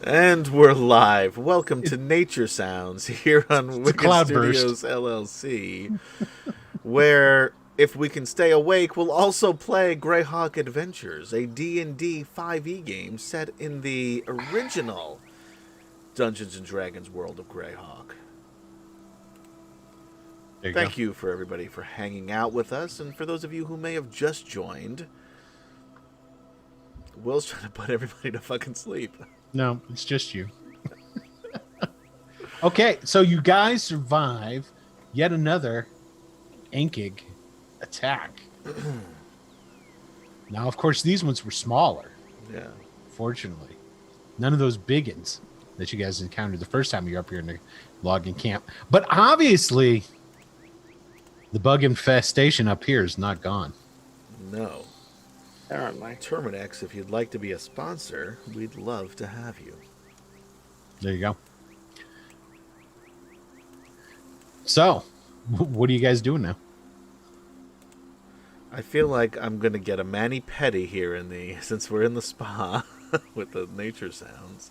Speaker 2: And we're live. Welcome to Nature Sounds here on Wicked
Speaker 1: Cloudburst.
Speaker 2: Studios LLC, where if we can stay awake, we'll also play Greyhawk Adventures, a D&D 5e game set in the original Dungeons & Dragons world of Greyhawk. Thank you for everybody for hanging out with us, and for those of you who may have just joined, Will's trying to put everybody to fucking sleep.
Speaker 1: No, it's just you. Okay, so you guys survive yet another Ankig attack. Now, of course, these ones were smaller.
Speaker 2: Yeah.
Speaker 1: Fortunately. None of those biggins that you guys encountered the first time you were up here in the logging camp. But obviously, the bug infestation up here is not gone.
Speaker 2: No.
Speaker 4: Apparently.
Speaker 2: Terminex, if you'd like to be a sponsor, we'd love to have you.
Speaker 1: There you go. So, what are you guys doing now?
Speaker 2: I feel like I'm going to get a mani-pedi here since we're in the spa with the nature sounds.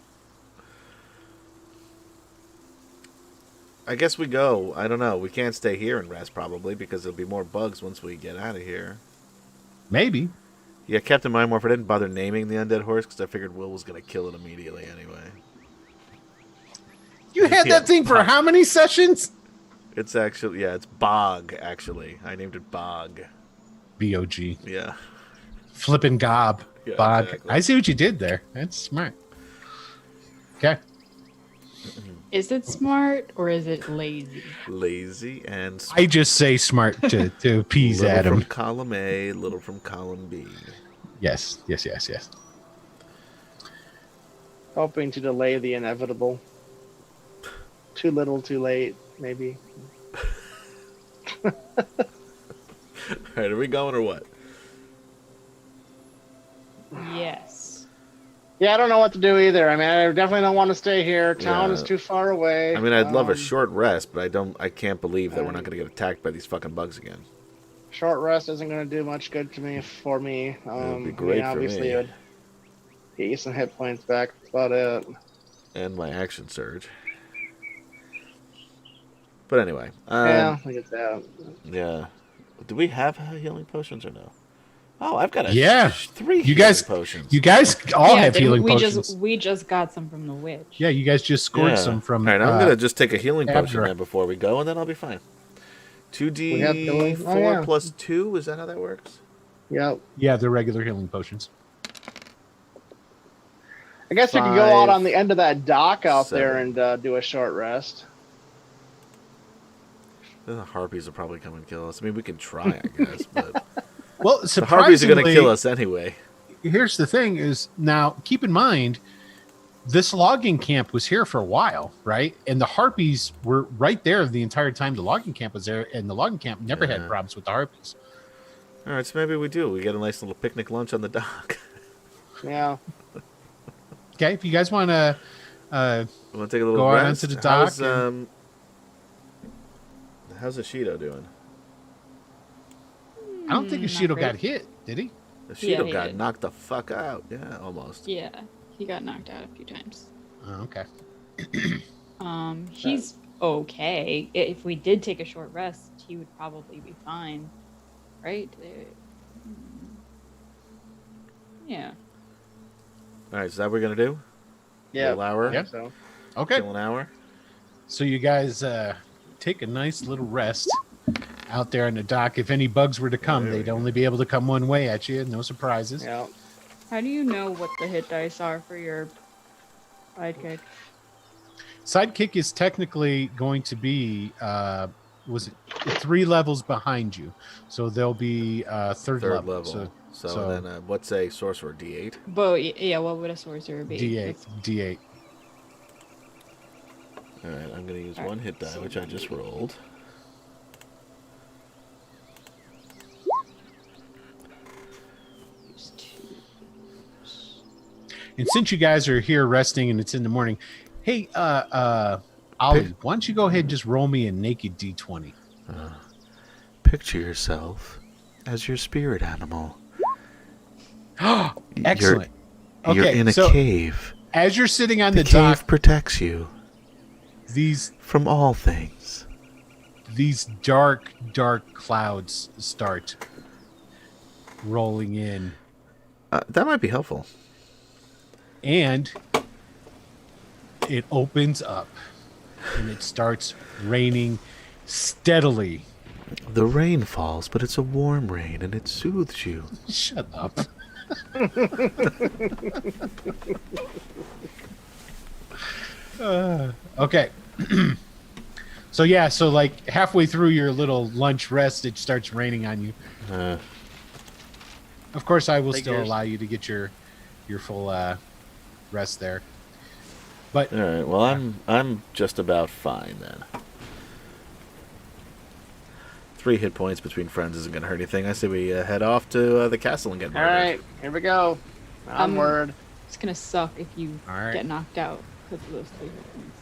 Speaker 2: I guess we go. I don't know. We can't stay here and rest probably because there'll be more bugs once we get out of here.
Speaker 1: Maybe.
Speaker 2: Yeah, Captain Mindmorph, I didn't bother naming the undead horse because I figured Will was going to kill it immediately anyway.
Speaker 1: You had that thing for how many sessions?
Speaker 2: It's actually, it's Bog, actually. I named it Bog.
Speaker 1: B-O-G.
Speaker 2: Yeah.
Speaker 1: Flippin' gob.
Speaker 2: Yeah,
Speaker 1: Bog.
Speaker 2: exactly.
Speaker 1: I see what you did there. That's smart. Okay.
Speaker 3: Is it smart or is it lazy?
Speaker 2: Lazy and smart.
Speaker 1: I just say smart to appease
Speaker 2: Little
Speaker 1: Adam.
Speaker 2: from column A, little from column B.
Speaker 1: Yes.
Speaker 4: Hoping to delay the inevitable. Too little, too late, maybe.
Speaker 2: All right, are we going or what?
Speaker 3: Yes.
Speaker 4: Yeah, I don't know what to do either. I mean, I definitely don't want to stay here. Town is too far away.
Speaker 2: I mean, I'd love a short rest, but I can't believe that we're not going to get attacked by these fucking bugs again.
Speaker 4: Short rest isn't going to do much good to me. For me,
Speaker 2: It'd be great for
Speaker 4: obviously,
Speaker 2: me.
Speaker 4: it would get you some hit points back. That's about it.
Speaker 2: And my action surge. But anyway.
Speaker 4: Yeah, I get that.
Speaker 2: Yeah. Do we have healing potions or no? Oh, I've got 3
Speaker 1: You guys-
Speaker 2: healing potions.
Speaker 1: You guys all have
Speaker 3: didn't
Speaker 1: healing
Speaker 3: we
Speaker 1: potions.
Speaker 3: we just got some from the witch.
Speaker 1: Yeah, you guys just scored some from.
Speaker 2: All right, I'm going to just take a healing potion
Speaker 1: Abdra.
Speaker 2: then before we go, and then I'll be fine.
Speaker 4: We have healing-
Speaker 2: 2d4 plus 2? Is that how that works?
Speaker 4: Yep.
Speaker 1: Yeah, they're regular healing potions.
Speaker 4: I guess we could go out
Speaker 2: 5,
Speaker 4: on the end of that dock out there
Speaker 2: 7.
Speaker 4: and do a short rest.
Speaker 2: The harpies will probably come and kill us. I mean, we can try, I guess, but
Speaker 1: Well,
Speaker 2: the harpies are going to
Speaker 1: surprisingly,
Speaker 2: kill us anyway.
Speaker 1: here's the thing: is now keep in mind, this logging camp was here for a while, right? And the harpies were right there the entire time the logging camp was there, and the logging camp never had
Speaker 2: Yeah.
Speaker 1: problems with the harpies.
Speaker 2: All right, so maybe we do. We get a nice little picnic lunch on the dock.
Speaker 4: Yeah.
Speaker 1: Okay, if you guys want to,
Speaker 2: Want to take a little
Speaker 1: Go out
Speaker 2: rest?
Speaker 1: onto the dock
Speaker 2: How's Ashido doing?
Speaker 1: I don't think
Speaker 3: Not
Speaker 1: Ashido
Speaker 3: great.
Speaker 1: got hit, did he?
Speaker 2: Ashido
Speaker 3: he
Speaker 2: got
Speaker 3: did.
Speaker 2: knocked the fuck out. Yeah, almost.
Speaker 3: Yeah, he got knocked out a few times.
Speaker 1: Oh, okay.
Speaker 3: He's okay. If we did take a short rest, he would probably be fine, right? Yeah.
Speaker 2: All right, so that what we're going to do?
Speaker 4: Yeah.
Speaker 2: Little hour?
Speaker 1: Yeah.
Speaker 4: So.
Speaker 1: Okay.
Speaker 2: Kill an hour?
Speaker 1: So you guys take a nice little rest out there on the dock. If any bugs were to come,
Speaker 2: There we
Speaker 1: they'd
Speaker 2: go.
Speaker 1: only be able to come one way at you. No surprises.
Speaker 4: Yeah.
Speaker 3: How do you know what the hit dice are for your sidekick?
Speaker 1: Sidekick is technically going to be was it 3 levels behind you, so they'll be third level.
Speaker 2: So then what's a sorcerer? D8?
Speaker 3: But yeah, what would a sorcerer be?
Speaker 1: D8.
Speaker 2: All right, I'm going to use
Speaker 3: All right,
Speaker 2: one hit die,
Speaker 3: so
Speaker 2: which I just rolled.
Speaker 3: Use 2.
Speaker 1: And since you guys are here resting and it's in the morning, hey, Ollie, why don't you go ahead and just roll me a naked D20?
Speaker 2: Picture yourself as your spirit animal.
Speaker 1: Excellent.
Speaker 2: You're
Speaker 1: Okay,
Speaker 2: in a
Speaker 1: so
Speaker 2: cave.
Speaker 1: as you're sitting on the
Speaker 2: cave
Speaker 1: dock,
Speaker 2: protects you
Speaker 1: these
Speaker 2: from all things.
Speaker 1: dark clouds start rolling in,
Speaker 2: That might be helpful.
Speaker 1: and it opens up, and it starts raining steadily.
Speaker 2: The rain falls, but it's a warm rain, and it soothes you.
Speaker 1: Shut up. Okay. So like halfway through your little lunch rest, it starts raining on you. Of course, I will still
Speaker 4: Figures.
Speaker 1: allow you to get your full rest there. But
Speaker 2: All right. Well, I'm just about fine then. 3 hit points between friends isn't going to hurt anything. I say we head off to the castle and get
Speaker 4: All
Speaker 2: murdered.
Speaker 4: right, here we go. Onward.
Speaker 3: It's gonna suck if you
Speaker 1: All right.
Speaker 3: get knocked out because of those 3 hit points.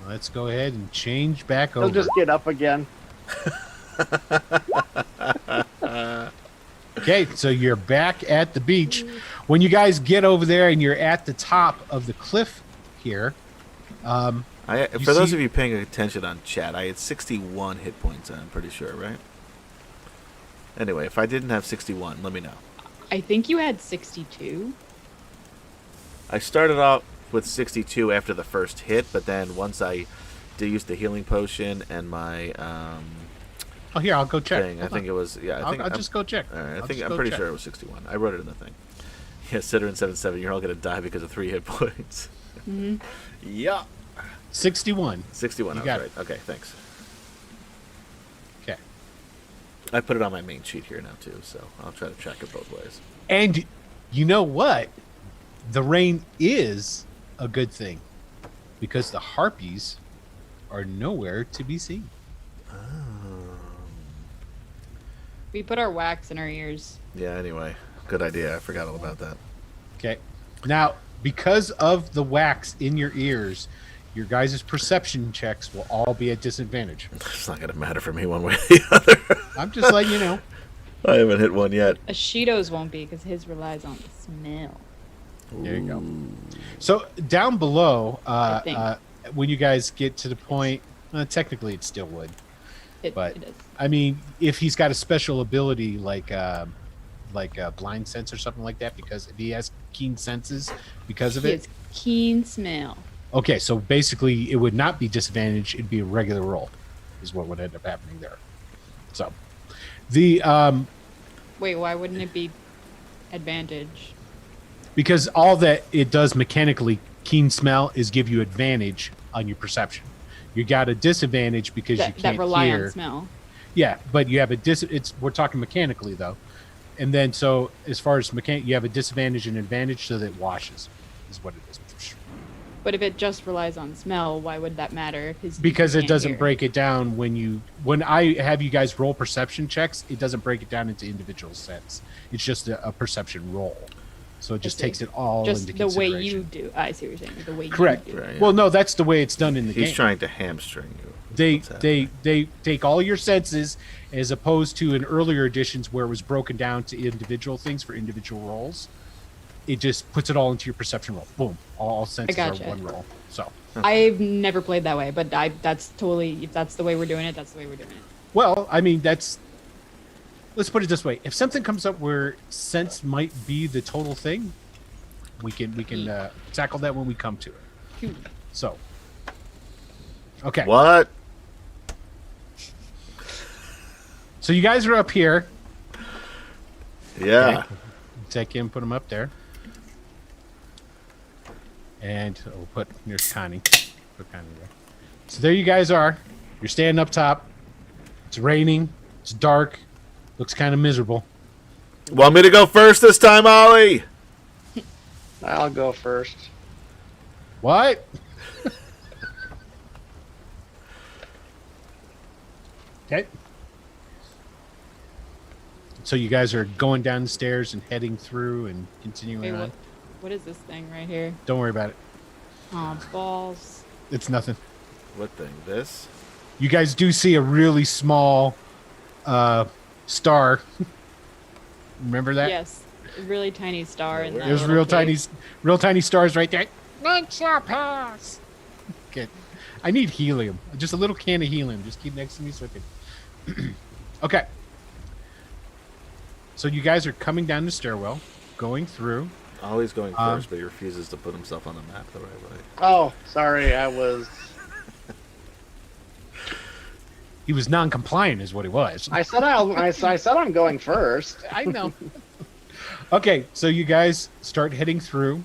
Speaker 1: let's go ahead and change back
Speaker 4: He'll
Speaker 1: over.
Speaker 4: just get up again.
Speaker 1: Okay, so you're back at the beach. When you guys get over there and you're at the top of the cliff here,
Speaker 2: For
Speaker 1: You
Speaker 2: those
Speaker 1: see-
Speaker 2: of you paying attention on chat, I had 61 hit points, I'm pretty sure, right? Anyway, if I didn't have 61, let me know.
Speaker 3: I think you had 62.
Speaker 2: I started off with 62 after the first hit, but then once I used the healing potion and my
Speaker 1: oh here, I'll go check.
Speaker 2: thing, I
Speaker 1: Hold
Speaker 2: think
Speaker 1: on.
Speaker 2: it was
Speaker 1: I'll just go check.
Speaker 2: All right,
Speaker 1: I'll
Speaker 2: I'm
Speaker 1: just go
Speaker 2: pretty
Speaker 1: check.
Speaker 2: sure it was 61. I wrote it in the thing. Yeah, Sitter and 7-7, you're all gonna die because of 3 hit points.
Speaker 3: Mm-hmm.
Speaker 2: Yeah.
Speaker 1: 61.
Speaker 2: 61.
Speaker 1: You
Speaker 2: I was
Speaker 1: got
Speaker 2: right. Okay, thanks.
Speaker 1: Okay.
Speaker 2: I put it on my main sheet here now too, so I'll try to track it both ways.
Speaker 1: And you know what? The rain is a good thing because the harpies are nowhere to be seen.
Speaker 3: We put our wax in our ears.
Speaker 2: Yeah. Anyway, good idea. I forgot all about that.
Speaker 1: Okay. Now, because of the wax in your ears, your guys' perception checks will all be at disadvantage.
Speaker 2: It's not gonna matter for me one way or the other.
Speaker 1: I'm just letting you know.
Speaker 2: I haven't hit one yet.
Speaker 3: Ashido's won't be because his relies on the smell.
Speaker 1: There you go. So down below,
Speaker 3: think.
Speaker 1: when you guys get to the point, technically it still would. But-
Speaker 3: It is.
Speaker 1: I mean, if he's got a special ability like blind sense or something like that, because if he has keen senses because of
Speaker 3: He
Speaker 1: it.
Speaker 3: has keen smell.
Speaker 1: Okay, so basically it would not be disadvantage; it'd be a regular roll, is what would end up happening there. So, the
Speaker 3: Wait, why wouldn't it be advantage?
Speaker 1: because all that it does mechanically, keen smell is give you advantage on your perception. You got a disadvantage because you
Speaker 3: That
Speaker 1: can't
Speaker 3: rely
Speaker 1: hear.
Speaker 3: on smell.
Speaker 1: Yeah, but you have a we're talking mechanically though, and then so as far as you have a disadvantage and advantage, so that it washes, is what it is.
Speaker 3: But if it just relies on smell, why would that matter? If his
Speaker 1: Because it
Speaker 3: can't
Speaker 1: doesn't
Speaker 3: hear?
Speaker 1: break it down when I have you guys roll perception checks, it doesn't break it down into individual sets. It's just a perception roll. So it just
Speaker 3: see.
Speaker 1: takes it all
Speaker 3: Just
Speaker 1: into
Speaker 3: the way
Speaker 1: consideration.
Speaker 3: you do. I see what you're saying. The way
Speaker 1: Correct.
Speaker 3: you do.
Speaker 2: Right, yeah.
Speaker 1: Well, no, that's the way it's done in the
Speaker 2: He's
Speaker 1: game.
Speaker 2: trying to hamstring you.
Speaker 1: They take all your senses as opposed to in earlier editions where it was broken down to individual things for individual rolls. It just puts it all into your perception roll. Boom. All senses
Speaker 3: gotcha.
Speaker 1: are one roll. So,
Speaker 3: I've never played that way, but that's totally. If that's the way we're doing it, that's the way we're doing it.
Speaker 1: well, I mean, let's put it this way. If something comes up where sense might be the total thing, we can tackle that when we come to it.
Speaker 3: Phew.
Speaker 1: So, okay.
Speaker 2: What?
Speaker 1: So you guys are up here.
Speaker 2: Yeah.
Speaker 1: Okay. Take him, put him up there. And we'll put here's Connie. Put Connie there. So there you guys are. You're standing up top. It's raining. It's dark. Looks kind of miserable.
Speaker 2: Want me to go first this time, Ollie?
Speaker 4: I'll go first.
Speaker 1: What? Okay. So you guys are going down the stairs and heading through and continuing
Speaker 3: Wait,
Speaker 1: on.
Speaker 3: what is this thing right here?
Speaker 1: Don't worry about it.
Speaker 3: Oh, balls.
Speaker 1: It's nothing.
Speaker 2: What thing? This?
Speaker 1: You guys do see a really small star. Remember that?
Speaker 3: Yes. really tiny star in that.
Speaker 1: There's
Speaker 3: little cave.
Speaker 1: real tiny stars right there. Nature pass. Okay, I need helium. Just a little can of helium. Just keep next to me so I can. Okay. So you guys are coming down the stairwell, going through.
Speaker 2: Always going first, but he refuses to put himself on the map the right way.
Speaker 4: Oh, sorry, I was.
Speaker 1: He was non-compliant, is what he was.
Speaker 4: I said I'm going first.
Speaker 1: I know. Okay, so you guys start heading through.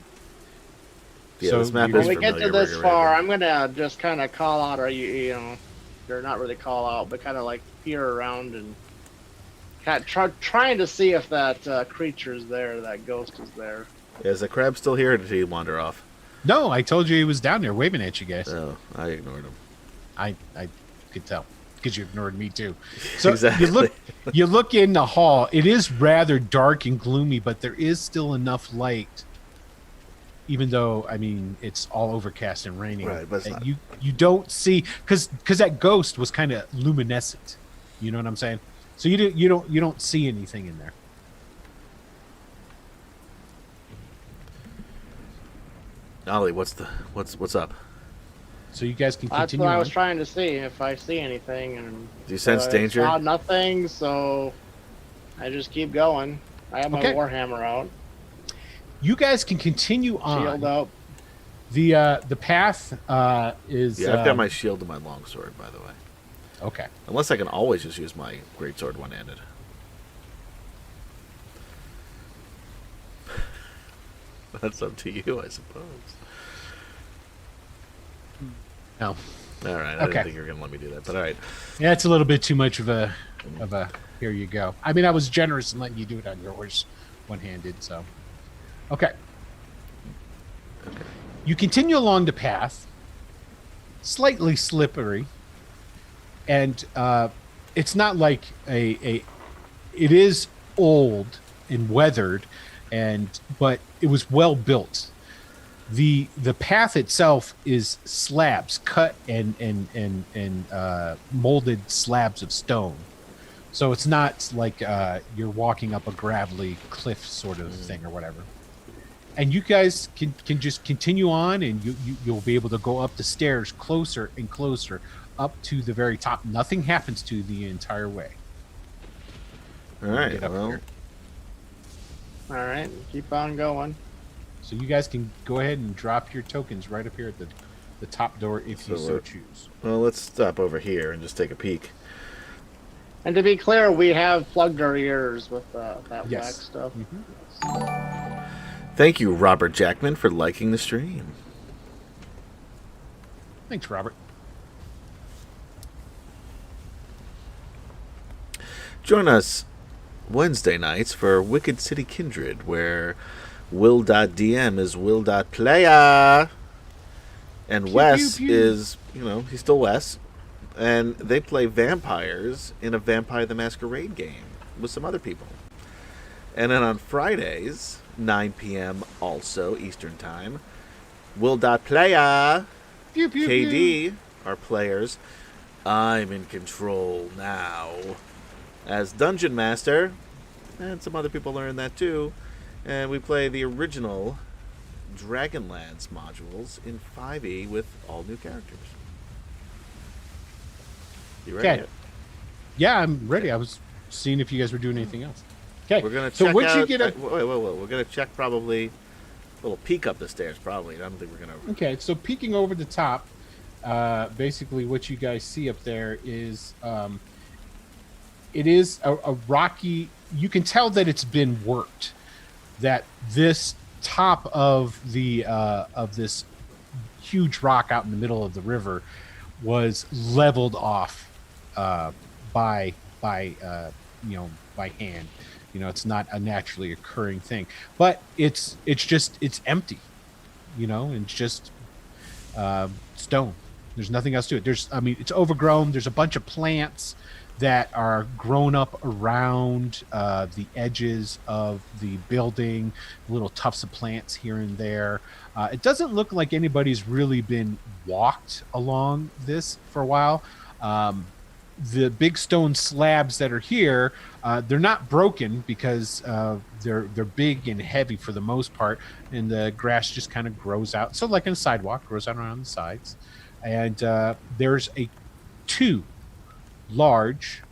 Speaker 2: Yeah,
Speaker 1: So
Speaker 2: this map
Speaker 1: you-
Speaker 2: is
Speaker 4: When we get to
Speaker 2: familiar,
Speaker 4: this
Speaker 2: right,
Speaker 4: far,
Speaker 2: right.
Speaker 4: I'm gonna just kind of call out, or you know, or not really call out, but kind of like peer around and trying to see if that creature's there, that ghost is there.
Speaker 2: Is the crab still here, or did he wander off?
Speaker 1: No, I told you he was down there waving at you guys.
Speaker 2: Oh, I ignored him.
Speaker 1: I could tell because you ignored me too. So
Speaker 2: Exactly.
Speaker 1: you look in the hall. It is rather dark and gloomy, but there is still enough light. Even though, I mean, it's all overcast and raining.
Speaker 2: Right, but it's
Speaker 1: that
Speaker 2: not-
Speaker 1: you don't see because that ghost was kind of luminescent. You know what I'm saying? So you don't see anything in there.
Speaker 2: Ollie, what's up?
Speaker 1: So you guys can
Speaker 4: That's
Speaker 1: continue
Speaker 4: what I
Speaker 1: on.
Speaker 4: was trying to see if I see anything, and
Speaker 2: Do you sense
Speaker 4: I
Speaker 2: danger?
Speaker 4: saw nothing, so I just keep going. I have my
Speaker 1: Okay.
Speaker 4: warhammer out,
Speaker 1: You guys can continue
Speaker 4: shield
Speaker 1: on.
Speaker 4: up.
Speaker 1: The path is
Speaker 2: Yeah, I've got my shield and my longsword, by the way.
Speaker 1: okay.
Speaker 2: Unless I can always just use my greatsword one-handed. That's up to you, I suppose.
Speaker 1: No.
Speaker 2: All right, I
Speaker 1: Okay.
Speaker 2: didn't think you were going to let me do that, but all right.
Speaker 1: Yeah, it's a little bit too much of a here you go. I mean, I was generous in letting you do it on yours one-handed, so okay. You continue along the path, slightly slippery, and it's not like it is old and weathered, but it was well built. The path itself is slabs cut and molded slabs of stone, so it's not like you're walking up a gravelly cliff sort of thing or whatever. And you guys can just continue on, and you'll be able to go up the stairs closer and closer up to the very top. Nothing happens to you the entire way.
Speaker 2: All right,
Speaker 1: Get up
Speaker 2: well,
Speaker 1: here.
Speaker 4: All right, keep on going.
Speaker 1: So you guys can go ahead and drop your tokens right up here at the top door if you
Speaker 2: So
Speaker 1: so
Speaker 2: we're-
Speaker 1: choose.
Speaker 2: well, let's stop over here and just take a peek.
Speaker 4: And to be clear, we have plugged our ears with that
Speaker 1: Yes.
Speaker 4: wax stuff.
Speaker 2: Thank you, Robert Jackman, for liking the stream.
Speaker 1: Thanks, Robert.
Speaker 2: Join us Wednesday nights for Wicked City Kindred, where Will.dm is Will.playa. And
Speaker 1: Pew,
Speaker 2: Wes
Speaker 1: pew, pew.
Speaker 2: is, he's still Wes. And they play vampires in a Vampire the Masquerade game with some other people. And then on Fridays, 9 p.m. also, Eastern Time, Will.playa,
Speaker 1: Pew, pew,
Speaker 2: KD,
Speaker 1: pew.
Speaker 2: our players. I'm in control now. As Dungeon Master, and some other people learn that too. And we play the original Dragonlance modules in 5e with all new characters. You ready?
Speaker 1: Okay. Yeah, I'm ready. I was seeing if you guys were doing anything else. Okay.
Speaker 2: We're gonna
Speaker 1: so
Speaker 2: check
Speaker 1: once
Speaker 2: out.
Speaker 1: you get up.
Speaker 2: Wait. We're gonna check probably a little peek up the stairs. Probably. I don't think we're gonna.
Speaker 1: Okay, so peeking over the top, basically what you guys see up there is it is a rocky. You can tell that it's been worked. That this top of this huge rock out in the middle of the river was leveled off by hand. It's not a naturally occurring thing, but it's empty. And it's just stone. There's nothing else to it. It's overgrown. There's a bunch of plants that are grown up around the edges of the building, little tufts of plants here and there. It doesn't look like anybody's really been walked along this for a while. the big stone slabs that are here, they're not broken because they're big and heavy for the most part, and the grass just kind of grows out. So like in a sidewalk, grows out around the sides. And there's two large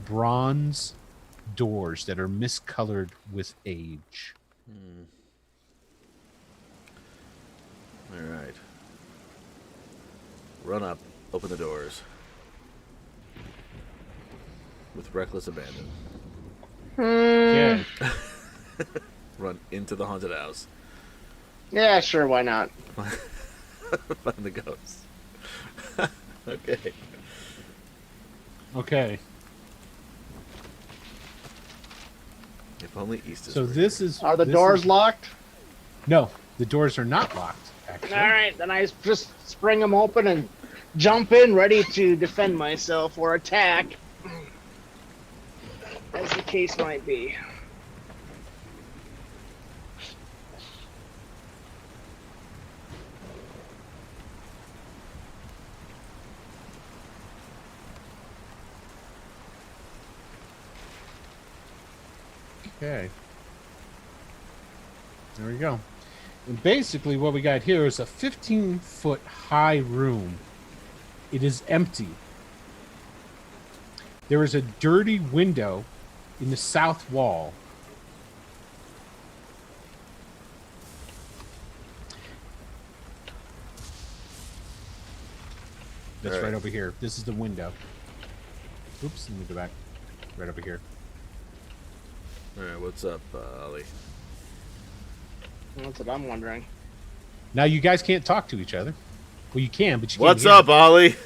Speaker 1: bronze doors that are miscolored with age.
Speaker 2: All right. Run up. Open the doors. With reckless abandon.
Speaker 1: Okay.
Speaker 2: Run into the haunted house.
Speaker 4: Yeah, sure, why not?
Speaker 2: Find the ghost. Okay.
Speaker 1: Okay.
Speaker 2: If only East is
Speaker 1: So
Speaker 2: free.
Speaker 1: this is...
Speaker 4: Are the
Speaker 1: this
Speaker 4: doors
Speaker 1: is-
Speaker 4: locked?
Speaker 1: No, the doors are not locked, actually.
Speaker 4: All right, then I just spring them open and jump in, ready to defend myself or attack, as the case might be.
Speaker 1: Okay. There we go. And basically what we got here is a 15-foot high room. It is empty. There is a dirty window in the south wall. That's
Speaker 2: All right.
Speaker 1: right over here. This is the window. Oops, let me go back. Right over here.
Speaker 2: All right, what's up, Ollie?
Speaker 4: That's what I'm wondering.
Speaker 1: Now you guys can't talk to each other. Well, you can, but you can't
Speaker 2: What's
Speaker 1: hear.
Speaker 2: up, Ollie?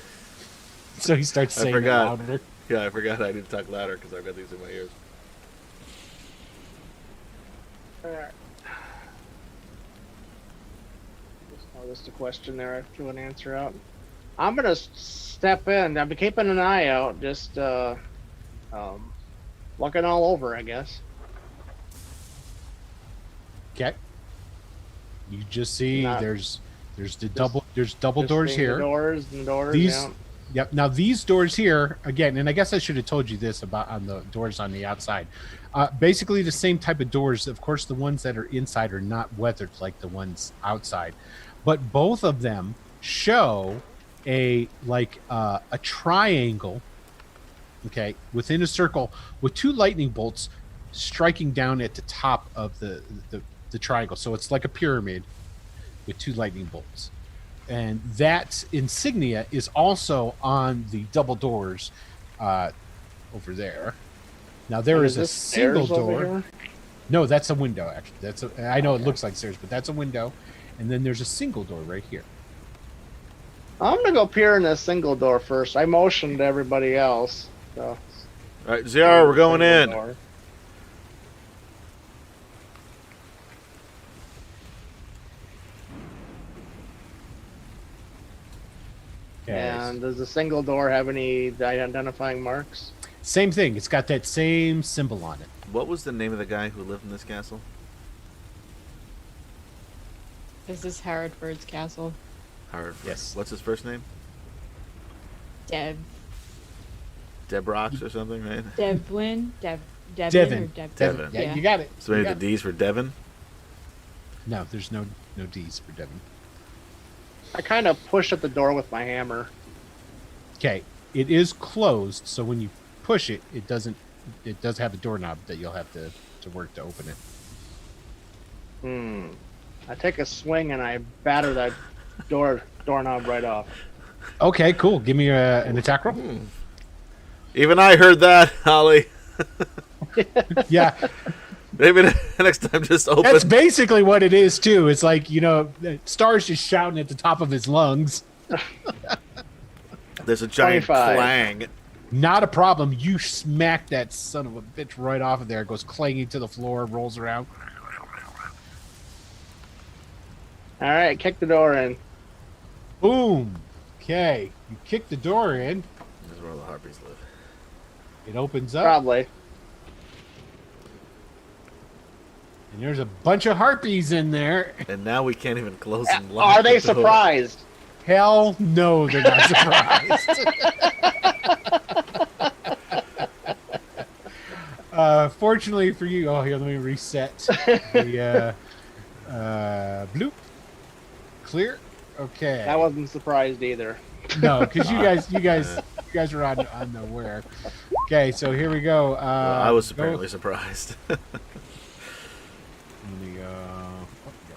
Speaker 1: So he starts
Speaker 2: I
Speaker 1: saying it
Speaker 2: forgot.
Speaker 1: louder.
Speaker 2: Yeah, I forgot I need to talk louder because I've got these in my ears.
Speaker 4: All right. Just a question there. I threw an answer out. I'm gonna step in. I've been keeping an eye out, just looking all over, I guess.
Speaker 1: Okay. You just see
Speaker 4: Not-
Speaker 1: there's double
Speaker 4: Just
Speaker 1: doors
Speaker 4: seeing
Speaker 1: here.
Speaker 4: The doors and doors.
Speaker 1: These
Speaker 4: Yeah.
Speaker 1: Yep. Now these doors here again, and I guess I should have told you this about on the doors on the outside. Basically the same type of doors. Of course, the ones that are inside are not weathered like the ones outside, but both of them show a triangle. Okay, within a circle with two lightning bolts striking down at the top of the triangle. So it's like a pyramid with two lightning bolts. And that insignia is also on the double doors over there. Now there is a
Speaker 4: this
Speaker 1: single
Speaker 4: stairs over
Speaker 1: door.
Speaker 4: here?
Speaker 1: No, that's a window. Actually, I know it looks like stairs, but that's a window. And then there's a single door right here.
Speaker 4: I'm gonna go peer in this single door first. I motioned to everybody else. So.
Speaker 2: All right, ZR, we're going
Speaker 4: Single
Speaker 2: in.
Speaker 4: door.
Speaker 1: Okay.
Speaker 4: And does the single door have any identifying marks?
Speaker 1: Same thing. It's got that same symbol on it.
Speaker 2: What was the name of the guy who lived in this castle?
Speaker 3: This is Hereford's castle.
Speaker 2: Howard.
Speaker 1: Yes.
Speaker 2: What's his first name?
Speaker 3: Dev.
Speaker 2: Debrox or something, right?
Speaker 3: Devlin? Devin.
Speaker 1: Devin.
Speaker 3: Or Dev-
Speaker 2: Devin.
Speaker 1: Yeah,
Speaker 3: Yeah.
Speaker 1: you got it.
Speaker 2: So maybe
Speaker 1: You
Speaker 2: the
Speaker 1: got
Speaker 2: D's for Devin?
Speaker 1: it. No, there's no D's for Devin.
Speaker 4: I kind of push at the door with my hammer.
Speaker 1: Okay, it is closed, so when you push it, it does have a doorknob that you'll have to work to open it.
Speaker 4: I take a swing and I batter that doorknob right off.
Speaker 1: Okay, cool. Give me an attack roll.
Speaker 2: Even I heard that, Ollie.
Speaker 1: Yeah,
Speaker 2: Maybe next time just open.
Speaker 1: that's basically what it is too. It's like, Star's just shouting at the top of his lungs.
Speaker 2: There's a giant
Speaker 4: 25.
Speaker 2: clang.
Speaker 1: Not a problem. You smack that son of a bitch right off of there. It goes clanging to the floor, rolls around.
Speaker 4: All right, kick the door in.
Speaker 1: Boom. Okay, you kick the door in.
Speaker 2: This is where all the harpies live.
Speaker 1: It opens up,
Speaker 4: Probably.
Speaker 1: and there's a bunch of harpies in there.
Speaker 2: And now we can't even close and lock
Speaker 4: Are they
Speaker 2: the door.
Speaker 4: surprised?
Speaker 1: Hell no, they're not surprised. Fortunately for you, oh here, let me reset the bloop. Clear. Okay.
Speaker 4: I wasn't surprised either.
Speaker 1: No, because you guys are on nowhere. Okay, so here we go.
Speaker 2: Well, I was apparently surprised.
Speaker 1: Let me go. Oh, yeah,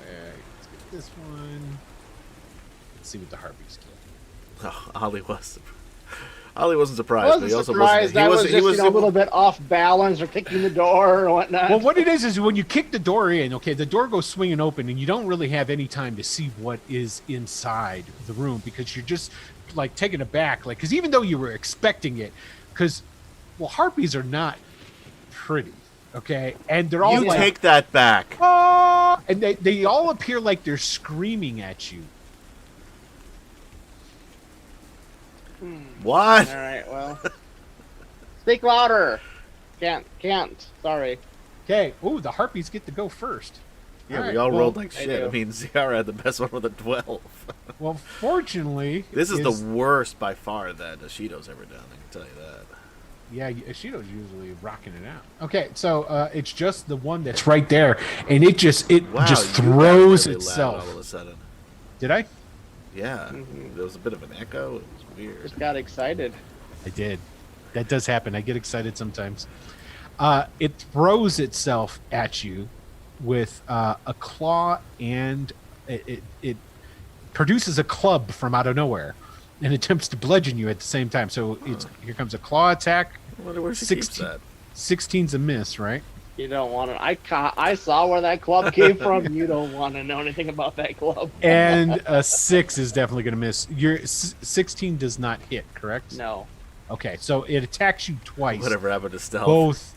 Speaker 1: there. Let's get this one. Let's see what the harpies get.
Speaker 2: Oh, Ollie wasn't surprised,
Speaker 4: I
Speaker 2: but he
Speaker 4: wasn't
Speaker 2: also
Speaker 4: surprised.
Speaker 2: wasn't.
Speaker 4: I was just a little bit off balance or kicking the door or whatnot.
Speaker 1: Well, what it is when you kick the door in, okay, the door goes swinging open, and you don't really have any time to see what is inside the room because you're just like taken aback, like because even though you were expecting it, because harpies are not pretty, okay, and they're all
Speaker 2: You
Speaker 1: like,
Speaker 2: take that back.
Speaker 1: "Ah," and they all appear like they're screaming at you.
Speaker 2: What?
Speaker 4: All right, well. Speak louder. Can't. Sorry.
Speaker 1: Okay. Oh, the harpies get to go first.
Speaker 2: Yeah,
Speaker 1: All
Speaker 2: we all
Speaker 1: right,
Speaker 2: rolled
Speaker 1: well,
Speaker 2: like shit. I mean, Ziara had the best one with a 12.
Speaker 1: Well, fortunately,
Speaker 2: This is the worst by far that Ashido's ever done. I can tell you that.
Speaker 1: Yeah, Ishido's usually rocking it out. Okay, so it's just the one that's right there, and it just
Speaker 2: Wow,
Speaker 1: just
Speaker 2: you got
Speaker 1: throws
Speaker 2: really loud
Speaker 1: itself.
Speaker 2: all of a sudden.
Speaker 1: Did I?
Speaker 2: Yeah,
Speaker 4: Mhm.
Speaker 2: there was a bit of an echo. It was weird.
Speaker 4: Just got excited.
Speaker 1: I did. That does happen. I get excited sometimes. It throws itself at you with a claw, and it produces a club from out of nowhere and attempts to bludgeon you at the same time. So here comes a claw attack.
Speaker 2: I wonder where she keeps that.
Speaker 1: 16's a miss, right?
Speaker 4: You don't want to. I saw where that club came from. You don't want to know anything about that club.
Speaker 1: And a 6 is definitely going to miss. Your 16 does not hit, correct?
Speaker 4: No.
Speaker 1: Okay, so it attacks you twice.
Speaker 2: Whatever happened to stealth?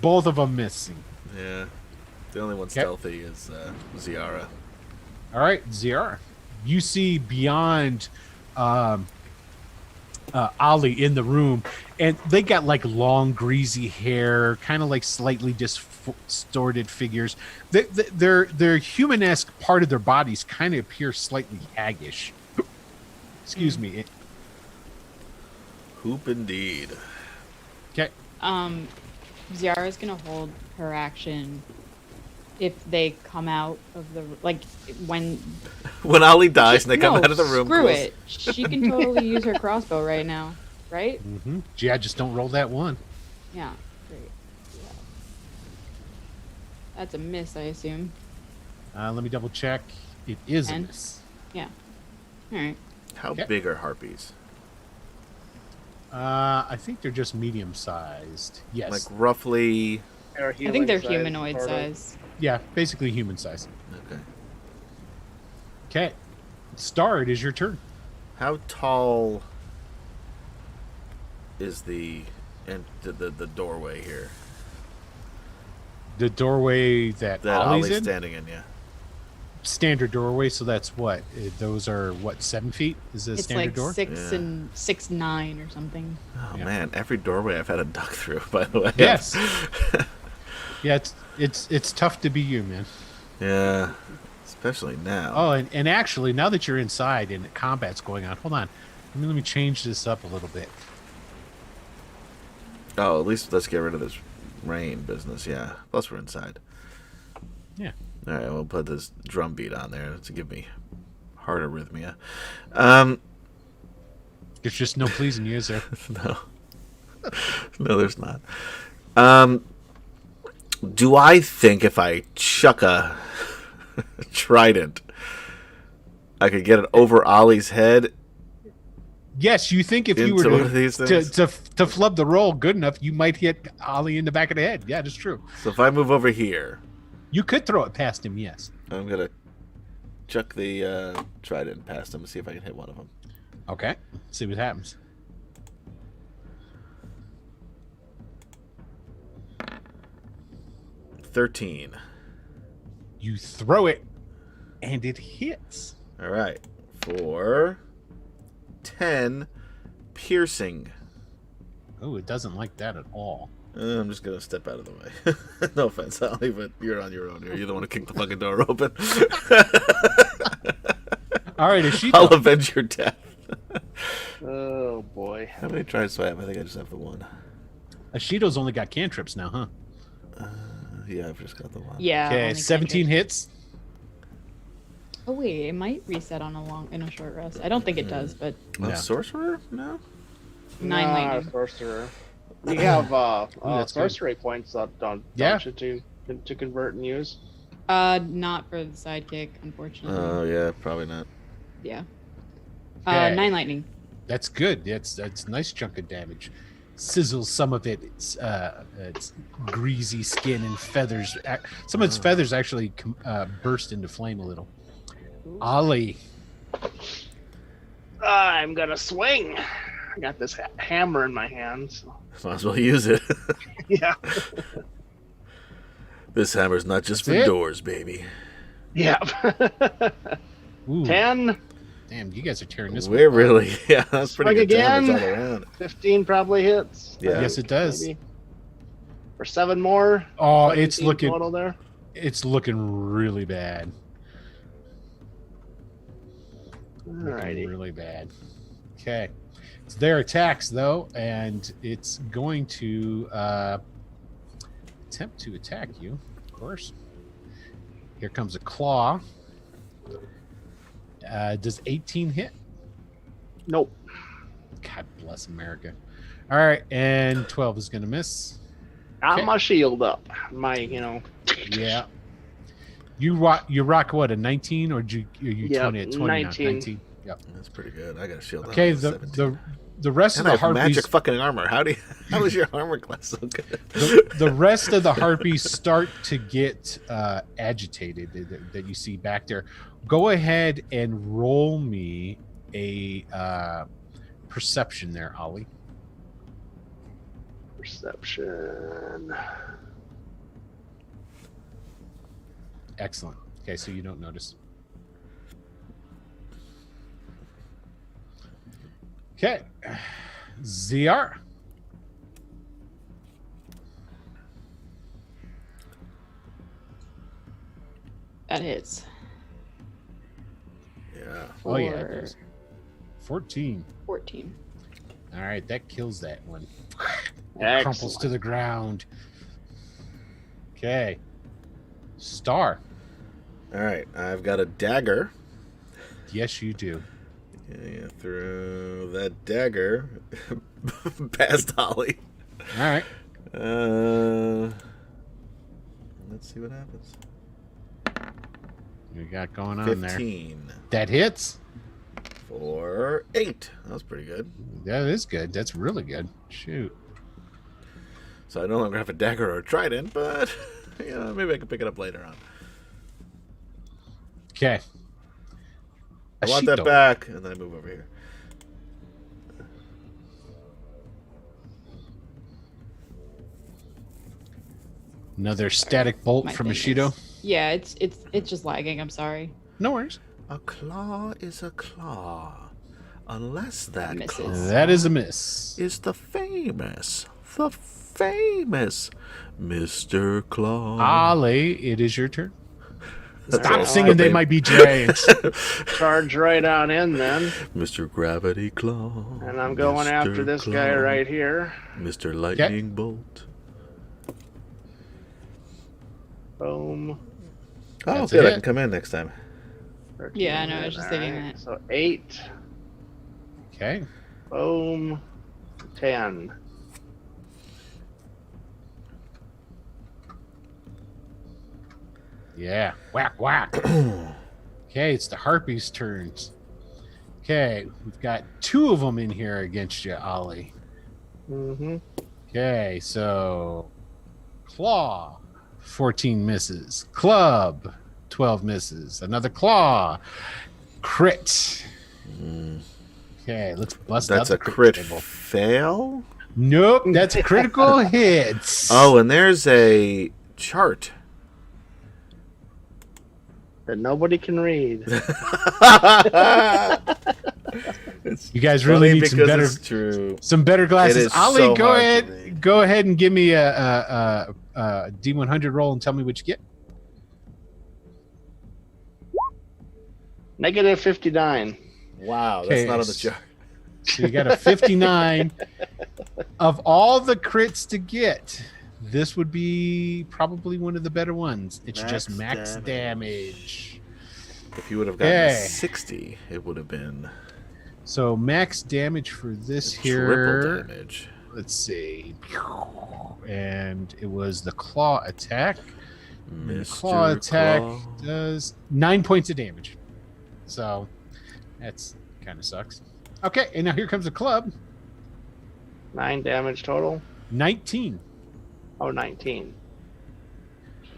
Speaker 1: Both of them missing.
Speaker 2: Yeah. The only one stealthy is Ziara.
Speaker 1: All right, ZR. You see beyond Ollie in the room, and they got like long, greasy hair, kind of like slightly distorted figures. Their human-esque part of their bodies kind of appear slightly haggish. Excuse me.
Speaker 2: Hoop indeed.
Speaker 1: Okay.
Speaker 3: Ziara's gonna hold her action if they come out of the when
Speaker 2: When Ollie dies and they come out of the room.
Speaker 3: Screw
Speaker 2: close.
Speaker 3: it. She can totally use her crossbow right now, right?
Speaker 1: Mm-hmm. Yeah, just don't roll that one.
Speaker 3: Yeah. Great. Yeah. That's a miss, I assume.
Speaker 1: Let me double check. It is a
Speaker 3: And?
Speaker 1: miss.
Speaker 3: Yeah. All right.
Speaker 2: How
Speaker 1: Okay.
Speaker 2: big are harpies?
Speaker 1: I think they're just medium-sized. Yes.
Speaker 2: Like roughly.
Speaker 3: I think they're humanoid size.
Speaker 1: Yeah, basically human size.
Speaker 2: Okay.
Speaker 1: Okay. Star, it is your turn.
Speaker 2: How tall is the doorway here?
Speaker 1: The doorway that
Speaker 2: That
Speaker 1: Ollie's
Speaker 2: Ollie's
Speaker 1: in?
Speaker 2: standing in, yeah.
Speaker 1: Standard doorway, so that's what? Those are, 7 feet? Is a
Speaker 3: It's
Speaker 1: standard
Speaker 3: like
Speaker 1: door?
Speaker 3: 6
Speaker 2: Yeah.
Speaker 3: and 6'9" or something.
Speaker 2: Oh
Speaker 1: Yeah.
Speaker 2: man, every doorway I've had a duck through, by the way.
Speaker 1: Yes. Yeah, it's tough to be you, man.
Speaker 2: Yeah. Especially now.
Speaker 1: Oh, and actually, now that you're inside and combat's going on, hold on. Let me change this up a little bit.
Speaker 2: Oh, at least let's get rid of this rain business, yeah. Plus we're inside.
Speaker 1: Yeah.
Speaker 2: Alright, we'll put this drum beat on there to give me heart arrhythmia.
Speaker 1: There's just no pleasing you, is there?
Speaker 2: No. No, there's not. Do I think if I chuck a trident, I could get it over Ollie's head?
Speaker 1: Yes, you think if you
Speaker 2: Into
Speaker 1: were
Speaker 2: one of these
Speaker 1: to
Speaker 2: things?
Speaker 1: flub the roll good enough, you might hit Ollie in the back of the head. Yeah, that's true.
Speaker 2: So if I move over here,
Speaker 1: You could throw it past him, yes.
Speaker 2: I'm going to chuck the trident past him and see if I can hit one of them.
Speaker 1: Okay. See what happens.
Speaker 2: $13.
Speaker 1: You throw it, and it hits.
Speaker 2: All right. For 10 piercing.
Speaker 1: Oh, it doesn't like that at all.
Speaker 2: I'm just going to step out of the way. No offense, Ollie, but you're on your own here. You're the one who kicked the fucking door open.
Speaker 1: All right, Ashito.
Speaker 2: I'll avenge your death.
Speaker 4: Oh boy.
Speaker 2: How many tries do I have? I think I just have the one.
Speaker 1: Ashito's only got cantrips now, huh?
Speaker 2: Yeah, I've just got the one.
Speaker 3: Yeah.
Speaker 1: Okay,
Speaker 3: only
Speaker 1: 17
Speaker 3: cantrips.
Speaker 1: hits.
Speaker 3: Oh wait, it might reset on in a short rest. I don't think it does, but
Speaker 2: A sorcerer? No.
Speaker 3: 9 lightning.
Speaker 4: Sorcerer. You have
Speaker 1: that's good.
Speaker 4: sorcery points that don't you to convert and use.
Speaker 3: Not for the sidekick, unfortunately.
Speaker 2: Oh yeah, probably not.
Speaker 3: Yeah.
Speaker 1: Okay.
Speaker 3: 9 lightning.
Speaker 1: That's good. That's a nice chunk of damage. Sizzles some of its greasy skin and feathers. Some of its feathers actually burst into flame a little. Ollie.
Speaker 4: I'm gonna swing. I got this hammer in my hand. So.
Speaker 2: Might as well use it.
Speaker 4: Yeah.
Speaker 2: This hammer's not just
Speaker 1: That's
Speaker 2: for
Speaker 1: it?
Speaker 2: doors, baby.
Speaker 4: Yeah.
Speaker 1: Ooh,
Speaker 4: 10,
Speaker 1: damn, you guys are tearing this
Speaker 2: We're
Speaker 1: one.
Speaker 2: really, yeah, that's pretty
Speaker 4: Swing
Speaker 2: good damage
Speaker 4: again.
Speaker 2: all around.
Speaker 4: 15 probably hits.
Speaker 2: Yeah.
Speaker 1: Yes, it does.
Speaker 4: Maybe. For 7 more.
Speaker 1: Oh, it's
Speaker 4: 17
Speaker 1: looking
Speaker 4: total there.
Speaker 1: it's looking really bad. Looking
Speaker 4: Alrighty.
Speaker 1: really bad. Okay. It's their attacks though, and it's going to attempt to attack you, of course. Here comes a claw. Does 18 hit?
Speaker 4: Nope.
Speaker 1: God bless America. All right, and 12 is going to miss.
Speaker 4: Got
Speaker 1: Okay.
Speaker 4: my shield up. My,
Speaker 1: Yeah. You rock what, a 19 or you
Speaker 4: Yep,
Speaker 1: 20 at 20
Speaker 4: 19.
Speaker 1: now? 19. Yep.
Speaker 2: That's pretty good. I got a shield.
Speaker 1: Okay,
Speaker 2: on 17.
Speaker 1: the rest
Speaker 2: And
Speaker 1: of
Speaker 2: I
Speaker 1: the
Speaker 2: have
Speaker 1: harpies
Speaker 2: magic fucking armor. How is your armor class so good?
Speaker 1: the rest of the harpies start to get agitated that you see back there. Go ahead and roll me a perception there, Ollie.
Speaker 4: Perception.
Speaker 1: Excellent. Okay, so you don't notice. Okay. ZR.
Speaker 3: That hits.
Speaker 2: Yeah.
Speaker 1: Oh, yeah.
Speaker 3: For
Speaker 1: It does. 14.
Speaker 3: 14.
Speaker 1: All right, that kills that one. It crumples to the ground. Okay. Star.
Speaker 2: All right. I've got a dagger.
Speaker 1: Yes, you do.
Speaker 2: Yeah, through that dagger past Holly.
Speaker 1: All right.
Speaker 2: Let's see what happens.
Speaker 1: You got going on there.
Speaker 2: 15
Speaker 1: That hits.
Speaker 2: for 8. That was pretty good.
Speaker 1: That is good. That's really good. Shoot.
Speaker 2: So I no longer have a dagger or a trident, but maybe I can pick it up later on.
Speaker 1: Okay.
Speaker 2: I want that
Speaker 1: Ashito.
Speaker 2: back, and then I move over here.
Speaker 1: Another static bolt
Speaker 3: My
Speaker 1: from
Speaker 3: thing
Speaker 1: Ashido.
Speaker 3: is- Yeah, it's just lagging. I'm sorry.
Speaker 1: No worries.
Speaker 2: A claw is a claw, unless that
Speaker 3: Misses.
Speaker 2: claw
Speaker 1: That is a miss.
Speaker 2: is the famous Mr. Claw.
Speaker 1: Ali, it is your turn. Stop
Speaker 4: Alright,
Speaker 1: singing They Might Be Giants.
Speaker 4: Charge right on in then.
Speaker 2: Mr. Gravity Claw.
Speaker 4: And I'm going
Speaker 2: Mr.
Speaker 4: after this guy
Speaker 2: Claw,
Speaker 4: right here.
Speaker 2: Mr. Lightning Bolt.
Speaker 4: Boom.
Speaker 2: Oh,
Speaker 1: That's
Speaker 2: good. I
Speaker 1: it.
Speaker 2: can come in next time.
Speaker 4: 13,
Speaker 3: Yeah, I know, I was just thinking
Speaker 4: alright.
Speaker 3: that.
Speaker 4: So 8.
Speaker 1: Okay.
Speaker 4: Boom. 10.
Speaker 1: Yeah. Whack, whack. Okay, it's the Harpies' turns. Okay, we've got 2 of them in here against you, Ollie.
Speaker 4: Mm-hmm.
Speaker 1: Okay, so Claw, 14 misses. Club, 12 misses. Another Claw. Crit. Okay, let's bust out
Speaker 2: That's
Speaker 1: the
Speaker 2: a crit
Speaker 1: table.
Speaker 2: fail.
Speaker 1: Nope, that's critical hits.
Speaker 2: Oh, and there's a chart.
Speaker 4: That nobody can read.
Speaker 2: It's
Speaker 1: You guys really
Speaker 2: funny
Speaker 1: need some
Speaker 2: because
Speaker 1: better
Speaker 2: it's true.
Speaker 1: some better glasses.
Speaker 2: It is
Speaker 1: Ollie,
Speaker 2: so
Speaker 1: go
Speaker 2: hard to
Speaker 1: ahead.
Speaker 2: read.
Speaker 1: Go ahead and give me a D100 roll and tell me what you get.
Speaker 4: Negative 59.
Speaker 2: Wow, that's
Speaker 1: Okay,
Speaker 2: not on the chart.
Speaker 1: So you got a 59. Of all the crits to get, this would be probably one of the better ones. It's just max damage.
Speaker 2: If you would have gotten a
Speaker 1: Okay.
Speaker 2: 60, it would have been
Speaker 1: So max damage for this
Speaker 2: triple
Speaker 1: here.
Speaker 2: damage.
Speaker 1: Let's see. And it was the claw attack. And the claw attack does 9 points of damage. So that's kind of sucks. Okay, and now here comes the club.
Speaker 4: 9 damage total.
Speaker 1: 19.
Speaker 4: Oh, 19.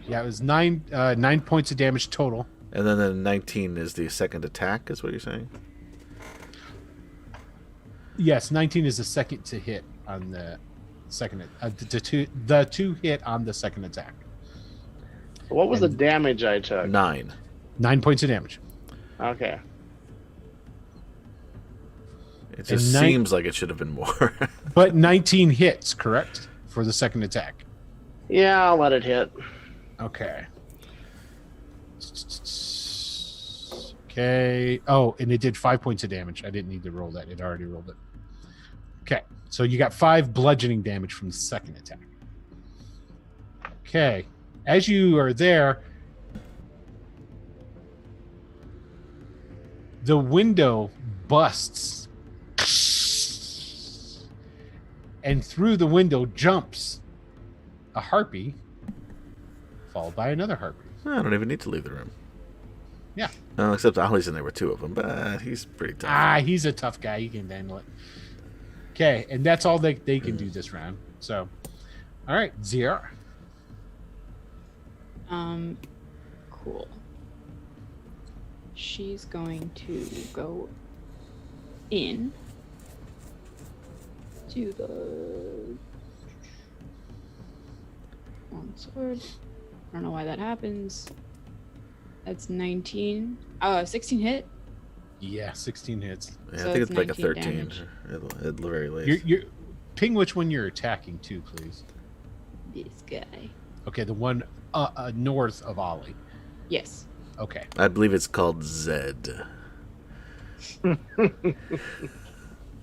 Speaker 1: Yeah, it was 9 points of damage total.
Speaker 2: And then the 19 is the second attack, is what you're saying?
Speaker 1: Yes, 19 is the second to hit on the second. The two hit on the second attack.
Speaker 4: What was the damage I took?
Speaker 2: 9.
Speaker 1: 9 points of damage.
Speaker 4: Okay.
Speaker 2: It just seems like it should have been more.
Speaker 1: But 19 hits, correct? For the second attack.
Speaker 4: Yeah, I'll let it hit.
Speaker 1: Okay. Okay. Oh, and it did 5 points of damage. I didn't need to roll that. It already rolled it. Okay. So you got 5 bludgeoning damage from the second attack. Okay. As you are there, the window busts. And through the window jumps a harpy, followed by another harpy.
Speaker 2: I don't even need to leave the room.
Speaker 1: Yeah.
Speaker 2: Except Ollie's in there with 2 of them, but he's pretty tough.
Speaker 1: He's a tough guy. He can handle it. Okay, and that's all they can do this round. So, all right, ZR.
Speaker 3: Cool. She's going to go in to the one sword. I don't know why that happens. That's 19. 16 hit.
Speaker 1: Yeah, 16 hits.
Speaker 2: Yeah,
Speaker 3: So
Speaker 2: I think
Speaker 3: it's
Speaker 2: it's like a
Speaker 3: 19
Speaker 2: 13
Speaker 3: damage.
Speaker 2: at the very least.
Speaker 1: You're ping which one you're attacking too, please.
Speaker 3: This guy.
Speaker 1: Okay, the one north of Ollie.
Speaker 3: Yes.
Speaker 1: Okay.
Speaker 2: I believe it's called Zed.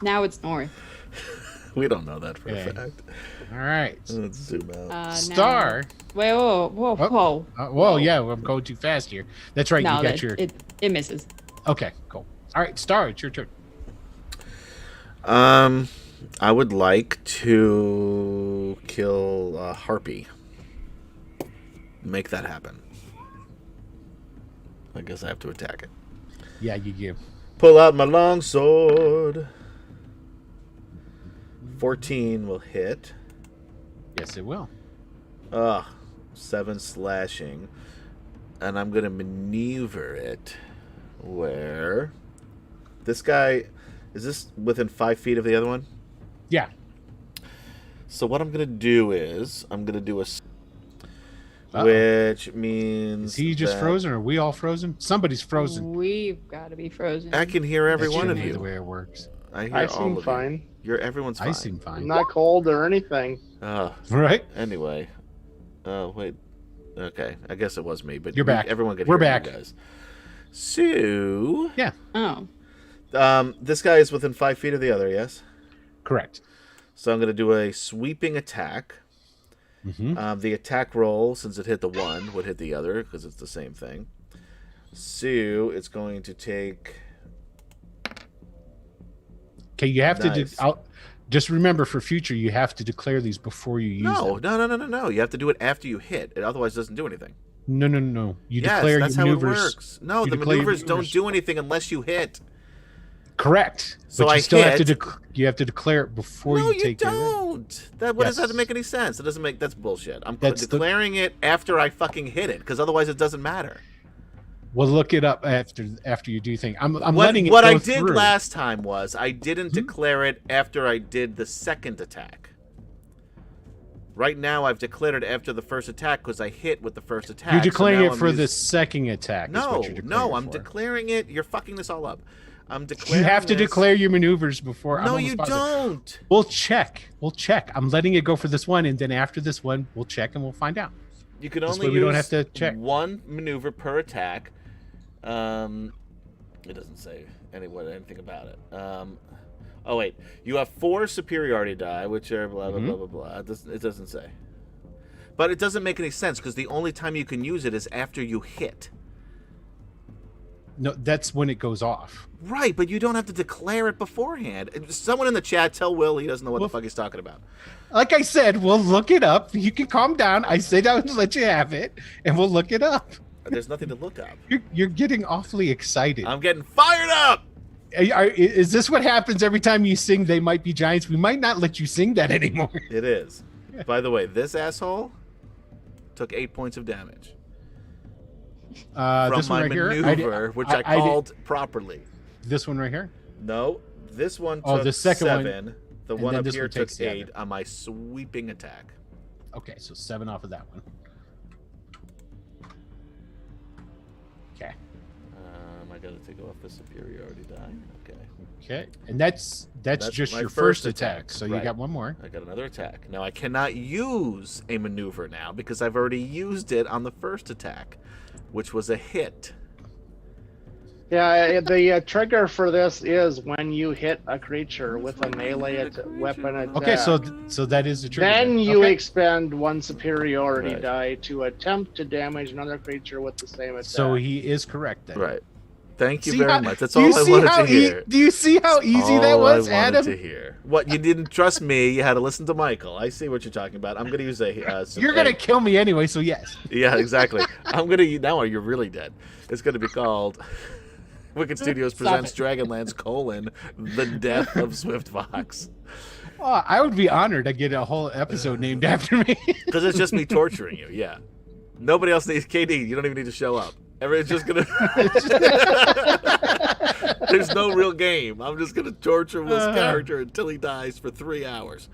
Speaker 3: Now it's north.
Speaker 2: We don't know that for
Speaker 1: Okay.
Speaker 2: a fact.
Speaker 1: All right.
Speaker 2: Let's zoom out.
Speaker 1: Star.
Speaker 3: Wait, whoa.
Speaker 1: Whoa, yeah, I'm going too fast here. That's right.
Speaker 3: No,
Speaker 1: you got your.
Speaker 3: it misses.
Speaker 1: Okay, cool. All right, Star, it's your turn.
Speaker 2: I would like to kill a harpy. Make that happen. I guess I have to attack it.
Speaker 1: Yeah, you.
Speaker 2: Pull out my long sword. 14 will hit.
Speaker 1: Yes, it will.
Speaker 2: 7 slashing. And I'm going to maneuver it where this guy, is this within 5 feet of the other one?
Speaker 1: Yeah.
Speaker 2: So what I'm going to do is I'm going to do a
Speaker 1: Uh-oh.
Speaker 2: which means
Speaker 1: Is he just
Speaker 2: that
Speaker 1: frozen? Or are we all frozen? Somebody's frozen.
Speaker 3: We've got to be frozen.
Speaker 2: I can hear every
Speaker 1: That
Speaker 2: one
Speaker 1: shouldn't
Speaker 2: of
Speaker 1: be
Speaker 2: you.
Speaker 1: the way it works.
Speaker 2: I hear
Speaker 4: I
Speaker 2: all
Speaker 4: seem
Speaker 2: of
Speaker 4: fine.
Speaker 2: you. Everyone's fine.
Speaker 1: I seem
Speaker 4: I'm
Speaker 1: fine.
Speaker 4: not cold or anything.
Speaker 1: Right?
Speaker 2: Anyway. Wait. Okay. I guess it was me, but
Speaker 1: You're back.
Speaker 2: Everyone could
Speaker 1: We're
Speaker 2: hear
Speaker 1: back.
Speaker 2: you guys. So,
Speaker 1: Yeah,
Speaker 3: Oh.
Speaker 2: this guy is within 5 feet of the other, yes?
Speaker 1: correct.
Speaker 2: So I'm going to do a sweeping attack.
Speaker 1: Mm-hmm.
Speaker 2: The attack roll, since it hit the one, would hit the other because it's the same thing. So it's going to take.
Speaker 1: Okay, you have
Speaker 2: Nice.
Speaker 1: to do. Just remember for future, you have to declare these before you use them.
Speaker 2: No. You have to do it after you hit. It otherwise doesn't do anything.
Speaker 1: No. You
Speaker 2: Yes,
Speaker 1: declare
Speaker 2: that's
Speaker 1: your
Speaker 2: how it
Speaker 1: maneuvers.
Speaker 2: works. No,
Speaker 1: you
Speaker 2: the
Speaker 1: declare your
Speaker 2: maneuvers don't
Speaker 1: maneuvers.
Speaker 2: do anything unless you hit.
Speaker 1: Correct.
Speaker 2: So
Speaker 1: but you
Speaker 2: I
Speaker 1: still have to
Speaker 2: hit.
Speaker 1: you have to declare it before
Speaker 2: No,
Speaker 1: you
Speaker 2: you
Speaker 1: take your.
Speaker 2: don't. What does that
Speaker 1: Yes.
Speaker 2: make any sense? It doesn't make. That's bullshit. I'm
Speaker 1: That's the-
Speaker 2: declaring it after I fucking hit it, because otherwise it doesn't matter.
Speaker 1: We'll look it up after you do things. I'm
Speaker 2: What
Speaker 1: letting it
Speaker 2: what
Speaker 1: go
Speaker 2: I did
Speaker 1: through.
Speaker 2: last time was I didn't
Speaker 1: Mhm.
Speaker 2: declare it after I did the second attack. Right now, I've declared it after the first attack because I hit with the first attack.
Speaker 1: You're
Speaker 2: so
Speaker 1: declaring
Speaker 2: now
Speaker 1: it
Speaker 2: I'm
Speaker 1: for
Speaker 2: us-
Speaker 1: the second attack. is
Speaker 2: No,
Speaker 1: what you're declaring
Speaker 2: I'm
Speaker 1: for.
Speaker 2: declaring it. You're fucking this all up. I'm
Speaker 1: You
Speaker 2: declaring.
Speaker 1: have to
Speaker 2: this-
Speaker 1: declare your maneuvers before. I'm
Speaker 2: No,
Speaker 1: almost
Speaker 2: you
Speaker 1: positive.
Speaker 2: don't.
Speaker 1: We'll check. I'm letting it go for this one, and then after this one, we'll check and we'll find out.
Speaker 2: You can
Speaker 1: This
Speaker 2: only
Speaker 1: way we
Speaker 2: use
Speaker 1: don't have to check.
Speaker 2: one maneuver per attack. It doesn't say anything about it. Oh wait, you have 4 superiority die, which are blah blah blah blah blah. It doesn't say. But it doesn't make any sense because the only time you can use it is after you hit.
Speaker 1: No, that's when it goes off.
Speaker 2: Right, but you don't have to declare it beforehand. Someone in the chat tell Will he doesn't know what the fuck he's talking about.
Speaker 1: Like I said, we'll look it up. You can calm down. I said I would let you have it, and we'll look it up.
Speaker 2: There's nothing to look up.
Speaker 1: You're getting awfully excited.
Speaker 2: I'm getting fired up!
Speaker 1: Is this what happens every time you sing They Might Be Giants? We might not let you sing that anymore.
Speaker 2: It is. By the way, this asshole took 8 points of damage. From
Speaker 1: this
Speaker 2: my
Speaker 1: one right
Speaker 2: maneuver,
Speaker 1: here,
Speaker 2: which I called properly.
Speaker 1: This one right here?
Speaker 2: No, this one took
Speaker 1: the second
Speaker 2: 7.
Speaker 1: one,
Speaker 2: The one up here took
Speaker 1: 7.
Speaker 2: 8 on my sweeping attack.
Speaker 1: Okay, so 7 off of that one. Okay.
Speaker 2: I gotta take off the superiority die. Okay.
Speaker 1: Okay, and that's just
Speaker 2: my
Speaker 1: your
Speaker 2: first
Speaker 1: first attack. So you
Speaker 2: right.
Speaker 1: got one more.
Speaker 2: I got another attack. Now I cannot use a maneuver now because I've already used it on the first attack, which was a hit.
Speaker 4: Yeah, the trigger for this is when you hit a creature with a melee weapon attack.
Speaker 1: Okay, so that is the trigger.
Speaker 4: Then you
Speaker 1: okay.
Speaker 4: expend 1 superiority
Speaker 2: Right.
Speaker 4: die to attempt to damage another creature with the same attack.
Speaker 1: So he is correct then.
Speaker 2: Right. Thank you
Speaker 1: See
Speaker 2: very
Speaker 1: how-
Speaker 2: much. That's
Speaker 1: do
Speaker 2: all
Speaker 1: you
Speaker 2: I
Speaker 1: see
Speaker 2: wanted
Speaker 1: how
Speaker 2: to hear.
Speaker 1: do you see how easy that
Speaker 2: All
Speaker 1: was,
Speaker 2: I wanted
Speaker 1: Adam?
Speaker 2: to hear. What, you didn't trust me? You had to listen to Michael. I see what you're talking about. I'm going to use a.
Speaker 1: You're gonna kill me anyway, so yes.
Speaker 2: Yeah, exactly. I'm going to now. You're really dead. It's going to be called Wicked Studios presents Dragonlance: The Death of Swift Fox.
Speaker 1: Oh, I would be honored to get a whole episode named after me.
Speaker 2: Because it's just me torturing you. Yeah. Nobody else needs KD. You don't even need to show up. Everyone's just gonna. There's no real game. I'm just gonna torture Will's character until he dies for 3 hours.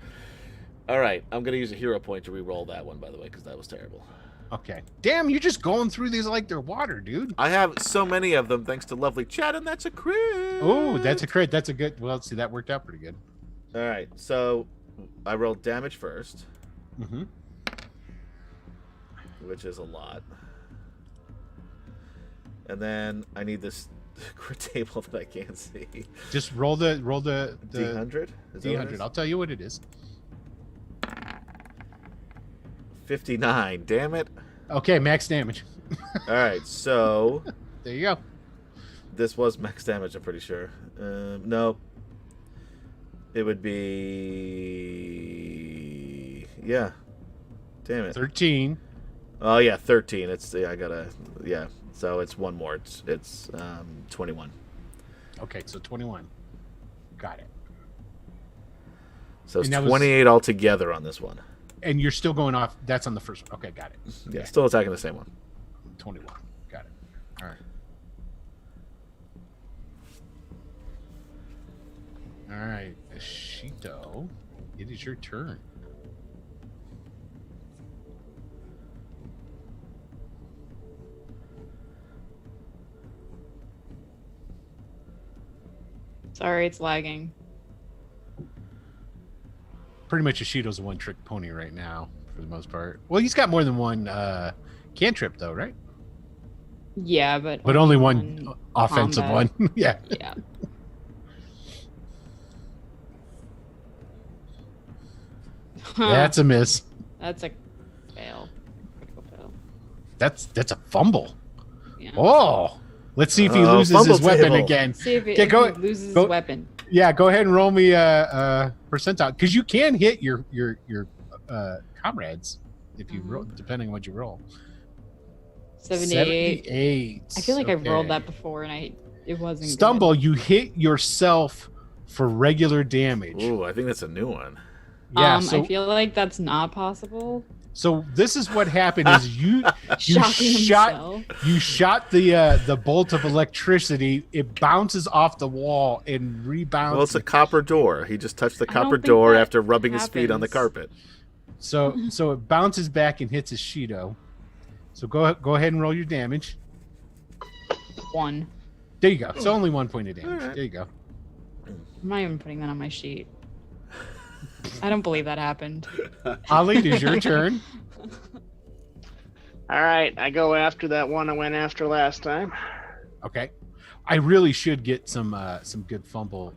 Speaker 2: All right, I'm gonna use a hero point to re-roll that one, by the way, because that was terrible.
Speaker 1: Okay. Damn, you're just going through these like they're water, dude.
Speaker 2: I have so many of them thanks to lovely chat, and that's a crit.
Speaker 1: Oh, that's a crit. That's a good. Well, see, that worked out pretty good.
Speaker 2: All right, so I rolled damage first,
Speaker 1: Mm-hmm.
Speaker 2: which is a lot, and then I need this crit table that I can't see.
Speaker 1: Just roll the
Speaker 2: D100. Is that what it
Speaker 1: D100.
Speaker 2: is?
Speaker 1: I'll tell you what it is.
Speaker 2: 59. Damn it.
Speaker 1: Okay, max damage.
Speaker 2: All right, so
Speaker 1: There you go.
Speaker 2: this was max damage, I'm pretty sure. No. It would be... Yeah. Damn it.
Speaker 1: 13.
Speaker 2: Oh, yeah, 13. It's... Yeah, I gotta... Yeah. So it's one more. It's 21.
Speaker 1: Okay, so 21. Got it.
Speaker 2: So it's
Speaker 1: And that was-
Speaker 2: 28 altogether on this one.
Speaker 1: And you're still going off. That's on the first one. Okay, got it.
Speaker 2: Yeah, still attacking the same one.
Speaker 1: 21. Got it. All right. All right, Ashito, it is your turn.
Speaker 3: Sorry, it's lagging.
Speaker 1: Pretty much Ashito's a one-trick pony right now, for the most part. Well, he's got more than one cantrip, though, right?
Speaker 3: Yeah, but
Speaker 1: Only one offensive
Speaker 3: combat.
Speaker 1: one. Yeah.
Speaker 3: Yeah.
Speaker 1: That's a miss.
Speaker 3: That's a fail. Critical fail.
Speaker 1: That's a fumble.
Speaker 3: Yeah.
Speaker 1: Oh, let's see if he
Speaker 2: Oh,
Speaker 1: loses
Speaker 2: fumble
Speaker 1: his weapon
Speaker 2: table.
Speaker 1: again.
Speaker 3: See if,
Speaker 1: Okay,
Speaker 3: if
Speaker 1: go-
Speaker 3: he loses
Speaker 1: go-
Speaker 3: his weapon.
Speaker 1: Yeah, go ahead and roll me a percentile because you can hit your comrades if you roll, depending on what you roll.
Speaker 3: 78.
Speaker 1: 78.
Speaker 3: I feel like I've rolled
Speaker 1: Okay.
Speaker 3: that before and it wasn't
Speaker 1: Stumble,
Speaker 3: good.
Speaker 1: you hit yourself for regular damage.
Speaker 2: Ooh, I think that's a new one.
Speaker 1: Yeah, so,
Speaker 3: I feel like that's not possible.
Speaker 1: so this is what happened is you
Speaker 3: Shocking
Speaker 1: shot
Speaker 3: himself.
Speaker 1: you shot the bolt of electricity, it bounces off the wall and rebounds.
Speaker 2: Well, it's a copper door. He just touched the
Speaker 3: I don't
Speaker 2: copper
Speaker 3: think
Speaker 2: door
Speaker 3: that
Speaker 2: after rubbing his feet on the
Speaker 3: happens.
Speaker 2: carpet.
Speaker 1: So it bounces back and hits Ashito. So go ahead and roll your damage.
Speaker 3: 1.
Speaker 1: There you go. So only 1 point of damage.
Speaker 2: Alright.
Speaker 1: There you go.
Speaker 3: I'm not even putting that on my sheet. I don't believe that happened.
Speaker 1: Ali, it is your turn.
Speaker 4: All right, I go after that one I went after last time.
Speaker 1: Okay. I really should get some good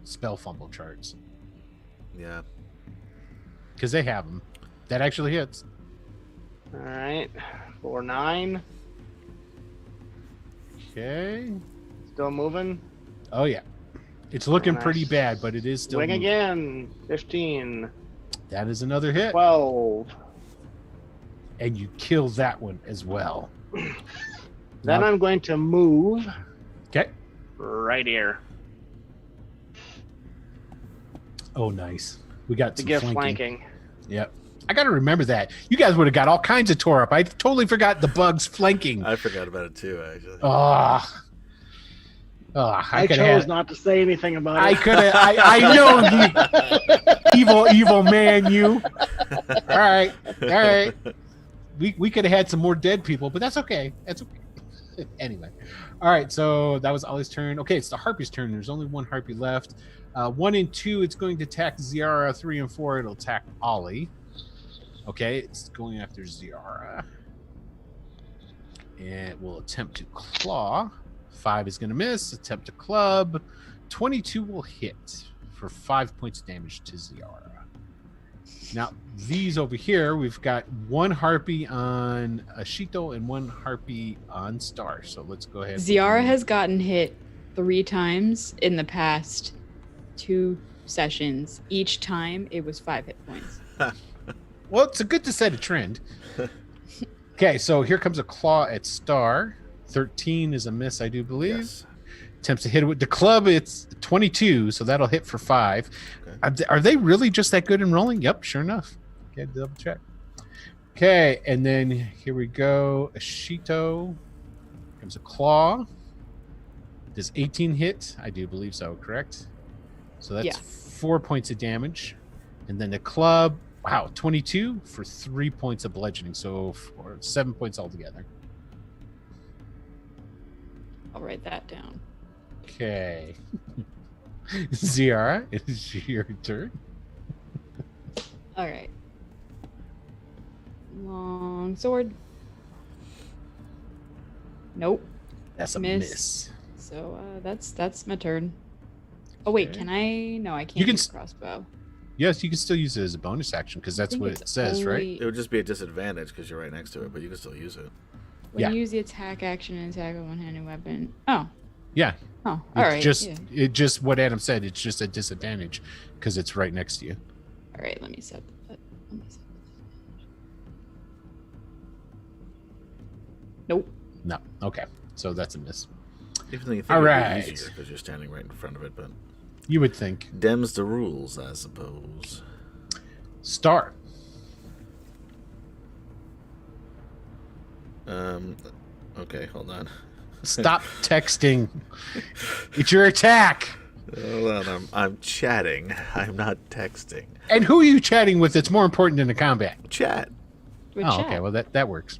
Speaker 1: spell fumble charts
Speaker 2: Yeah.
Speaker 1: because they have them. That actually hits.
Speaker 4: All right. 4-9.
Speaker 1: Okay.
Speaker 4: Still moving.
Speaker 1: Oh yeah, it's looking
Speaker 4: Nice.
Speaker 1: pretty bad, but it is still
Speaker 4: Swing
Speaker 1: moving.
Speaker 4: again. 15.
Speaker 1: That is another hit,
Speaker 4: 12.
Speaker 1: and you kill that one as well.
Speaker 4: Then
Speaker 1: Now-
Speaker 4: I'm going to move
Speaker 1: Okay.
Speaker 4: right here
Speaker 1: Oh, nice. We got
Speaker 4: to
Speaker 1: some
Speaker 4: give
Speaker 1: flanking.
Speaker 4: flanking.
Speaker 1: Yep. I got to remember that. You guys would have got all kinds of tore up. I totally forgot the bugs flanking.
Speaker 2: I forgot about it too, actually.
Speaker 1: Oh,
Speaker 4: I
Speaker 1: could
Speaker 4: chose
Speaker 1: have.
Speaker 4: not to say anything about
Speaker 1: I
Speaker 4: it.
Speaker 1: could have. I know you, evil man. You. All right. We could have had some more dead people, but that's okay. That's okay. Anyway, all right. So that was Ollie's turn. Okay, it's the Harpy's turn. There's only one Harpy left. 1 and 2, it's going to attack Ziara. 3 and 4, it'll attack Ollie. Okay, it's going after Ziara. And it will attempt to claw. 5 is going to miss. Attempt to club. 22 will hit for 5 points of damage to Ziara. Now, these over here, we've got 1 Harpy on Ashito and 1 Harpy on Star. So let's go ahead.
Speaker 3: Ziara has gotten hit 3 times in the past 2 sessions. Each time it was 5 hit points.
Speaker 1: Well, it's a good to set a trend. Okay, so here comes a claw at Star. 13 is a miss, I do believe.
Speaker 2: Yes.
Speaker 1: Attempts to hit it with the club. It's 22, so that'll hit for 5.
Speaker 2: Okay.
Speaker 1: Are they really just that good in rolling? Yep, sure enough. Okay, double check. Okay, and then here we go. Ashito. Comes a claw. Does 18 hit? I do believe so, correct? So that's
Speaker 3: Yeah.
Speaker 1: 4 points of damage. And then the club, wow, 22 for 3 points of bludgeoning. So 7 points altogether.
Speaker 3: I'll write that down.
Speaker 1: Okay. Ziara, it is your turn.
Speaker 3: All right. Long sword. Nope.
Speaker 1: That's a
Speaker 3: Miss.
Speaker 1: miss.
Speaker 3: So that's my turn. Oh wait,
Speaker 1: Okay.
Speaker 3: can I? No, I can't
Speaker 1: You can
Speaker 3: use crossbow.
Speaker 1: Yes, you can still use it as a bonus action because that's
Speaker 3: I think
Speaker 1: what
Speaker 3: it's
Speaker 1: it says, right?
Speaker 3: only-
Speaker 2: It would just be a disadvantage because you're right next to it, but you can still use it.
Speaker 3: When
Speaker 1: Yeah.
Speaker 3: you use the attack action and attack with one-handed weapon. Oh.
Speaker 1: Yeah.
Speaker 3: Oh.
Speaker 1: It's
Speaker 3: All right.
Speaker 1: just
Speaker 3: yeah.
Speaker 1: it just what Adam said. It's just a disadvantage because it's right next to you.
Speaker 3: All right. Let me set that. Nope.
Speaker 1: No. Okay. So that's a miss.
Speaker 2: Even though you think
Speaker 1: All
Speaker 2: it'd
Speaker 1: right.
Speaker 2: be easier because you're standing right in front of it, but
Speaker 1: You would think.
Speaker 2: Dem's the rules, I suppose.
Speaker 1: Star.
Speaker 2: Okay, hold on.
Speaker 1: Stop texting. It's your attack.
Speaker 2: Hold on, I'm chatting. I'm not texting.
Speaker 1: And who are you chatting with that's more important than the combat?
Speaker 2: Chat.
Speaker 3: Good
Speaker 1: Oh,
Speaker 3: chat.
Speaker 1: okay. Well, that works.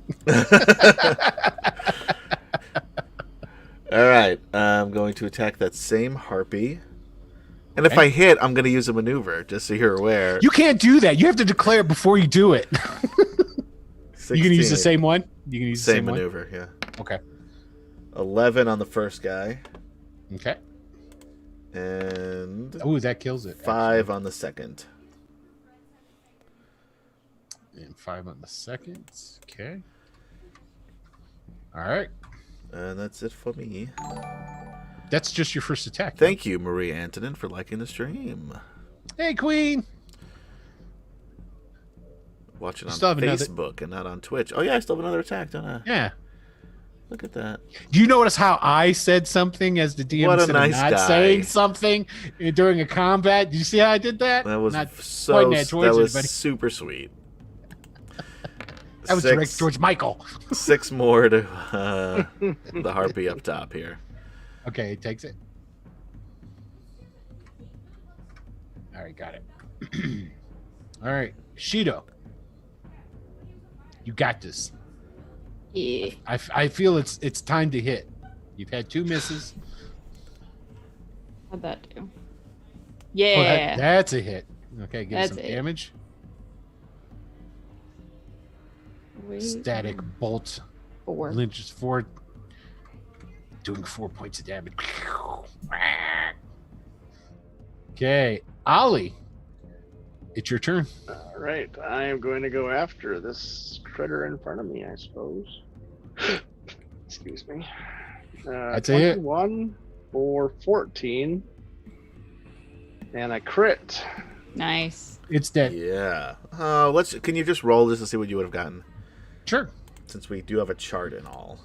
Speaker 2: All right, I'm going to attack that same harpy. And if
Speaker 1: Okay.
Speaker 2: I hit, I'm going to use a maneuver, just so you're aware.
Speaker 1: You can't do that. You have to declare it before you do it. You can use the
Speaker 2: 16.
Speaker 1: same one. You can use the
Speaker 2: Same
Speaker 1: same
Speaker 2: maneuver, yeah.
Speaker 1: one. Okay.
Speaker 2: 11 on the first guy,
Speaker 1: Okay.
Speaker 2: and
Speaker 1: Oh, that kills it.
Speaker 2: 5 on the second.
Speaker 1: And 5 on the second. Okay. All right.
Speaker 2: And that's it for me.
Speaker 1: That's just your first attack.
Speaker 2: Thank you, Marie Antonin, for liking the stream.
Speaker 1: Hey, Queen.
Speaker 2: Watching on
Speaker 1: Still have another-
Speaker 2: Facebook and not on Twitch. Oh, yeah, I still have another attack, don't I?
Speaker 1: Yeah.
Speaker 2: Look at that.
Speaker 1: Do you notice how I said something as the DM
Speaker 2: What a
Speaker 1: instead of
Speaker 2: nice
Speaker 1: not
Speaker 2: guy.
Speaker 1: saying something during a combat? Did you see how I did that?
Speaker 2: That was
Speaker 1: not
Speaker 2: so.
Speaker 1: pointing that towards
Speaker 2: That was
Speaker 1: anybody.
Speaker 2: super sweet.
Speaker 1: That was directed towards Michael.
Speaker 2: 6 more to the harpy up top here.
Speaker 1: Okay, it takes it. All right, got it. All right, Shido. You got this.
Speaker 3: Yeah.
Speaker 1: I feel it's time to hit. You've had 2 misses.
Speaker 3: How'd that do?
Speaker 1: Oh,
Speaker 3: Yeah.
Speaker 1: that's a hit. Okay, give
Speaker 3: That's
Speaker 1: some
Speaker 3: it.
Speaker 1: damage.
Speaker 3: Wait,
Speaker 1: Static bolt.
Speaker 3: 4.
Speaker 1: Lynch's 4. doing 4 points of damage. Okay, Ollie, it's your turn.
Speaker 4: All right, I am going to go after this critter in front of me, I suppose. Excuse me.
Speaker 1: That's a hit.
Speaker 4: 21 for 14. And a crit.
Speaker 3: Nice.
Speaker 1: It's dead.
Speaker 2: Yeah. Can you just roll this and see what you would have gotten?
Speaker 1: Sure.
Speaker 2: Since we do have a chart and all.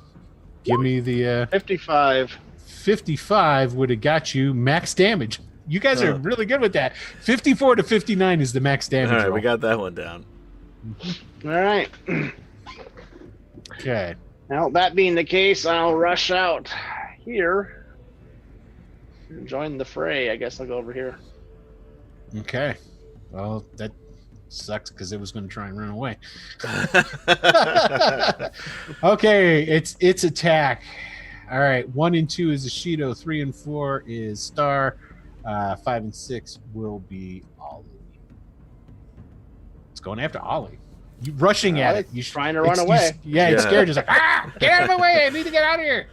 Speaker 1: Give me the
Speaker 4: 55.
Speaker 1: 55 would have got you max damage. You guys are really good with that. 54 to 59 is the max damage.
Speaker 2: All right,
Speaker 1: roll.
Speaker 2: we got that one down.
Speaker 4: All right.
Speaker 1: Okay.
Speaker 4: Now, that being the case, I'll rush out here and join the fray. I guess I'll go over here.
Speaker 1: Okay. Well, that sucks because it was going to try and run away. Okay, it's attack. All right, 1 and 2 is Ashido, 3 and 4 is Star, 5 and 6 will be Ollie. It's going after Ollie. You rushing at it. You
Speaker 4: trying to run away.
Speaker 1: It's scared. Just like, get out of my way! I need to get out of here.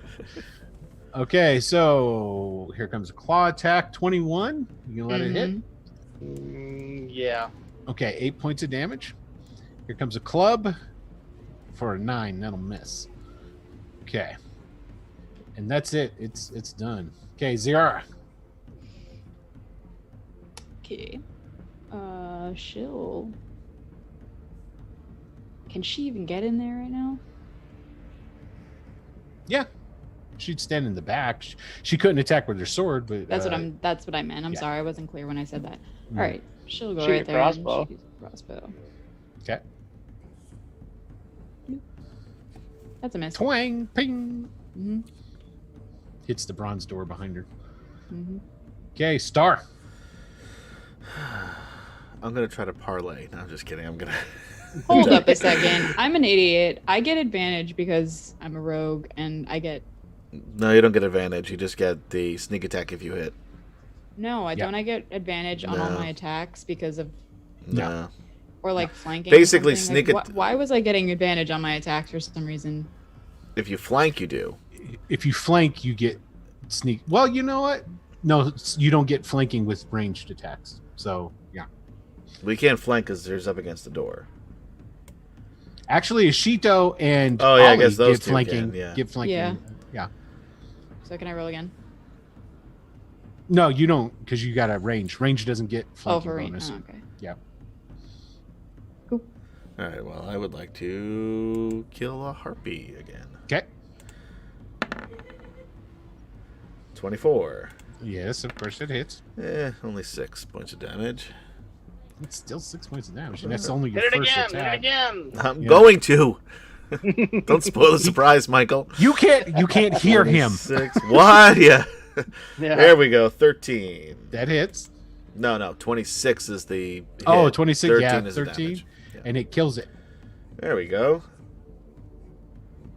Speaker 1: Okay, so here comes a claw attack. 21. You can let it hit.
Speaker 4: Yeah.
Speaker 1: Okay, 8 points of damage. Here comes a club for a 9. That'll miss. Okay. And that's it. It's done. Okay, Ziara.
Speaker 3: Okay. She'll. Can she even get in there right now?
Speaker 1: Yeah. She'd stand in the back. She couldn't attack with her sword, but
Speaker 3: That's what I meant. I'm sorry, I wasn't clear when I said that.
Speaker 1: Mm.
Speaker 3: All right, she'll go
Speaker 4: Shoot
Speaker 3: right
Speaker 4: a
Speaker 3: there.
Speaker 4: crossbow.
Speaker 3: And shoot a crossbow.
Speaker 1: Okay.
Speaker 3: That's a miss.
Speaker 1: Twang, ping.
Speaker 3: Mm-hmm.
Speaker 1: Hits the bronze door behind her.
Speaker 3: Mm-hmm.
Speaker 1: Okay, Star.
Speaker 2: I'm going to try to parlay. No, I'm just kidding. I'm going to...
Speaker 3: Hold up a second. I'm an idiot. I get advantage because I'm a rogue, and I get.
Speaker 2: No, you don't get advantage. You just get the sneak attack if you hit.
Speaker 3: No, I
Speaker 1: Yeah.
Speaker 3: don't. I get advantage on all
Speaker 2: No.
Speaker 3: my attacks because of
Speaker 2: No.
Speaker 3: or like flanking.
Speaker 2: Basically,
Speaker 3: or something.
Speaker 2: sneak
Speaker 3: Like, why was I getting advantage on my attacks for some reason?
Speaker 2: If you flank, you do.
Speaker 1: If you flank, you get sneak. Well, you know what? No, you don't get flanking with ranged attacks. So, yeah.
Speaker 2: We can't flank because there's up against the door.
Speaker 1: Actually, Ashito and
Speaker 2: Oh, yeah, I
Speaker 1: Ollie
Speaker 2: guess those
Speaker 1: get
Speaker 2: two
Speaker 1: flanking.
Speaker 2: can, yeah.
Speaker 1: Get flanking. Yeah.
Speaker 3: So can I roll again?
Speaker 1: No, you don't, because you got a range. Range doesn't get flanking
Speaker 3: For range.
Speaker 1: bonus.
Speaker 3: Oh, okay.
Speaker 1: Yeah.
Speaker 3: Cool.
Speaker 2: All right, well, I would like to kill a harpy again.
Speaker 1: Okay.
Speaker 2: 24.
Speaker 1: Yes, of course it hits.
Speaker 2: Only 6 points of damage.
Speaker 1: It's still 6 points of damage, and that's only your
Speaker 4: Hit it
Speaker 1: first
Speaker 4: again. Hit it
Speaker 1: attack.
Speaker 4: again.
Speaker 2: I'm going to. Don't spoil the surprise, Michael.
Speaker 1: You can't hear him.
Speaker 2: 6. What? Yeah.
Speaker 4: Yeah.
Speaker 2: There we go. 13.
Speaker 1: That hits.
Speaker 2: No. 26 is the hit.
Speaker 1: Oh, 26.
Speaker 2: 13
Speaker 1: Yeah,
Speaker 2: is the
Speaker 1: 13,
Speaker 2: damage. Yeah.
Speaker 1: and it kills it.
Speaker 2: There we go.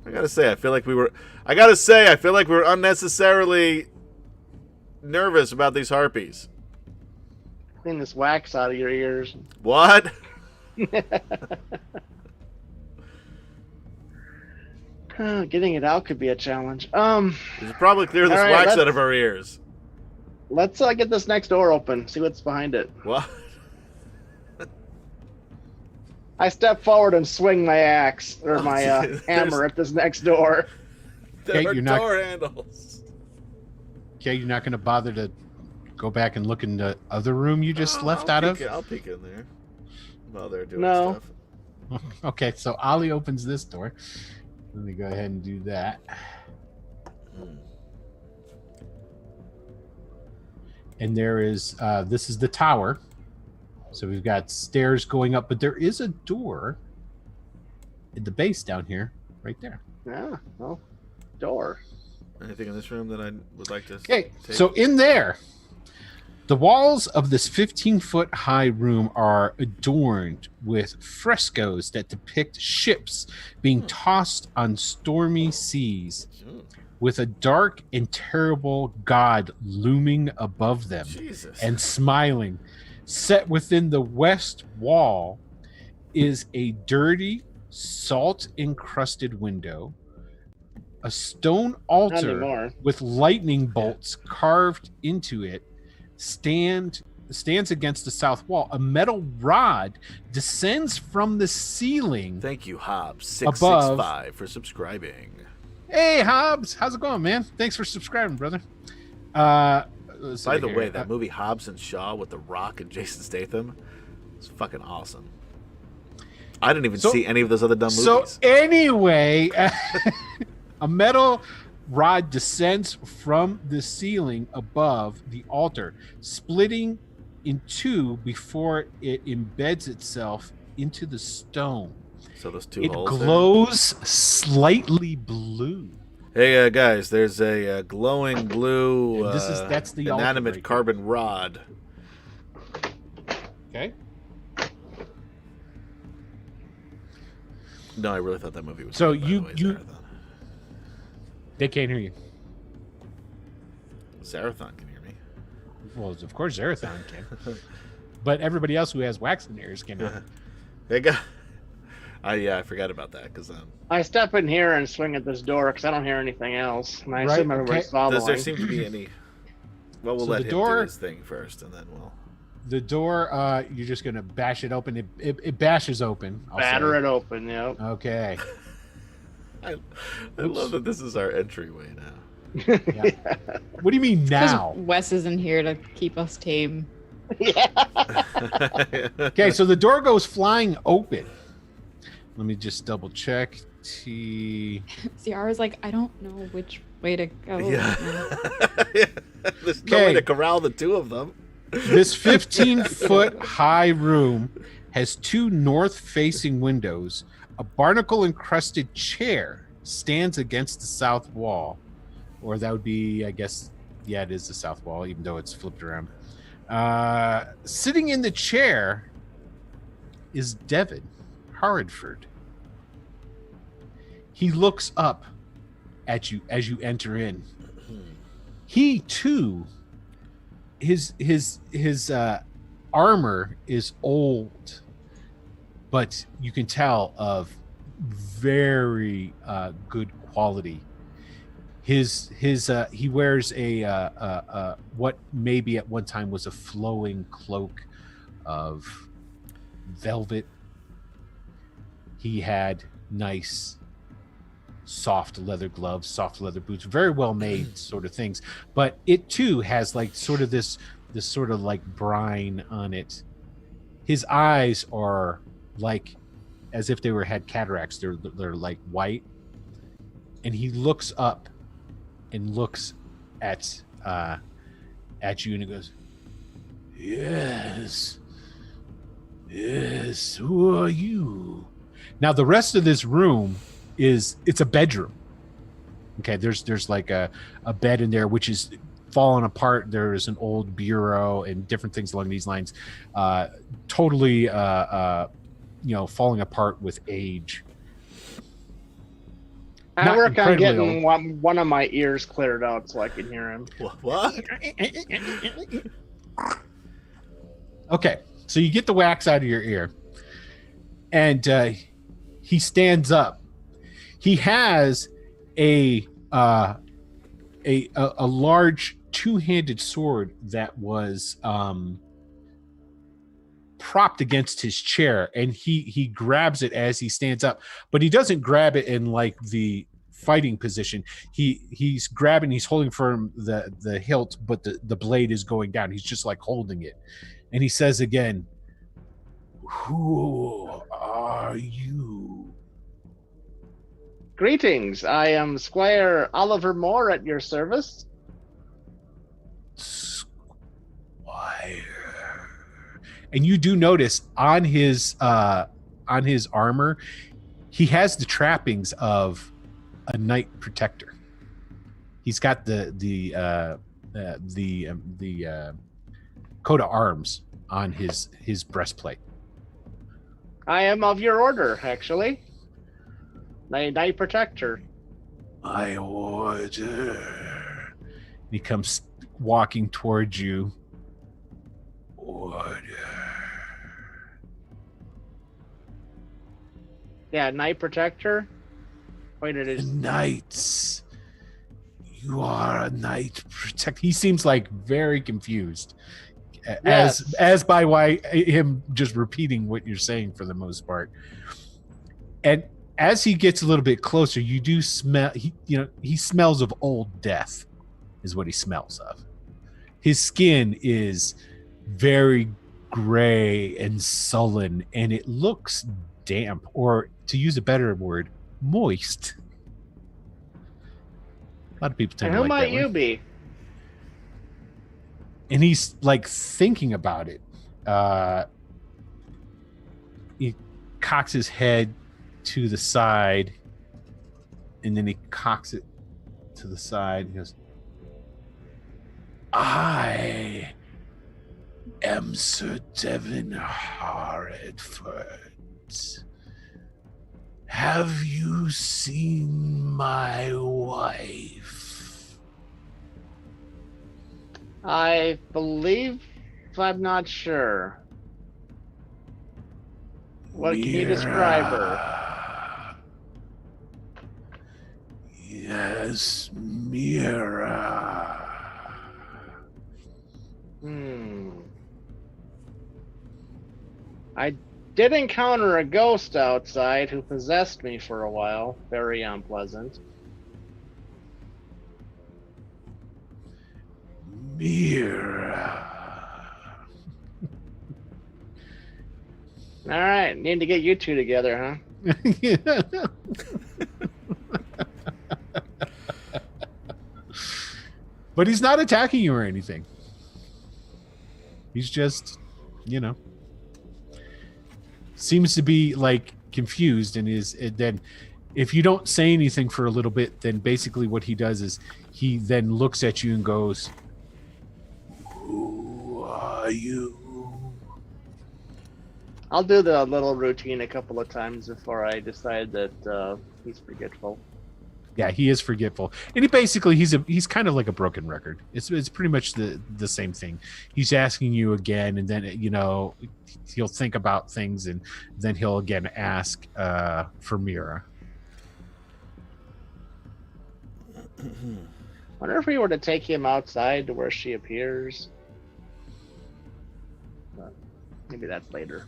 Speaker 2: I gotta say, I feel like we were unnecessarily nervous about these harpies.
Speaker 4: Clean this wax out of your ears.
Speaker 2: What?
Speaker 4: Getting it out could be a challenge.
Speaker 2: We should probably clear this
Speaker 4: All right,
Speaker 2: wax
Speaker 4: let's-
Speaker 2: out of our ears.
Speaker 4: Let's get this next door open. See what's behind it.
Speaker 2: What?
Speaker 4: I step forward and swing my axe or my
Speaker 2: there's-
Speaker 4: hammer at this next door.
Speaker 2: There
Speaker 1: Okay,
Speaker 2: are
Speaker 1: you're not-
Speaker 2: door handles.
Speaker 1: Okay, you're not going to bother to go back and look in the other room you just left out of?
Speaker 2: I'll peek in there while they're doing
Speaker 4: No.
Speaker 2: stuff.
Speaker 1: Okay, so Ollie opens this door. Let me go ahead and do that. And there is, this is the tower. So we've got stairs going up, but there is a door at the base down here, right there.
Speaker 4: Yeah, well, door.
Speaker 2: Anything in this room that I would like to
Speaker 1: Okay,
Speaker 2: take?
Speaker 1: so in there, the walls of this 15-foot high room are adorned with frescoes that depict ships being tossed on stormy seas, with a dark and terrible god looming above them
Speaker 2: Jesus.
Speaker 1: and smiling. Set within the west wall is a dirty, salt-encrusted window a stone
Speaker 4: Not
Speaker 1: altar
Speaker 4: anymore.
Speaker 1: with lightning bolts carved into it stands against the south wall. A metal rod descends from the ceiling.
Speaker 2: Thank you, Hobbs665, for subscribing.
Speaker 1: Hey, Hobbs, how's it going, man? Thanks for subscribing, brother.
Speaker 2: By the way, that movie Hobbs and Shaw with The Rock and Jason Statham is fucking awesome. I didn't even see any of those other dumb movies.
Speaker 1: So anyway, a metal rod descends from the ceiling above the altar, splitting in two before it embeds itself into the stone.
Speaker 2: So those two
Speaker 1: it
Speaker 2: holes
Speaker 1: glows there? Slightly blue.
Speaker 2: Hey guys, there's a glowing blue
Speaker 1: that's the
Speaker 2: inanimate carbon rod.
Speaker 1: Okay.
Speaker 2: No, I really thought that movie was.
Speaker 1: So
Speaker 2: good,
Speaker 1: they can't hear you.
Speaker 2: Zarathon can hear me.
Speaker 1: Well, of course Zarathon can, but everybody else who has wax in their ears cannot.
Speaker 2: Hey guys. I forgot about that because
Speaker 4: I step in here and swing at this door because I don't hear anything else, and I assume everybody's following.
Speaker 2: Does there seem to be any? Well, we'll let him do his thing first, and then we'll.
Speaker 1: The door, you're just gonna bash it open. It bashes open.
Speaker 4: Batter it open. Yep.
Speaker 1: Okay.
Speaker 2: I love that this is our entryway now.
Speaker 1: Yeah. What do you mean now?
Speaker 3: Wes isn't here to keep us tame.
Speaker 4: Yeah.
Speaker 1: Okay, so the door goes flying open. Let me just double check.
Speaker 3: Ciara's like, I don't know which way to go.
Speaker 2: Yeah. There's no way to corral the two of them.
Speaker 1: This 15-foot high room has two north-facing windows. A barnacle-encrusted chair stands against the south wall. Or that would be, I guess, yeah, it is the south wall, even though it's flipped around. Sitting in the chair is Devin Harrodford. He looks up at you as you enter in. He too, his armor is old, but you can tell of very good quality. He wears a what maybe at one time was a flowing cloak of velvet. He had nice soft leather gloves, soft leather boots, very well made sort of things, but it too has like sort of this sort of like brine on it. His eyes are like as if they had cataracts. They're like white, and he looks up and looks at you and he goes, yes, who are you? Now the rest of this room it's a bedroom. Okay, there's like a bed in there which is fallen apart. There is an old bureau and different things along these lines, totally falling apart with age.
Speaker 4: I
Speaker 1: Not
Speaker 4: work on
Speaker 1: incredibly
Speaker 4: getting one of my ears cleared out so I can hear him.
Speaker 2: What?
Speaker 1: Okay, so you get the wax out of your ear, and he stands up. He has a large two-handed sword that was propped against his chair, and he grabs it as he stands up, but he doesn't grab it in like the fighting position. He's grabbing, he's holding firm the hilt, but the blade is going down. He's just like holding it, and he says again, "Who are you?"
Speaker 4: Greetings, I am Squire Oliver Moore at your service.
Speaker 1: Squire. And you do notice on his armor, he has the trappings of a knight protector. He's got the coat of arms on his breastplate.
Speaker 4: I am of your order, actually. Knight Protector.
Speaker 1: My order. He comes walking towards you. Order.
Speaker 4: Yeah, Knight Protector. Wait, it
Speaker 1: The
Speaker 4: is.
Speaker 1: knights You are a knight protect. He seems like very confused,
Speaker 4: Yes.
Speaker 1: as by why him just repeating what you're saying for the most part. And as he gets a little bit closer, you do smell. He smells of old death, is what he smells of. His skin is very gray and sullen, and it looks damp, or to use a better word, moist. A lot of people tend
Speaker 4: And
Speaker 1: to
Speaker 4: who
Speaker 1: like
Speaker 4: might
Speaker 1: that
Speaker 4: you
Speaker 1: word.
Speaker 4: be?
Speaker 1: And he's like thinking about it. He cocks his head to the side, and then he cocks it to the side. He goes, I am Sir Devin Harredford. Have you seen my wife?
Speaker 4: I believe, I'm not sure. What can you describe her?
Speaker 1: Yes, Mira.
Speaker 4: I did encounter a ghost outside who possessed me for a while. Very unpleasant.
Speaker 1: Mira.
Speaker 4: All right, need to get you two together, huh?
Speaker 1: But he's not attacking you or anything. He's just, seems to be like confused, and then if you don't say anything for a little bit, then basically what he does is he then looks at you and goes, "Who are you?"
Speaker 4: I'll do the little routine a couple of times before I decide that he's forgetful.
Speaker 1: Yeah, he is forgetful, and he's kind of like a broken record. It's pretty much the same thing. He's asking you again, and then he'll think about things, and then he'll again ask for Mira.
Speaker 4: Wonder if we were to take him outside to where she appears. Maybe that's later.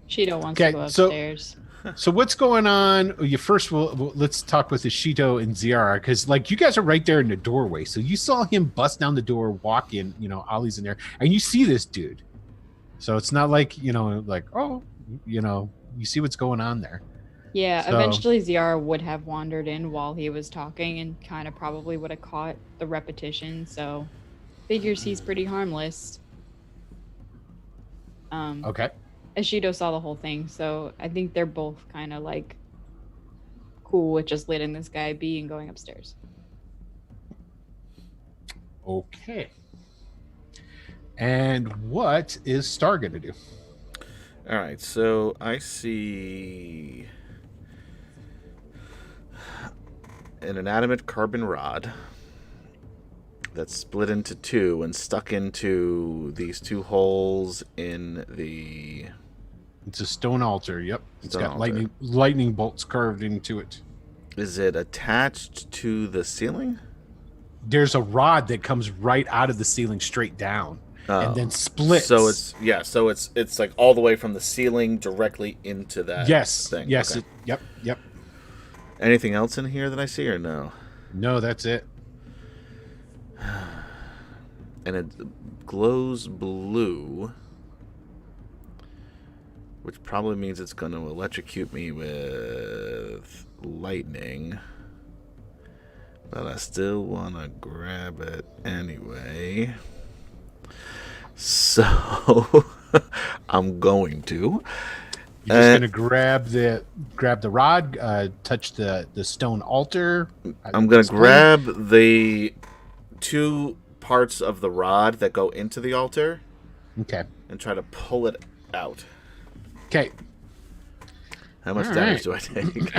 Speaker 3: Shido wants to go upstairs.
Speaker 1: So what's going on? Let's talk with Ishito and Ziara, because like you guys are right there in the doorway. So you saw him bust down the door, walk in. Ollie's in there, and you see this dude. So it's not like you see what's going on there.
Speaker 3: Yeah, eventually Ziara would have wandered in while he was talking and kind of probably would have caught the repetition. So figures he's pretty harmless.
Speaker 1: Okay.
Speaker 3: Ishido saw the whole thing, so I think they're both kind of like cool with just letting this guy be and going upstairs.
Speaker 1: Okay. And what is Star going to do?
Speaker 2: All right, so I see an inanimate carbon rod that's split into two and stuck into these two holes in the...
Speaker 1: It's a stone altar, yep. It's got
Speaker 2: altar.
Speaker 1: lightning bolts carved into it.
Speaker 2: Is it attached to the ceiling?
Speaker 1: There's a rod that comes right out of the ceiling straight down and then splits.
Speaker 2: So it's like all the way from the ceiling directly into that thing.
Speaker 1: Yes.
Speaker 2: Okay.
Speaker 1: Yep.
Speaker 2: Anything else in here that I see or no?
Speaker 1: No, that's it.
Speaker 2: And it glows blue, which probably means it's going to electrocute me with lightning. But I still want to grab it anyway. So I'm going to.
Speaker 1: You're just going to grab the rod, touch the stone altar.
Speaker 2: I'm going to grab the two parts of the rod that go into the altar.
Speaker 1: Okay.
Speaker 2: And try to pull it out.
Speaker 1: Okay.
Speaker 2: How much damage do I take?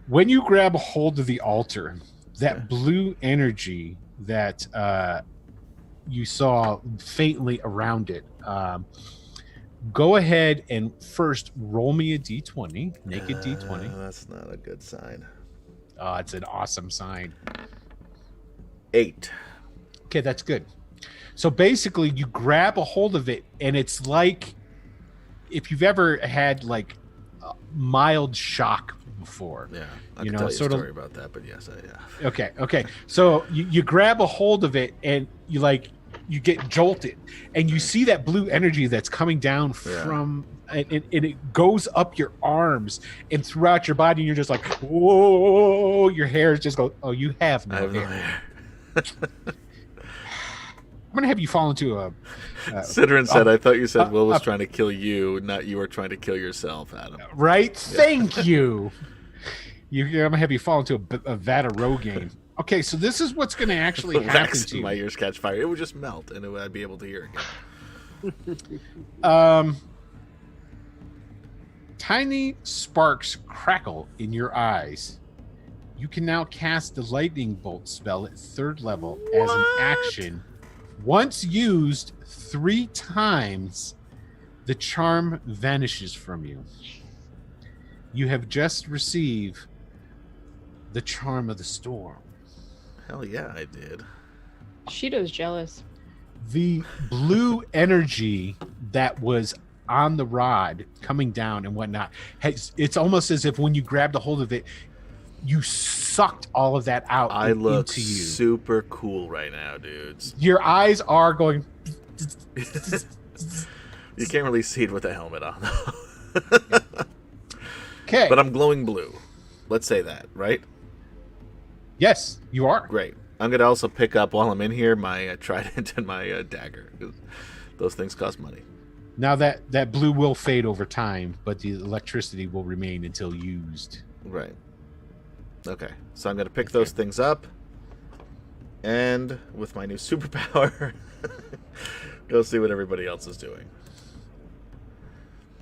Speaker 1: When you grab a hold of the altar, that blue energy that you saw faintly around it, go ahead and first roll me a d20. Make a d20.
Speaker 2: That's not a good sign.
Speaker 1: Oh, it's an awesome sign.
Speaker 2: 8.
Speaker 1: Okay, that's good. So basically, you grab a hold of it, and it's like if you've ever had like a mild shock before.
Speaker 2: Yeah, I
Speaker 1: You
Speaker 2: can
Speaker 1: know,
Speaker 2: tell you a
Speaker 1: sort of-
Speaker 2: story about that, but yes, yeah.
Speaker 1: Okay. So you grab a hold of it, and you get jolted, and you see that blue energy that's coming down from, and it goes up your arms and throughout your body, and you're just like, whoa! Your hair is just go. Oh, you have no
Speaker 2: I have no
Speaker 1: hair.
Speaker 2: hair.
Speaker 1: I'm gonna have you fall into a.
Speaker 2: Sidran said, "I thought you said Will was
Speaker 1: uh,
Speaker 2: trying to kill you, not you were trying to kill yourself, Adam."
Speaker 1: Right? Thank you. I'm gonna have you fall into a vat of Rogaine. Okay, so this is what's gonna actually
Speaker 2: The
Speaker 1: happen
Speaker 2: wax
Speaker 1: to
Speaker 2: in
Speaker 1: you.
Speaker 2: my ears catch fire. It would just melt, and I'd be able to hear again.
Speaker 1: Tiny sparks crackle in your eyes. You can now cast the lightning bolt spell at 3rd level as an action. Once used 3 times, the charm vanishes from you. You have just received the charm of the storm.
Speaker 2: Hell yeah, I did.
Speaker 3: Shido's jealous.
Speaker 1: The blue energy that was on the rod coming down and whatnot, it's almost as if when you grabbed a hold of it, you sucked all of that out
Speaker 2: I look
Speaker 1: into you.
Speaker 2: super cool right now, dudes.
Speaker 1: Your eyes are going.
Speaker 2: You can't really see it with the helmet on,
Speaker 1: Okay.
Speaker 2: but I'm glowing blue. Let's say that, right?
Speaker 1: Yes, you are.
Speaker 2: Great. I'm going to also pick up, while I'm in here, my trident and my dagger. 'Cause those things cost money.
Speaker 1: Now that blue will fade over time, but the electricity will remain until used.
Speaker 2: Right. Okay. So I'm going to pick those things up. And with my new superpower, go see what everybody else is doing.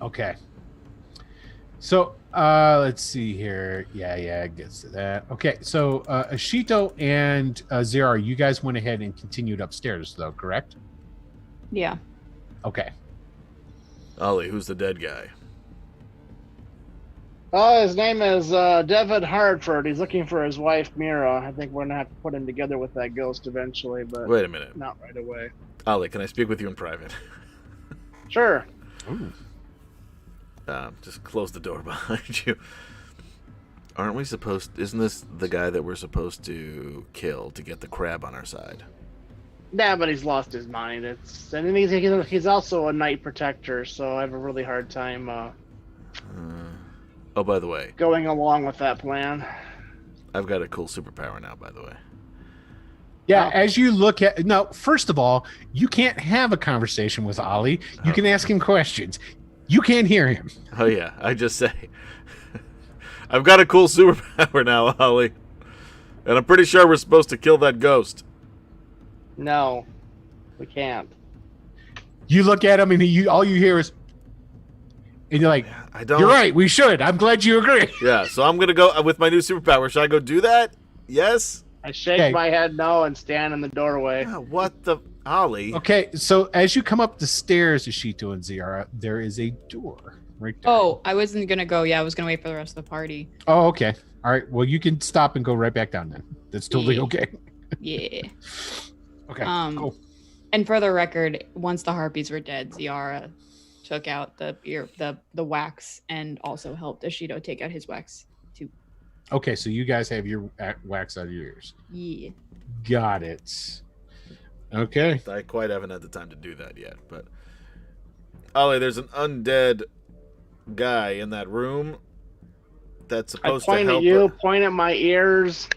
Speaker 1: Okay. So let's see here. Yeah, it gets to that. Okay, so Ashito and Zara, you guys went ahead and continued upstairs, though, correct?
Speaker 3: Yeah.
Speaker 1: Okay.
Speaker 2: Ollie, who's the dead guy?
Speaker 4: His name is Devin Hartford. He's looking for his wife, Mira. I think we're going to have to put him together with that ghost eventually, but
Speaker 2: Wait a minute.
Speaker 4: not right away.
Speaker 2: Ollie, can I speak with you in private?
Speaker 4: Sure.
Speaker 1: Ooh.
Speaker 2: Just close the door behind you. Aren't we supposed... Isn't this the guy that we're supposed to kill to get the crab on our side?
Speaker 4: Yeah, but he's lost his mind. And he's also a night protector, so I have a really hard time
Speaker 2: Oh, by the way,
Speaker 4: going along with that plan.
Speaker 2: I've got a cool superpower now, by the way.
Speaker 1: Yeah,
Speaker 4: Oh.
Speaker 1: as you look at... No, first of all, you can't have a conversation with Ollie. You can ask him questions. You can't hear him.
Speaker 2: Oh, yeah. I just say... I've got a cool superpower now, Ollie. And I'm pretty sure we're supposed to kill that ghost.
Speaker 4: No, we can't.
Speaker 1: You look at him, and all you hear is... And you're like,
Speaker 2: I don't...
Speaker 1: you're right, we should. I'm glad you agree.
Speaker 2: Yeah, so I'm going to go with my new superpower. Should I go do that? Yes?
Speaker 4: I shake
Speaker 1: Okay.
Speaker 4: my head no and stand in the doorway.
Speaker 2: Yeah, what the... Ollie?
Speaker 1: Okay, so as you come up the stairs, Ashito and Ziara, there is a door right there.
Speaker 3: Oh, I wasn't gonna go. Yeah, I was gonna wait for the rest of the party.
Speaker 1: Oh, okay. All right. Well, you can stop and go right back down then. That's totally
Speaker 3: Yeah.
Speaker 1: okay.
Speaker 3: Yeah.
Speaker 1: Okay. Cool.
Speaker 3: And for the record, once the harpies were dead, Ziara took out the wax and also helped Ashido take out his wax too.
Speaker 1: Okay, so you guys have your wax out of your ears.
Speaker 3: Yeah.
Speaker 1: Got it. Okay.
Speaker 2: I quite haven't had the time to do that yet, but... Ollie, there's an undead guy in that room that's
Speaker 4: I
Speaker 2: supposed to
Speaker 4: point
Speaker 2: help
Speaker 4: at you,
Speaker 2: her.
Speaker 4: point at my ears,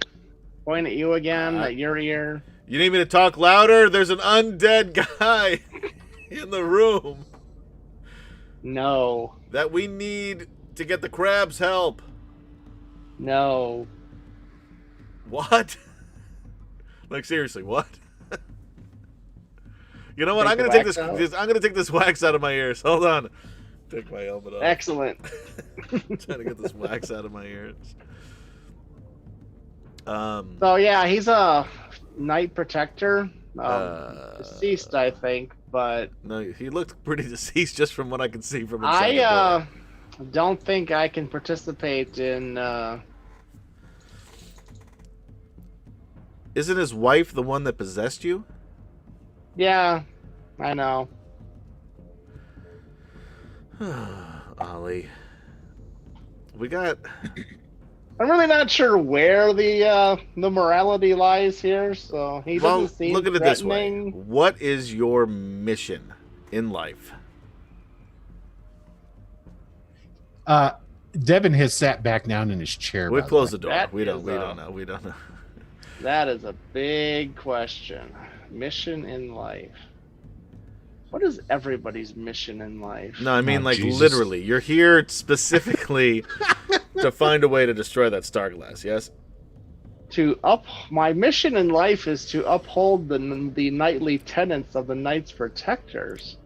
Speaker 4: point at you again, at your ear.
Speaker 2: You need me to talk louder? There's an undead guy in the room
Speaker 4: No,
Speaker 2: that we need to get the crab's help.
Speaker 4: no.
Speaker 2: What? Like, seriously, what? You know what?
Speaker 4: Take
Speaker 2: I'm
Speaker 4: the
Speaker 2: gonna take
Speaker 4: wax
Speaker 2: this.
Speaker 4: out?
Speaker 2: I'm gonna take this wax out of my ears. Hold on. Take my helmet off.
Speaker 4: Excellent.
Speaker 2: Trying to get this wax out of my ears.
Speaker 4: So yeah, he's a night protector. Deceased, I think, but
Speaker 2: No, he looked pretty deceased just from what I can see from inside the
Speaker 4: I
Speaker 2: door.
Speaker 4: don't think I can participate in
Speaker 2: Isn't his wife the one that possessed you?
Speaker 4: Yeah, I know.
Speaker 2: Ollie. We got...
Speaker 4: I'm really not sure where the morality lies here, so he doesn't seem
Speaker 2: look at it this way.
Speaker 4: threatening.
Speaker 2: What is your mission in life?
Speaker 1: Devin has sat back down in his chair.
Speaker 2: We
Speaker 1: by
Speaker 2: close
Speaker 1: the
Speaker 2: the
Speaker 1: way.
Speaker 2: door.
Speaker 4: That
Speaker 2: We don't
Speaker 4: is,
Speaker 2: know. We don't know.
Speaker 4: That is a big question. Mission in life. What is everybody's mission in life?
Speaker 2: No, I mean,
Speaker 1: Oh,
Speaker 2: like,
Speaker 1: Jesus.
Speaker 2: literally. You're here specifically to find a way to destroy that star glass, yes?
Speaker 4: My mission in life is to uphold the knightly tenets of the Knights Protectors.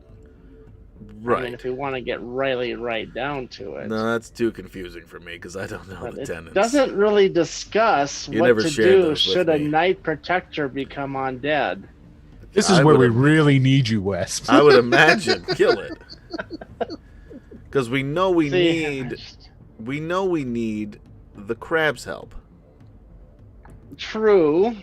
Speaker 2: Right.
Speaker 4: I mean, if we want to get really right down to it.
Speaker 2: No, that's too confusing for me because I don't know
Speaker 4: But
Speaker 2: the
Speaker 4: it
Speaker 2: tenets.
Speaker 4: doesn't really discuss
Speaker 2: You
Speaker 4: what
Speaker 2: never
Speaker 4: to
Speaker 2: shared
Speaker 4: do
Speaker 2: those with
Speaker 4: should a
Speaker 2: me.
Speaker 4: Knight Protector become undead.
Speaker 1: This is
Speaker 2: I
Speaker 1: where we
Speaker 2: would've-
Speaker 1: really need you, Wes.
Speaker 2: I would imagine kill it. Because we know we
Speaker 4: See,
Speaker 2: need the crab's help.
Speaker 4: True.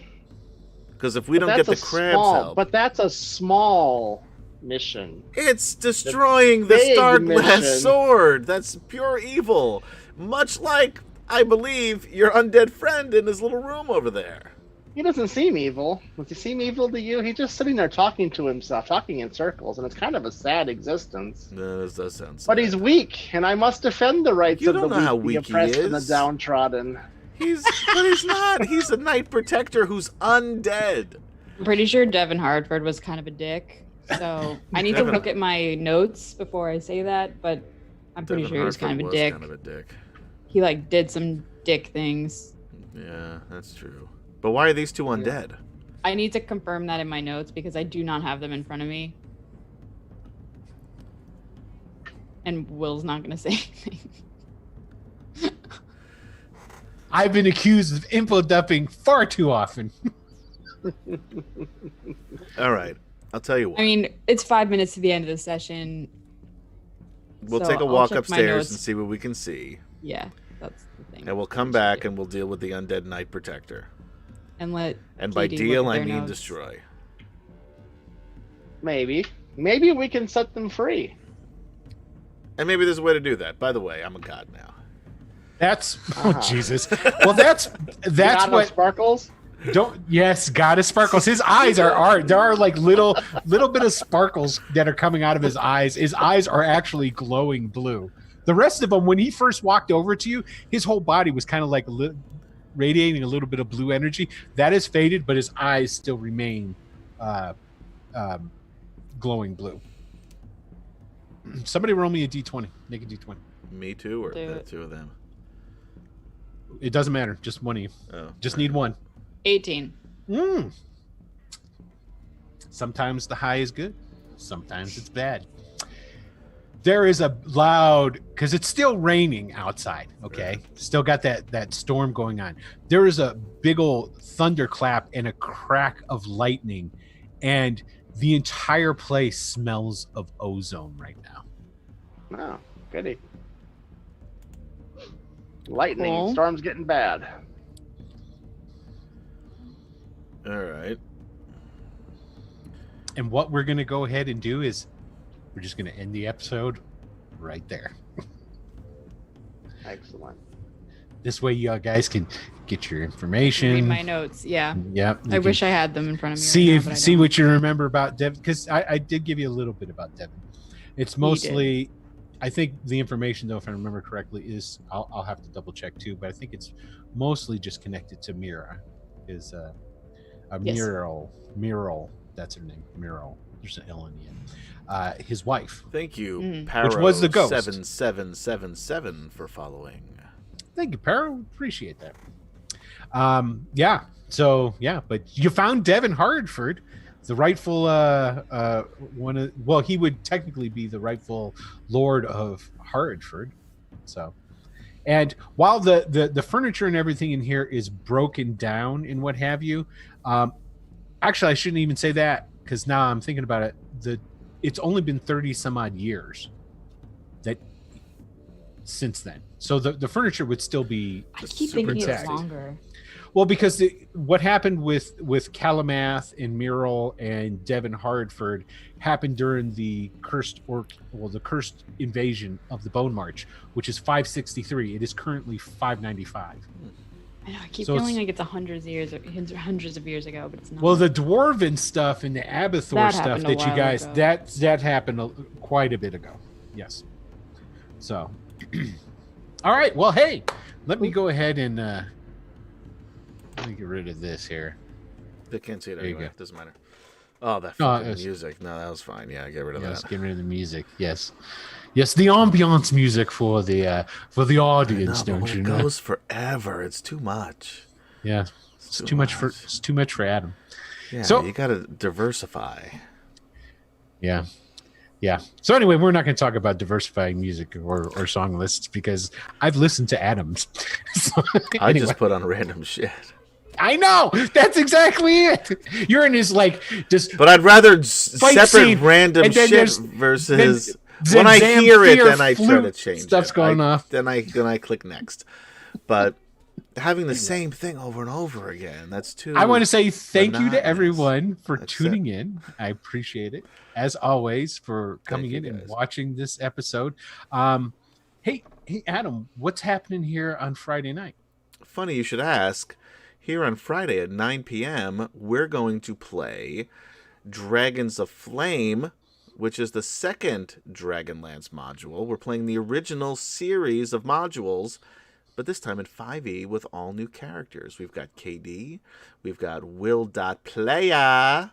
Speaker 2: Because if we don't get the crab's help,
Speaker 4: But that's a small mission.
Speaker 2: it's destroying the
Speaker 4: big
Speaker 2: star glass
Speaker 4: mission.
Speaker 2: sword. That's pure evil. Much like, I believe, your undead friend in his little room over there.
Speaker 4: He doesn't seem evil. Does he seem evil to you? He's just sitting there talking to himself, talking in circles, and it's kind of a sad existence.
Speaker 2: No, this does sound sad.
Speaker 4: But he's weak, and I must defend the rights
Speaker 2: You
Speaker 4: of the
Speaker 2: don't know how
Speaker 4: weak, the
Speaker 2: weak he
Speaker 4: oppressed, and the
Speaker 2: is.
Speaker 4: downtrodden.
Speaker 2: But he's not. He's a knight protector who's undead.
Speaker 3: I'm pretty sure Devin Hartford was kind of a dick. So I need to look at my notes before I say that, but I'm pretty
Speaker 2: Devin
Speaker 3: sure he was kind of a
Speaker 2: Hartford
Speaker 3: dick.
Speaker 2: Kind of a dick.
Speaker 3: He like did some dick things.
Speaker 2: Yeah, that's true. But why are these two undead?
Speaker 3: I need to confirm that in my notes because I do not have them in front of me. And Will's not going to say anything.
Speaker 1: I've been accused of info dumping far too often.
Speaker 2: All right, I'll tell you what.
Speaker 3: I mean, it's 5 minutes to the end of the session.
Speaker 2: We'll
Speaker 3: so
Speaker 2: take a
Speaker 3: I'll
Speaker 2: walk
Speaker 3: check my
Speaker 2: upstairs
Speaker 3: notes.
Speaker 2: and see what we can see.
Speaker 3: Yeah, that's the thing.
Speaker 2: And we'll come back and we'll deal with the undead knight protector.
Speaker 3: And let
Speaker 2: And by
Speaker 3: Katie
Speaker 2: deal,
Speaker 3: look at
Speaker 2: I
Speaker 3: their
Speaker 2: mean
Speaker 3: notes.
Speaker 2: destroy.
Speaker 4: Maybe we can set them free.
Speaker 2: And maybe there's a way to do that. By the way, I'm a god now.
Speaker 1: That's
Speaker 4: Uh-huh.
Speaker 1: Jesus. Well, that's
Speaker 4: God of
Speaker 1: what
Speaker 4: Sparkles.
Speaker 1: Yes, God of sparkles. His eyes are there are like little bit of sparkles that are coming out of his eyes. His eyes are actually glowing blue. The rest of them, when he first walked over to you, his whole body was kind of like radiating a little bit of blue energy. That has faded, but his eyes still remain glowing blue. Somebody roll me a d20. Make a d20.
Speaker 2: Me too, or
Speaker 3: Do
Speaker 2: the
Speaker 3: it.
Speaker 2: two of them?
Speaker 1: It doesn't matter. Just one of you.
Speaker 2: Oh,
Speaker 1: Just
Speaker 2: all
Speaker 1: need
Speaker 2: right.
Speaker 1: one.
Speaker 3: 18.
Speaker 1: Sometimes the high is good. Sometimes it's bad. There is a loud, because it's still raining outside, okay?
Speaker 2: Right.
Speaker 1: Still got that storm going on. There is a big old thunderclap and a crack of lightning, and the entire place smells of ozone right now.
Speaker 4: Oh, goody. Lightning.
Speaker 3: Cool.
Speaker 4: Storm's getting bad.
Speaker 2: All right.
Speaker 1: And what we're going to go ahead and do is we're just going to end the episode right there.
Speaker 4: Excellent.
Speaker 1: This way you guys can get your
Speaker 3: Read
Speaker 1: information.
Speaker 3: my notes. Yeah.
Speaker 1: Yep.
Speaker 3: I wish I had them in front of me.
Speaker 1: See
Speaker 3: right now,
Speaker 1: if
Speaker 3: but I
Speaker 1: see
Speaker 3: don't.
Speaker 1: what you remember about Devin, because I did give you a little bit about Devin. It's mostly, I think the information, though, if I remember correctly, is I'll have to double check too, but I think it's mostly just connected to Mira. Is a
Speaker 3: Yes.
Speaker 1: Mural. That's her name. Mural. There's an L in the end. His wife.
Speaker 2: Thank you,
Speaker 3: Mhm.
Speaker 1: Which was the ghost.
Speaker 2: 7777 for following.
Speaker 1: Thank you, Perro. Appreciate that. Yeah. So yeah, but you found Devin Hartford, the rightful one of, well, he would technically be the rightful Lord of Hartford. So, and while the furniture and everything in here is broken down and what have you, actually I shouldn't even say that, because now I'm thinking about it. It's only been 30 some odd years since then. So the furniture would still be
Speaker 3: I keep
Speaker 1: super
Speaker 3: thinking it's
Speaker 1: intact.
Speaker 3: longer.
Speaker 1: Well, because what happened with Kalamath and Myrrel and Devon Hardford happened during the the cursed invasion of the Bone March, which is 563. It is currently 595.
Speaker 3: I know, I keep
Speaker 1: So
Speaker 3: feeling like it's hundreds of years ago, but it's not.
Speaker 1: Well, the Dwarven stuff and the Abathor
Speaker 3: That
Speaker 1: stuff
Speaker 3: happened a
Speaker 1: that you
Speaker 3: while
Speaker 1: guys
Speaker 3: ago.
Speaker 1: that happened quite a bit ago. Yes. So, all right. Well, hey, let me go ahead and let me get rid of this here.
Speaker 2: They can't see it
Speaker 1: There you
Speaker 2: anyway.
Speaker 1: go.
Speaker 2: Doesn't matter. Oh, that
Speaker 1: No,
Speaker 2: fucking
Speaker 1: it's-
Speaker 2: music. No, that was fine. Yeah, get rid of
Speaker 1: Yes,
Speaker 2: that.
Speaker 1: get rid of the music. Yes, yes, the ambiance music for the audience.
Speaker 2: No, but
Speaker 1: Don't
Speaker 2: when
Speaker 1: you
Speaker 2: it
Speaker 1: know?
Speaker 2: goes forever, it's too much.
Speaker 1: Yeah, it's too much for Adam.
Speaker 2: Yeah,
Speaker 1: So-
Speaker 2: you gotta diversify.
Speaker 1: Yeah. Yeah. So anyway, we're not going to talk about diversifying music or song lists because I've listened to Adams. So,
Speaker 2: I
Speaker 1: anyway.
Speaker 2: just put on random shit.
Speaker 1: I know. That's exactly it. You're in his just
Speaker 2: But I'd rather separate
Speaker 1: scene,
Speaker 2: random
Speaker 1: and then
Speaker 2: shit
Speaker 1: there's-
Speaker 2: versus
Speaker 1: then
Speaker 2: when I
Speaker 1: Zamfir
Speaker 2: hear it, then I try to
Speaker 1: flute
Speaker 2: change
Speaker 1: stuff's
Speaker 2: it.
Speaker 1: going off.
Speaker 2: Then I click next. But having the same thing over and over again, that's too.
Speaker 1: I want to say thank you to
Speaker 2: monotonous.
Speaker 1: everyone for
Speaker 2: That's
Speaker 1: tuning in. I appreciate it as always for coming
Speaker 2: you,
Speaker 1: in and
Speaker 2: guys.
Speaker 1: watching this episode. Hey Adam, what's happening here on Friday night?
Speaker 2: Funny you should ask. Here on Friday at 9 p.m., we're going to play Dragons of Flame, which is the second Dragonlance module. We're playing the original series of modules, but this time in 5e with all new characters. We've got KD, we've got Will.Playa,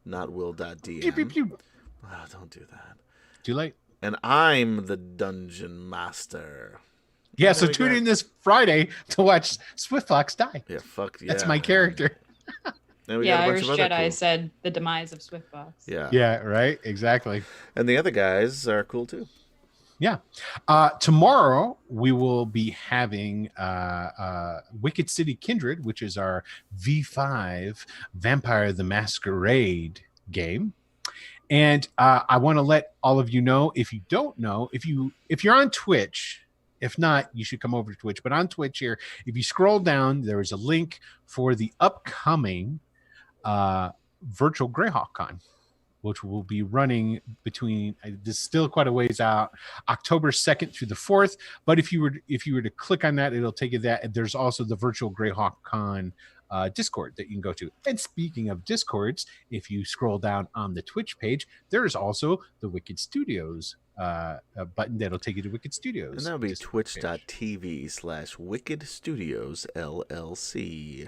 Speaker 2: not Will.dm.
Speaker 1: Pew, pew, pew.
Speaker 2: Oh, don't do that.
Speaker 1: Too late.
Speaker 2: And I'm the Dungeon Master.
Speaker 1: Yeah,
Speaker 2: There
Speaker 1: so
Speaker 2: we
Speaker 1: tune
Speaker 2: go.
Speaker 1: in this Friday to watch Swiftfox die.
Speaker 2: Yeah, fuck yeah.
Speaker 1: That's my character.
Speaker 2: And we
Speaker 3: Yeah,
Speaker 2: got a bunch
Speaker 3: Irish
Speaker 2: of other
Speaker 3: Jedi
Speaker 2: cool-
Speaker 3: said the demise of Swiftfox.
Speaker 2: Yeah.
Speaker 1: Yeah, right. Exactly.
Speaker 2: And the other guys are cool too.
Speaker 1: Yeah. Tomorrow we will be having Wicked City Kindred, which is our V5 Vampire the Masquerade game. And I want to let all of you know, if you don't know, if you're on Twitch, if not, you should come over to Twitch. But on Twitch here, if you scroll down, there is a link for the upcoming virtual Greyhawk Con, which will be running between this is still quite a ways out, October 2nd through the 4th. But if you were to click on that, it'll take you that. There's also the virtual Greyhawk Con Discord that you can go to. And speaking of Discords, if you scroll down on the Twitch page, there is also the Wicked Studios button that'll take you to Wicked Studios.
Speaker 2: And that'll be
Speaker 1: Discord page.
Speaker 2: twitch.tv/Wicked Studios LLC.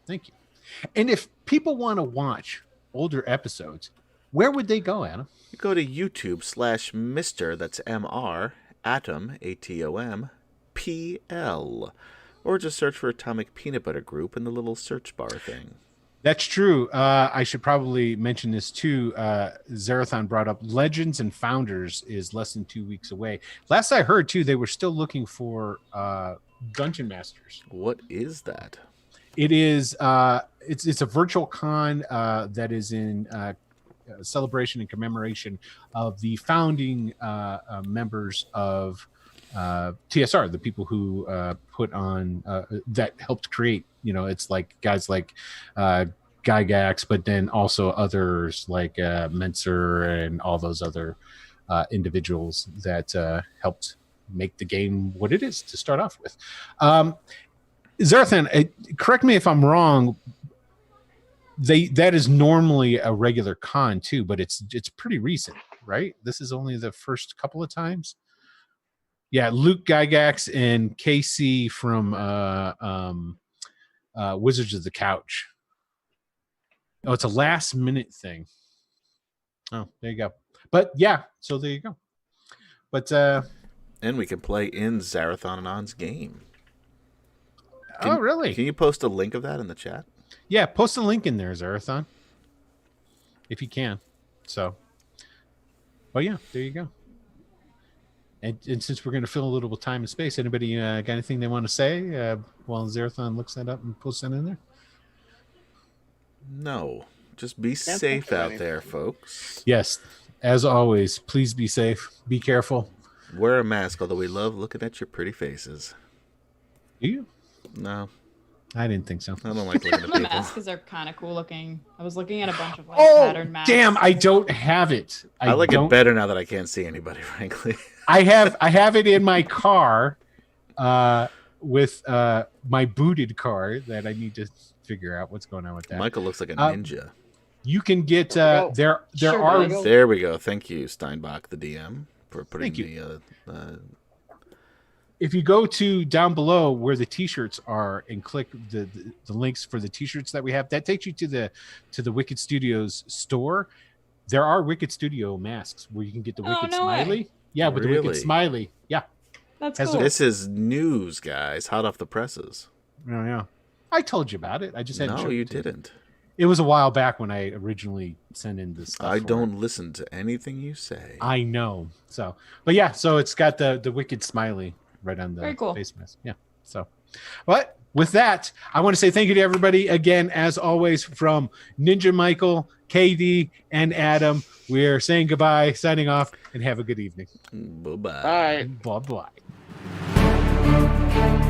Speaker 1: Thank you. And if people want to watch older episodes, where would they go, Adam?
Speaker 2: You go to YouTube/Mr. That's MR Atom ATOM PL, or just search for Atomic Peanut Butter Group in the little search bar thing.
Speaker 1: That's true. I should probably mention this too. Zerathon brought up Legends and Founders is less than 2 weeks away. Last I heard too, they were still looking for Dungeon Masters.
Speaker 2: What is that?
Speaker 1: It is it's a virtual con that is in celebration and commemoration of the founding members of TSR, the people who put on that helped create. It's like guys like Gygax, but then also others like Menser and all those other individuals that helped make the game what it is to start off with. Zarathan, correct me if I'm wrong. That is normally a regular con too, but it's pretty recent, right? This is only the first couple of times. Yeah, Luke Gygax and Casey from Wizards of the Couch. Oh, it's a last minute thing. Oh, there you go. But yeah, so there you go. But
Speaker 2: And we can play in Zarathon and On's game.
Speaker 1: oh, really?
Speaker 2: Can you post a link of that in the chat?
Speaker 1: Yeah, post a link in there, Zarathon, if you can. So, well, yeah, there you go. And since we're going to fill a little bit of time and space, anybody got anything they want to say while Zarathon looks that up and posts that in there?
Speaker 2: No. Just be
Speaker 4: think
Speaker 2: safe
Speaker 4: of
Speaker 2: out
Speaker 4: anything.
Speaker 2: there, folks.
Speaker 1: Yes, as always, please be safe. Be careful.
Speaker 2: Wear a mask, although we love looking at your pretty faces.
Speaker 1: Do you?
Speaker 2: No.
Speaker 1: I didn't think so.
Speaker 2: I don't like looking at
Speaker 3: The
Speaker 2: people.
Speaker 3: masks are kind of cool looking. I was looking at a bunch of like
Speaker 1: Oh,
Speaker 3: pattern masks.
Speaker 1: damn! I don't have it.
Speaker 2: I like
Speaker 1: don't,
Speaker 2: it better now that I can't see anybody, frankly.
Speaker 1: I have it in my car, with my booted car that I need to figure out what's going on with that.
Speaker 2: Michael looks like a ninja.
Speaker 1: You can get
Speaker 4: There
Speaker 1: there
Speaker 3: Sure
Speaker 1: are
Speaker 3: does.
Speaker 2: There we go. Thank you, Steinbach, the DM, for putting
Speaker 1: Thank you.
Speaker 2: the.
Speaker 1: If you go to down below where the t-shirts are and click the links for the t-shirts that we have, that takes you to the Wicked Studios store. There are Wicked Studio masks where you can get the Wicked
Speaker 3: no way.
Speaker 1: Smiley. Yeah, with the
Speaker 2: Really?
Speaker 1: Wicked Smiley. Yeah.
Speaker 3: That's
Speaker 1: Has a-
Speaker 3: cool.
Speaker 2: This is news, guys. Hot off the presses.
Speaker 1: Oh, yeah. I told you about it. I just hadn't
Speaker 2: No,
Speaker 1: showed
Speaker 2: you
Speaker 1: it to you.
Speaker 2: didn't.
Speaker 1: It was a while back when I originally sent in this stuff.
Speaker 2: I
Speaker 1: for
Speaker 2: don't
Speaker 1: it.
Speaker 2: listen to anything you say.
Speaker 1: I know. So, but yeah, so it's got the Wicked Smiley right on the
Speaker 3: Very cool.
Speaker 1: face mask. Yeah. So, but with that, I want to say thank you to everybody again, as always, from Ninja Michael, KD, and Adam. We're saying goodbye, signing off, and have a good evening.
Speaker 2: Bye-bye.
Speaker 4: All right.
Speaker 1: Bye bye.